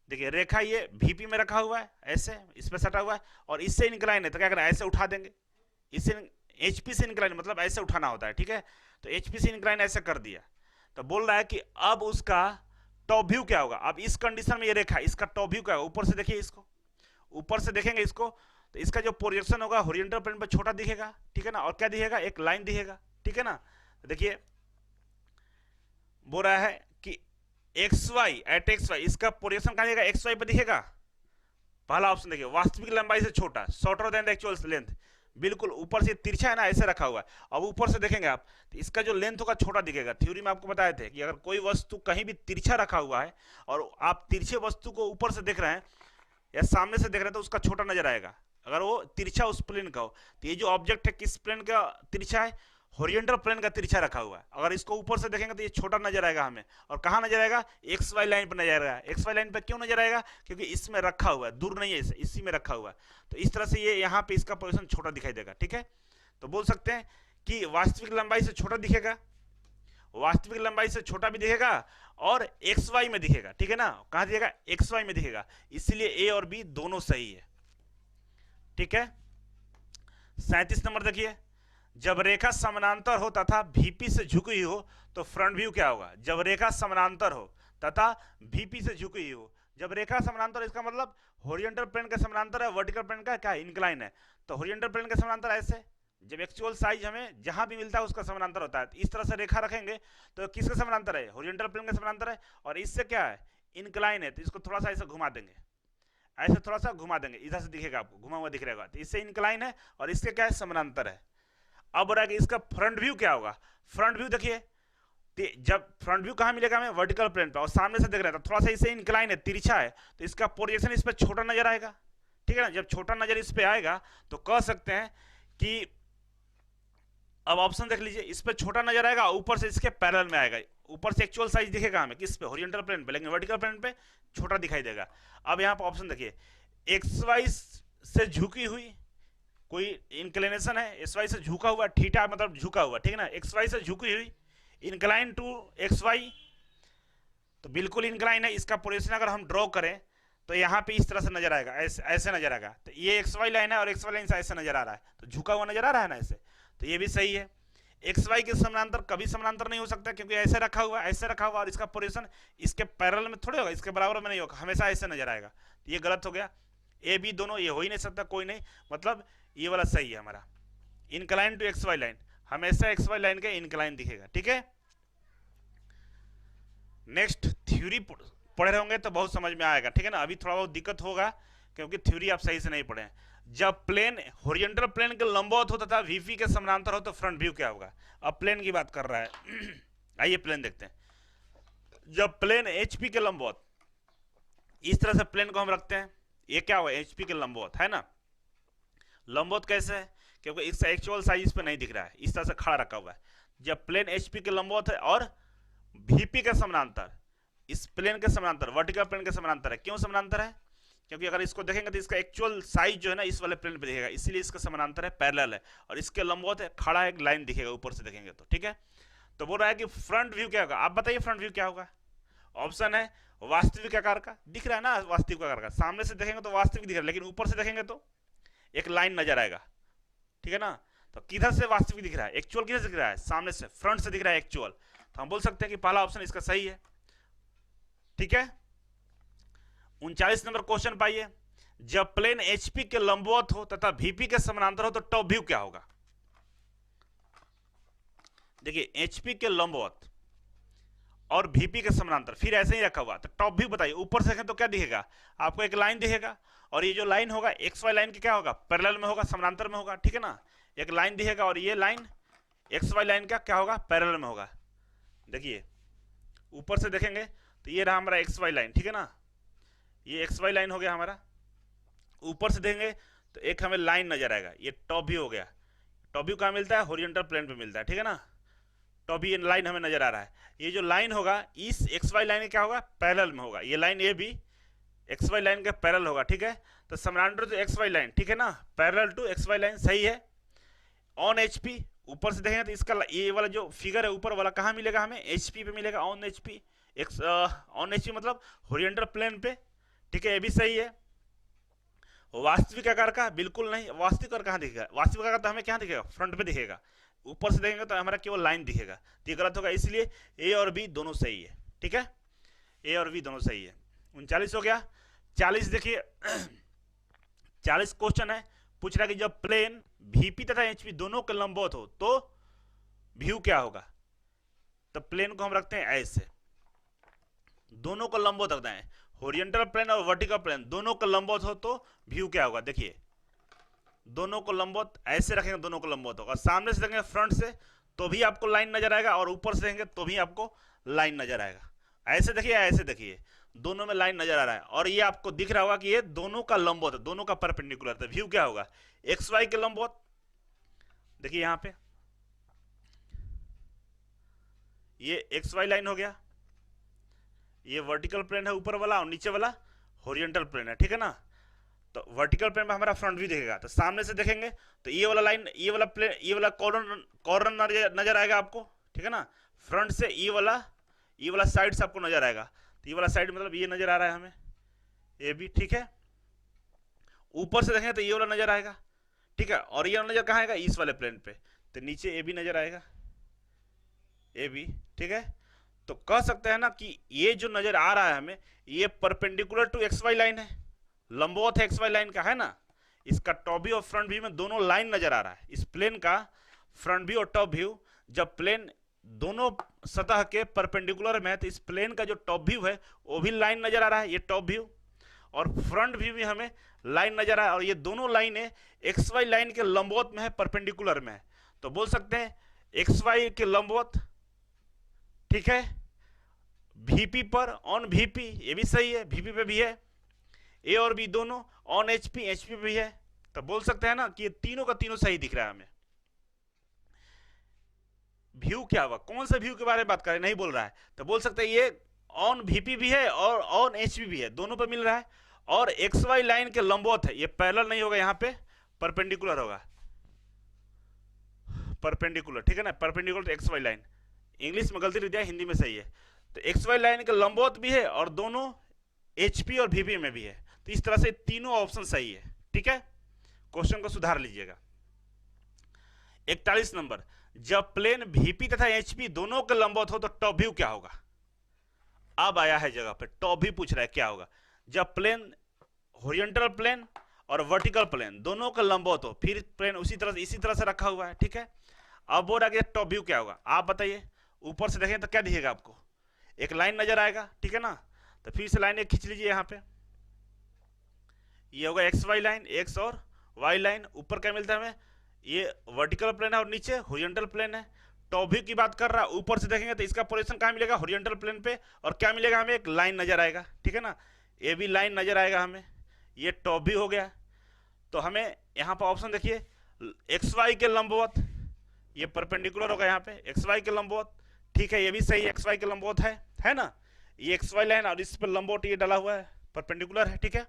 देखिए रेखा ये VP में रखा हुआ है, ऐसे इस पर सटा हुआ है, और इससे इंक्लाइन है तो क्या करें, ऐसे उठा देंगे। इससे HP से इंक्लाइन मतलब ऐसे उठाना होता है, ठीक है। तो HP से इंक्लाइन ऐसे कर दिया, तो बोल रहा है कि अब उसका टॉप व्यू क्या होगा। अब इस कंडीशन में ये रेखा, इसका टॉप व्यू क्या होगा, ऊपर से देखिए इसको, ऊपर से देखेंगे इसको, तो इसका जो प्रोजेक्शन होगा हॉरिजॉन्टल प्लेन पर छोटा दिखेगा, ठीक है ना, और क्या दिखेगा, एक लाइन दिखेगा, ठीक है ना। देखिए बोल रहा है कि X Y at X Y, इसका प्रोजेक्शन कहाँ दिखेगा, एक्स वाई पर दिखेगा। पहला ऑप्शन देखिए, वास्तविक लंबाई से छोटा, shorter than the actual length, बिल्कुल ऊपर से तिरछा है ना, ऐसे रखा हुआ है। अब ऊपर से देखेंगे आप तो इसका जो लेंथ होगा छोटा दिखेगा। थ्योरी में आपको बताए थे कि अगर कोई वस्तु कहीं भी तिरछा रखा हुआ है और आप तिरछे वस्तु को ऊपर से देख रहे हैं या सामने से देख रहे हैं तो उसका छोटा नजर आएगा, अगर वो तिरछा उस प्लेन का हो। तो ये जो ऑब्जेक्ट है किस प्लेन का तिरछा है, हॉरिजॉन्टल प्लेन का तिरछा रखा हुआ है। अगर इसको ऊपर से देखेंगे तो ये छोटा नजर आएगा हमें, और कहाँ नजर आएगा, एक्स वाई लाइन पर नजर आएगा। एक्स वाई लाइन पर क्यों नजर आएगा, क्योंकि इसमें रखा हुआ है, दूर नहीं है, इसी में रखा हुआ है। तो इस तरह से ये यहाँ पे इसका पोजीशन छोटा दिखाई देगा, ठीक है। तो बोल सकते हैं कि वास्तविक लंबाई से छोटा दिखेगा, वास्तविक लंबाई से छोटा भी दिखेगा और एक्स वाई में दिखेगा, ठीक है ना। कहाँ दिखेगा, एक्स वाई में दिखेगा, इसीलिए ए और बी दोनों सही है, ठीक है। 37 नंबर देखिए, जब रेखा समानांतर हो तथा VP से झुकी हुई हो तो फ्रंट व्यू क्या होगा। जब रेखा समानांतर हो तथा VP से झुकी हुई हो, जब रेखा समानांतर, इसका मतलब हॉरिजॉन्टल प्लेन के समानांतर है, वर्टिकल प्लेन का क्या इंक्लाइन है। तो हॉरिजॉन्टल प्लेन के समानांतर ऐसे, जब एक्चुअल साइज हमें जहां भी मिलता है उसका समानांतर होता है। तो इस तरह से रेखा रखेंगे तो किसके समानांतर है, हॉरिजॉन्टल प्लेन के समानांतर है, और इससे क्या है, इंक्लाइन है। तो इसको थोड़ा सा ऐसे घुमा देंगे, ऐसे थोड़ा सा घुमा देंगे, इधर से दिखेगा आपको, घुमा हुआ दिख रहेगा। तो इससे इंक्लाइन है और इसके क्या है, समानांतर है। अब बोला कि इसका फ्रंट व्यू क्या होगा। फ्रंट व्यू देखिए, जब फ्रंट व्यू कहाँ मिलेगा हमें, वर्टिकल प्लेन पे, और सामने से देख रहे हैं तो थोड़ा सा इसे इंक्लाइन है, तिरछा है, तो इसका प्रोजेक्शन इस पर छोटा नजर आएगा, ठीक है ना। जब छोटा नजर इस पे आएगा तो कह सकते हैं कि, अब ऑप्शन देख लीजिए, इस पे छोटा नजर आएगा, ऊपर से इसके पैरेलल में आएगा, ऊपर से एक्चुअल साइज दिखेगा हमें किस पे, हॉरिजॉन्टल प्लेन पे, लेकिन वर्टिकल प्लेन पे छोटा दिखाई देगा। अब यहाँ पर ऑप्शन देखिए, एक्स वाई से झुकी हुई, कोई इंक्लिनेशन है, एक्स वाई से झुका हुआ, थीटा मतलब झुका हुआ, ठीक है ना, एक्स वाई से झुकी हुई, इंक्लाइन टू एक्स वाई, तो बिल्कुल इंक्लाइन है। इसका पोजीशन अगर हम ड्रॉ करें तो यहाँ पे इस तरह से नजर आएगा, ऐसे नजर आएगा। तो ये एक्स वाई लाइन है और एक्स वाई लाइन से ऐसे नजर आ रहा है, तो झुका हुआ नजर आ रहा है ना ऐसे, तो ये भी सही है। एक्स वाई के समानांतर कभी समानांतर नहीं हो सकता, क्योंकि ऐसे रखा हुआ, ऐसे रखा हुआ, और इसका पोजीशन इसके पैरेलल में थोड़े होगा, इसके बराबर में नहीं होगा, हमेशा ऐसे नजर आएगा। तो ये गलत हो गया, ए बी दोनों ये हो ही नहीं सकता, कोई नहीं, मतलब ये वाला सही है हमारा। Incline to x Y line, हमेशा एक्स वाई लाइन के इंक्लाइन दिखेगा, ठीक है। नेक्स्ट थ्योरी पढ़े होंगे तो बहुत समझ में आएगा, ठीक है ना। अभी थोड़ा बहुत दिक्कत होगा क्योंकि थ्योरी आप सही से नहीं पढ़े। जब प्लेन हॉरिजॉन्टल प्लेन के लंबवत हो तथा VP के समानांतर हो तो फ्रंट व्यू क्या होगा। अब प्लेन की बात कर रहा है आइए प्लेन देखते हैं। जब प्लेन HP के लंबवत, इस तरह से प्लेन को हम रखते हैं, ये क्या हुआ, HP के लंबवत है ना। लंबवत कैसे है, क्योंकि इसका एक्चुअल साइज इस पे नहीं दिख रहा है, इस तरह से खड़ा रखा हुआ है। जब प्लेन HP के लंबवत है और VP के समानांतर, इस प्लेन के समानांतर, वर्टिकल प्लेन के समानांतर है। क्यों समानांतर है, क्योंकि अगर इसको देखेंगे तो इसका एक्चुअल साइज जो है ना इस वाले प्लेन पे दिखेगा, इसीलिए इसका समानांतर है, पैरेलल है, और इसके लंबवत है, खड़ा एक लाइन दिखेगा ऊपर से देखेंगे तो। ठीक है, तो बोल रहा है कि फ्रंट व्यू क्या होगा, आप बताइए फ्रंट व्यू क्या होगा। ऑप्शन है वास्तविक आकार का, दिख रहा है ना वास्तविक आकार का, सामने से देखेंगे तो वास्तविक दिख रहा है, लेकिन ऊपर से देखेंगे तो एक लाइन नजर आएगा। ठीक है ना, तो किधर से वास्तविक दिख रहा है, एक्चुअल किधर से दिख रहा है, सामने से, फ्रंट से दिख रहा है एक्चुअल, तो हम बोल सकते हैं कि पहला ऑप्शन इसका सही है। ठीक है, 39 नंबर क्वेश्चन पाइए, जब प्लेन एचपी के लंबवत हो तथा वीपी के समानांतर हो तो टॉप व्यू क्या होगा। देखिए एचपी के लंबवत और वीपी के समानांतर, फिर ऐसे ही रखा हुआ, तो टॉप व्यू बताइए, ऊपर से देखें तो क्या दिखेगा आपको, एक लाइन दिखेगा, और ये जो लाइन होगा एक्स वाई लाइन की क्या होगा, पैरेलल में होगा, समानांतर में होगा। ठीक है ना, एक लाइन दिखेगा और ये लाइन एक्स वाई लाइन का क्या होगा, पैरेलल में होगा। देखिए ऊपर से देखेंगे तो ये रहा हमारा एक्स वाई लाइन, ठीक है ना, ये एक्स वाई लाइन हो गया हमारा। ऊपर से देखेंगे तो एक हमें लाइन नजर आएगा, ये टॉप व्यू हो गया। टॉप व्यू कहाँ मिलता है, हॉरिजॉन्टल प्लेन पे मिलता है। ठीक है ना, टॉप व्यू लाइन हमें नजर आ रहा है, ये जो लाइन होगा इस एक्स वाई लाइन क्या होगा, पैरेलल में होगा, ये लाइन ये भी एक्स वाई लाइन का पैरेलल होगा। ठीक है, तो समानांतर टू एक्स वाई लाइन, ठीक है ना, parallel to x Y line, सही है। ऑन एचपी, ऊपर से देखेंगे तो इसका ये वाला जो फिगर है ऊपर वाला कहाँ मिलेगा हमें, एचपी पे मिलेगा, ऑन एचपी, ऑन एचपी मतलब हॉरिजॉन्टल प्लेन पे। ठीक है, ये भी सही है। वास्तविक आकार का बिल्कुल नहीं, वास्तविक आकार कहाँ दिखेगा, वास्तविक आकार तो हमें क्या दिखेगा, फ्रंट पे दिखेगा, ऊपर से देखेंगे तो हमारा केवल लाइन दिखेगा, तो ये गलत होगा, इसलिए ए और बी दोनों सही है। ठीक है, ए और बी दोनों सही है। 39 हो गया। 40 देखिए 40 क्वेश्चन है, पूछ रहा है कि जब प्लेन वीपी तथा एचपी दोनों के लंबवत हो तो व्यू क्या होगा। तो प्लेन को हम रखते हैं ऐसे, दोनों को लंबवत रखते हैं, हॉरिजॉन्टल प्लेन और वर्टिकल प्लेन दोनों को लंबवत हो तो व्यू क्या होगा। देखिए दोनों को लंबवत ऐसे रखेंगे, दोनों को लंबवत होगा, सामने से देखेंगे फ्रंट से तो भी आपको लाइन नजर आएगा, और ऊपर से देखेंगे तो भी आपको लाइन नजर आएगा। ऐसे देखिए, ऐसे देखिए, दोनों में लाइन नजर आ रहा है, और ये आपको दिख रहा होगा कि ये दोनों का लंबवत है, दोनों का परपेंडिकुलर है। व्यू क्या होगा, एक्स वाई के लंबवत। देखिए यहां पे ये एक्स वाई लाइन हो गया, ये वर्टिकल प्लेन है ऊपर वाला, और नीचे वाला हॉरिजॉन्टल प्लेन है। ठीक है ना, तो वर्टिकल प्लेन में हमारा फ्रंट व्यू दिखेगा, तो सामने से देखेंगे तो ये वाला लाइन, ये वाला प्लेन, ये वाला कॉर्नर नजर आएगा आपको। ठीक है ना, फ्रंट से ये वाला साइड से आपको नजर आएगा, तो ये वाला साइड मतलब ये नजर आ रहा है हमें, ये भी। ठीक है, ऊपर से देखेंगे तो ये वाला नजर आएगा। ठीक है, और ये नजर कहाँ आएगा, इस वाले प्लेन पे, तो नीचे ए भी नजर आएगा, ए भी। ठीक है, तो कह सकते हैं ना कि ये जो नजर आ रहा है हमें, ये perpendicular to x Y line है, लंबवत है एक्स वाई लाइन का, है ना। इसका टॉप व्यू और फ्रंट व्यू में दोनों लाइन नजर आ रहा है, इस प्लेन का फ्रंट व्यू और टॉप व्यू, जब प्लेन दोनों सतह के परपेंडिकुलर में है तो इस प्लेन का जो टॉप व्यू है वो भी लाइन नजर आ रहा है, ये टॉप व्यू, और फ्रंट व्यू भी हमें लाइन नजर आ रहा है, और ये दोनों लाइनें एक्स वाई लाइन के लंबवत में है, परपेंडिकुलर में है, तो बोल सकते हैं एक्स वाई के लंबवत। ठीक है, वीपी पर ऑन वीपी, ये भी सही है, वीपी पे भी है, ए और बी दोनों ऑन एचपी, एचपी पे भी है, तो बोल सकते हैं ना कि ये तीनों का तीनों सही दिख रहा है हमें। व्यू क्या होगा, कौन सा व्यू के बारे में बात करें, नहीं बोल रहा है, तो बोल सकते हैं ये ऑन वीपी भी है और ऑन एचपी भी है, दोनों पे मिल रहा है, और एक्स वाई लाइन के लंबवत है, ये पैरेलल नहीं होगा, यहाँ पे परपेंडिकुलर होगा, परपेंडिकुलर। ठीक है ना, perpendicular to x Y line, English में गलती लिख दिया, हिंदी में सही है, तो एक्स वाई लाइन के लंबवत भी है और दोनों एचपी और वीपी में भी है, तो इस तरह से तीनों ऑप्शन सही है। ठीक है, क्वेश्चन को सुधार लीजिएगा। 41 नंबर, जब प्लेन वीपी तथा एचपी दोनों के लंबवत हो तो टॉप व्यू क्या होगा। अब आया है जगह पे, टॉप व्यू पूछ रहा है क्या होगा, जब प्लेन हॉरिजॉन्टल प्लेन और वर्टिकल प्लेन दोनों के लंबवत हो, फिर प्लेन उसी तरह इसी तरह से रखा हुआ है। ठीक है, अब बोल रहा है टॉप व्यू क्या होगा, आप बताइए। ऊपर से देखें तो क्या दिखेगा आपको, एक लाइन नजर आएगा। ठीक है ना, तो फिर से लाइन एक खींच लीजिए, यहाँ पे ये होगा एक्स वाई लाइन, एक्स और वाई लाइन, ऊपर क्या मिलता है हमें, ये वर्टिकल प्लेन है और नीचे हॉरिजॉन्टल प्लेन है। टॉप व्यू की बात कर रहा है, ऊपर से देखेंगे तो इसका पोजीशन कहाँ मिलेगा, हॉरिजॉन्टल प्लेन पे, और क्या मिलेगा हमें, एक लाइन नजर आएगा। ठीक है ना, ये भी लाइन नजर आएगा हमें, ये टॉप व्यू हो गया। तो हमें यहाँ पर ऑप्शन देखिए, एक्स वाई के लंबवत, ये परपेंडिकुलर होगा यहाँ पे, एक्स वाई के लंबवत। ठीक है, ये भी सही एक्स वाई के लंबवत है ना, ये एक्स वाई लाइन और इस पर लंबवत ये डाला हुआ है, परपेंडिकुलर है। ठीक है,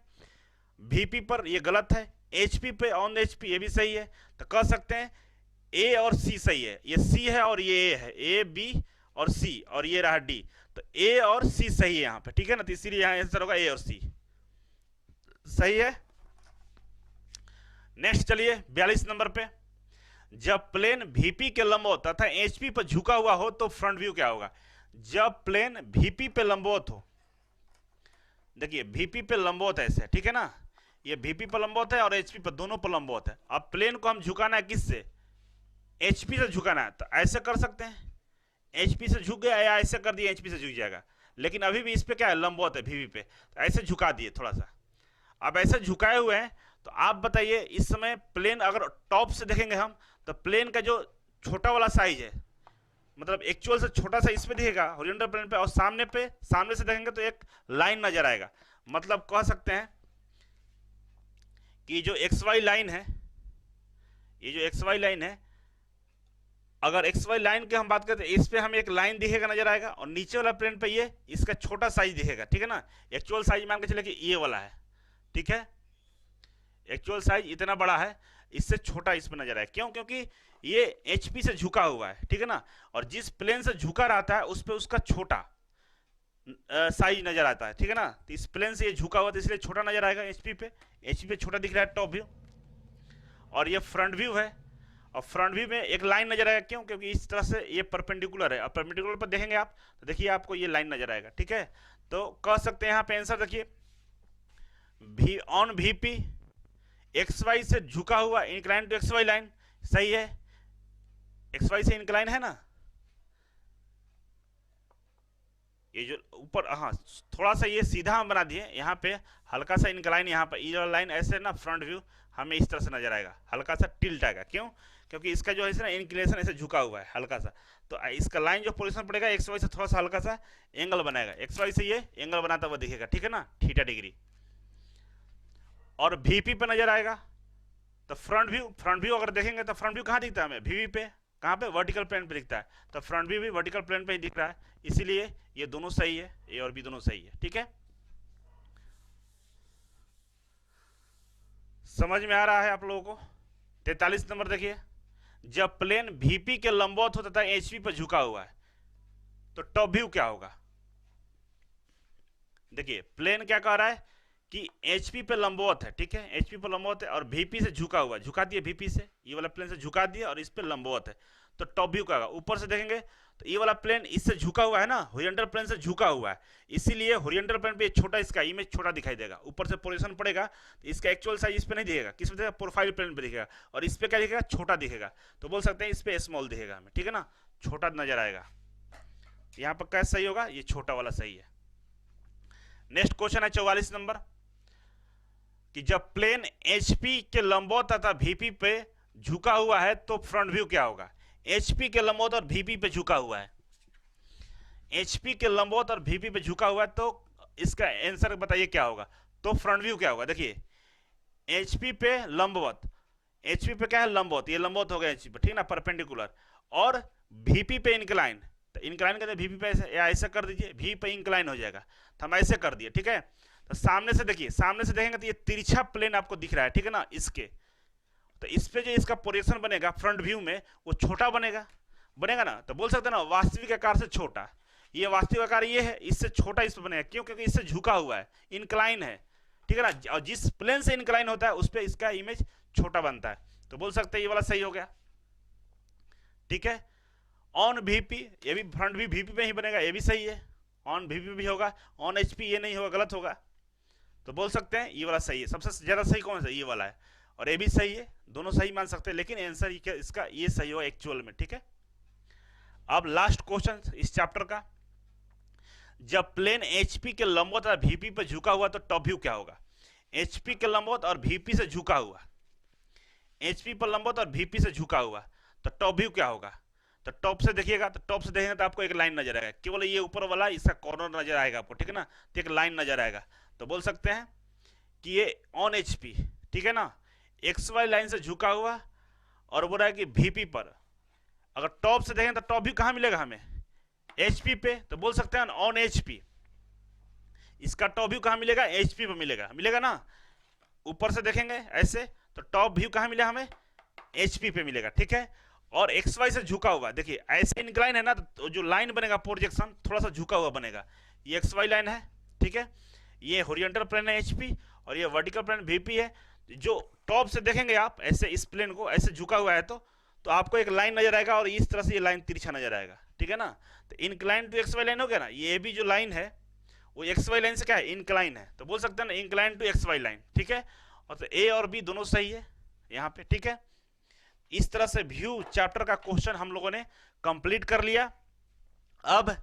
VP पर, ये गलत है। HP पे ऑन HP ये भी सही है। तो कह सकते हैं A और C सही है। ये C है और ये A है, A B और C, और ये रहा D। तो A और C सही है यहाँ पे, ठीक है ना। तो इसीलिए यहाँ आंसर होगा A और C, सही है। नेक्स्ट चलिए 42 नंबर पे, जब प्लेन VP के लंबवत तथा HP पर झुका हुआ हो तो फ्रंट व्यू क्या होगा। जब प्लेन VP पे लंबवत हो, देखिए VP पे लंबवत है ऐसे, ठीक है ना, ये VP पर लंबवत है और HP पर, दोनों पर लंबवत है। अब प्लेन को हम झुकाना है किससे, HP से झुकाना है। तो ऐसे कर सकते हैं, HP से झुक गया, या ऐसे कर दिया HP से झुक जाएगा। लेकिन अभी भी इस पे क्या है, लंबवत है VP पे, तो ऐसे झुका दिए थोड़ा सा। अब ऐसे झुकाए हुए हैं, तो आप बताइए इस समय प्लेन अगर टॉप से देखेंगे हम, तो प्लेन का जो छोटा वाला साइज है, मतलब एक्चुअल से छोटा सा इस पे दिखेगा हॉरिजॉन्टल प्लेन पे, और सामने से देखेंगे तो एक लाइन नजर आएगा। मतलब कह सकते हैं कि जो XY लाइन है, ये जो XY लाइन है, अगर XY लाइन की हम बात करते हैं, इस पे हमें एक लाइन दिखेगा, नजर आएगा, और नीचे वाला प्लेन पे ये इसका छोटा साइज दिखेगा, ठीक है ना। एक्चुअल साइज मान के चले कि ये वाला है, ठीक है, एक्चुअल साइज इतना बड़ा है, इससे छोटा इस पे नजर आएगा। क्यों, क्योंकि ये HP से झुका हुआ है, ठीक है ना, और जिस प्लेन से झुका रहता है उस पे उसका छोटा साइज नजर आता है, ठीक है ना। तो इस प्लेन से ये झुका हुआ, तो इसलिए छोटा नजर आएगा HP पे छोटा दिख रहा है टॉप व्यू। और ये फ्रंट व्यू है, और फ्रंट व्यू में एक लाइन नजर आएगा। क्यों, क्योंकि इस तरह से ये परपेंडिकुलर है, और परपेंडिकुलर पर देखेंगे आप तो देखिए आपको ये लाइन नजर आएगा, ठीक है। तो कह सकते हैं यहाँ पे आंसर देखिए, ऑन VP XY से झुका हुआ इंक्लाइन टू XY लाइन, सही है। XY से इंक्लाइन है ना, ये जो ऊपर, हाँ थोड़ा सा ये सीधा हम बना दिए, यहाँ पे हल्का सा इंक्लाइन, यहाँ पर ये लाइन ऐसे ना, फ्रंट व्यू हमें इस तरह से नजर आएगा, हल्का सा टिल्ट आएगा। क्यों, क्योंकि इसका जो है ना इंक्लिनेशन ऐसे झुका हुआ है हल्का सा, तो इसका लाइन जो पोजीशन पड़ेगा XY से थोड़ा सा हल्का सा एंगल बनाएगा, XY से ये एंगल बनाता हुआ दिखेगा, ठीक है ना, थीटा डिग्री। और VP पे नजर आएगा। तो फ्रंट व्यू अगर देखेंगे तो फ्रंट व्यू कहाँ दिखता है हमें, VP पे, कहाँ पे, वर्टिकल प्लेन पे दिखता है। तो फ्रंट व्यू भी वर्टिकल प्लेन पे ही दिख रहा है, इसीलिए ये दोनों सही है, A और B दोनों सही है, ठीक है। समझ में आ रहा है आप लोगों को। 43 नंबर देखिए, जब प्लेन VP के लंबवत हो तथा HP पर झुका हुआ है तो टॉप व्यू क्या होगा। देखिए प्लेन क्या कह रहा है कि HP पे लंबवत है, ठीक है, HP पे लंबवत है और VP से झुका हुआ है, झुका दिए VP से, ये वाला प्लेन से झुका दिया और इस पे लंबवत है, तो टॉप व्यू क्या होगा। ऊपर से देखेंगे तो ये वाला प्लेन इससे झुका हुआ है ना, हॉरिजॉन्टल प्लेन से झुका हुआ है, इसीलिए हॉरिजॉन्टल प्लेन पे छोटा, इसका इमेज छोटा दिखाई देगा। ऊपर से पोजीशन पड़ेगा तो इसका एक्चुअल साइज इस पे नहीं दिखेगा, किस पे दिखेगा, प्रोफाइल प्लेन पे दिखेगा, और इस पे क्या दिखेगा, छोटा दिखेगा। तो बोल सकते हैं इस पे स्मॉल दिखेगा हमें, ठीक है ना, छोटा नजर आएगा। यहाँ पर क्या सही होगा, ये छोटा वाला सही है। नेक्स्ट क्वेश्चन है 44 नंबर, कि जब प्लेन HP के लंबवत तथा VP पे झुका हुआ है तो फ्रंट व्यू क्या होगा। HP के लंबवत और VP पे झुका हुआ है, HP के लंबवत और VP पे झुका हुआ है, तो इसका आंसर बताइए क्या होगा। तो फ्रंट व्यू क्या होगा, देखिए HP पे लंबवत, HP पे क्या है, लंबवत, ये लंबवत हो गया HP पे, ठीक ना, परपेंडिकुलर, और VP पे इंक्लाइन, तो इंक्लाइन करते VP पे ऐसे, या ऐसे कर दीजिए, V पे इंक्लाइन हो जाएगा, तो हम ऐसे कर दिए, ठीक है। तो सामने से देखिए, सामने से देखेंगे तो ये तिरछा प्लेन आपको दिख रहा है, ठीक है ना, इसके, तो इस पे जो इसका प्रोजेक्शन बनेगा फ्रंट व्यू में वो छोटा बनेगा ना। तो बोल सकते हैं ना वास्तविक आकार से छोटा, ये वास्तविक आकार ये है, इससे छोटा इस पे बनेगा। क्यों, क्योंकि इससे झुका हुआ है, इंक्लाइन है, ठीक है ना, और जिस प्लेन से इंक्लाइन होता है उस पर इसका इमेज छोटा बनता है। तो बोल सकते हैं ये वाला सही हो गया, ठीक है। ऑन VP, ये भी फ्रंट व्यू VP में ही बनेगा, ये भी सही है, ऑन VP भी होगा, ऑन HP ये नहीं होगा, गलत होगा। तो बोल सकते हैं ये वाला सही है, सबसे ज्यादा सही कौन सा, ये वाला है, और ये भी सही है, दोनों सही मान सकते हैं, लेकिन आंसर इसका ये सही हो एक्चुअल में, ठीक है। अब लास्ट क्वेश्चन इस चैप्टर का, जब प्लेन HP के लंबवत और VP पर झुका हुआ तो टॉप व्यू क्या होगा। HP के लंबवत और VP से झुका हुआ, HP पर लंबवत और VP से झुका हुआ, तो टॉप व्यू क्या होगा। तो टॉप से देखिएगा, तो टॉप से देखेंगे तो आपको एक लाइन नजर आएगा, केवल ये ऊपर वाला इसका कॉर्नर नजर आएगा आपको, ठीक है ना, तो एक लाइन नजर आएगा। तो बोल सकते हैं कि ये ऑन HP, ठीक है ना, XY लाइन से झुका हुआ, और बोल रहा है कि VP पर, अगर टॉप से देखें तो टॉप व्यू कहां मिलेगा हमें, HP पे, तो बोल सकते हैं ऑन HP, इसका टॉप व्यू कहां मिलेगा, HP पे मिलेगा ना। ऊपर से देखेंगे ऐसे तो टॉप व्यू कहाँ मिला हमें, HP पे मिलेगा, ठीक है। और एक्स वाई से झुका हुआ, देखिए ऐसे इंक्लाइन है ना, तो जो लाइन बनेगा प्रोजेक्शन थोड़ा सा झुका हुआ बनेगा। ये एक्स वाई लाइन है, ठीक है। ये हॉरिजॉन्टल प्लेन है HP, और ये वर्टिकल प्लेन VP है। जो टॉप से देखेंगे आप ऐसे इस प्लेन को ऐसे झुका हुआ है तो आपको एक लाइन नजर आएगा, और इस तरह से ये लाइन तिरछा नजर आएगा, ठीक है ना। तो incline to x Y line हो गया ना, ये भी जो लाइन है वो एक्स वाई लाइन से क्या है, इनक्लाइन है, तो बोल सकते हैं ना incline to x Y line, ठीक है। और तो A और B दोनों सही है यहाँ पे, ठीक है। इस तरह से व्यू चैप्टर का क्वेश्चन हम लोगों ने कंप्लीट कर लिया। अब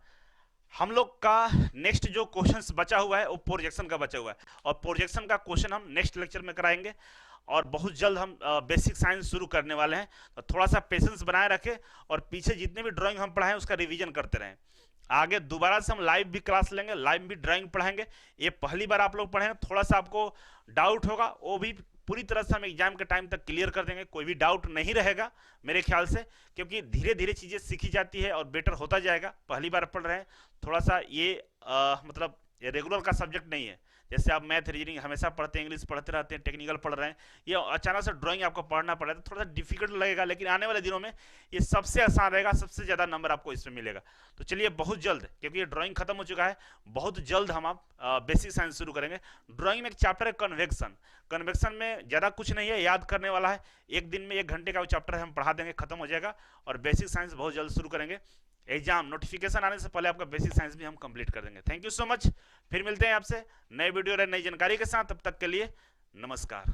हम लोग का नेक्स्ट जो क्वेश्चंस बचा हुआ है वो प्रोजेक्शन का बचा हुआ है, और प्रोजेक्शन का क्वेश्चन हम नेक्स्ट लेक्चर में कराएंगे, और बहुत जल्द हम बेसिक साइंस शुरू करने वाले हैं। तो थोड़ा सा पेशेंस बनाए रखें, और पीछे जितने भी ड्राइंग हम पढ़ाएं उसका रिवीजन करते रहें। आगे दोबारा से हम लाइव भी क्लास लेंगे, लाइव भी ड्राइंग पढ़ाएंगे। ये पहली बार आप लोग पढ़े, थोड़ा सा आपको डाउट होगा, वो भी पूरी तरह से हम एग्जाम के टाइम तक क्लियर कर देंगे, कोई भी डाउट नहीं रहेगा मेरे ख्याल से, क्योंकि धीरे धीरे चीज़ें सीखी जाती है और बेटर होता जाएगा। पहली बार पढ़ रहे हैं, थोड़ा सा ये मतलब ये रेगुलर का सब्जेक्ट नहीं है। जैसे आप मैथ रीजनिंग हमेशा पढ़ते हैं, इंग्लिश पढ़ते रहते हैं, टेक्निकल पढ़ रहे हैं, ये अचानक से ड्राइंग आपको पढ़ना पड़ेगा तो थोड़ा सा डिफिकल्ट लगेगा, लेकिन आने वाले दिनों में ये सबसे आसान रहेगा, सबसे ज़्यादा नंबर आपको इसमें मिलेगा। तो चलिए बहुत जल्द, क्योंकि ये ड्राइंग खत्म हो चुका है, बहुत जल्द हम आप बेसिक साइंस शुरू करेंगे। ड्राइंग में एक चैप्टर है कन्वेक्शन। कन्वेक्शन में ज़्यादा कुछ नहीं है, याद करने वाला है, एक दिन में 1 घंटे का चैप्टर है, हम पढ़ा देंगे, खत्म हो जाएगा। और बेसिक साइंस बहुत जल्द शुरू करेंगे, एग्जाम नोटिफिकेशन आने से पहले आपका बेसिक साइंस भी हम कंप्लीट कर देंगे। Thank you so much. फिर मिलते हैं आपसे नए वीडियो और नई जानकारी के साथ, तब तक के लिए नमस्कार।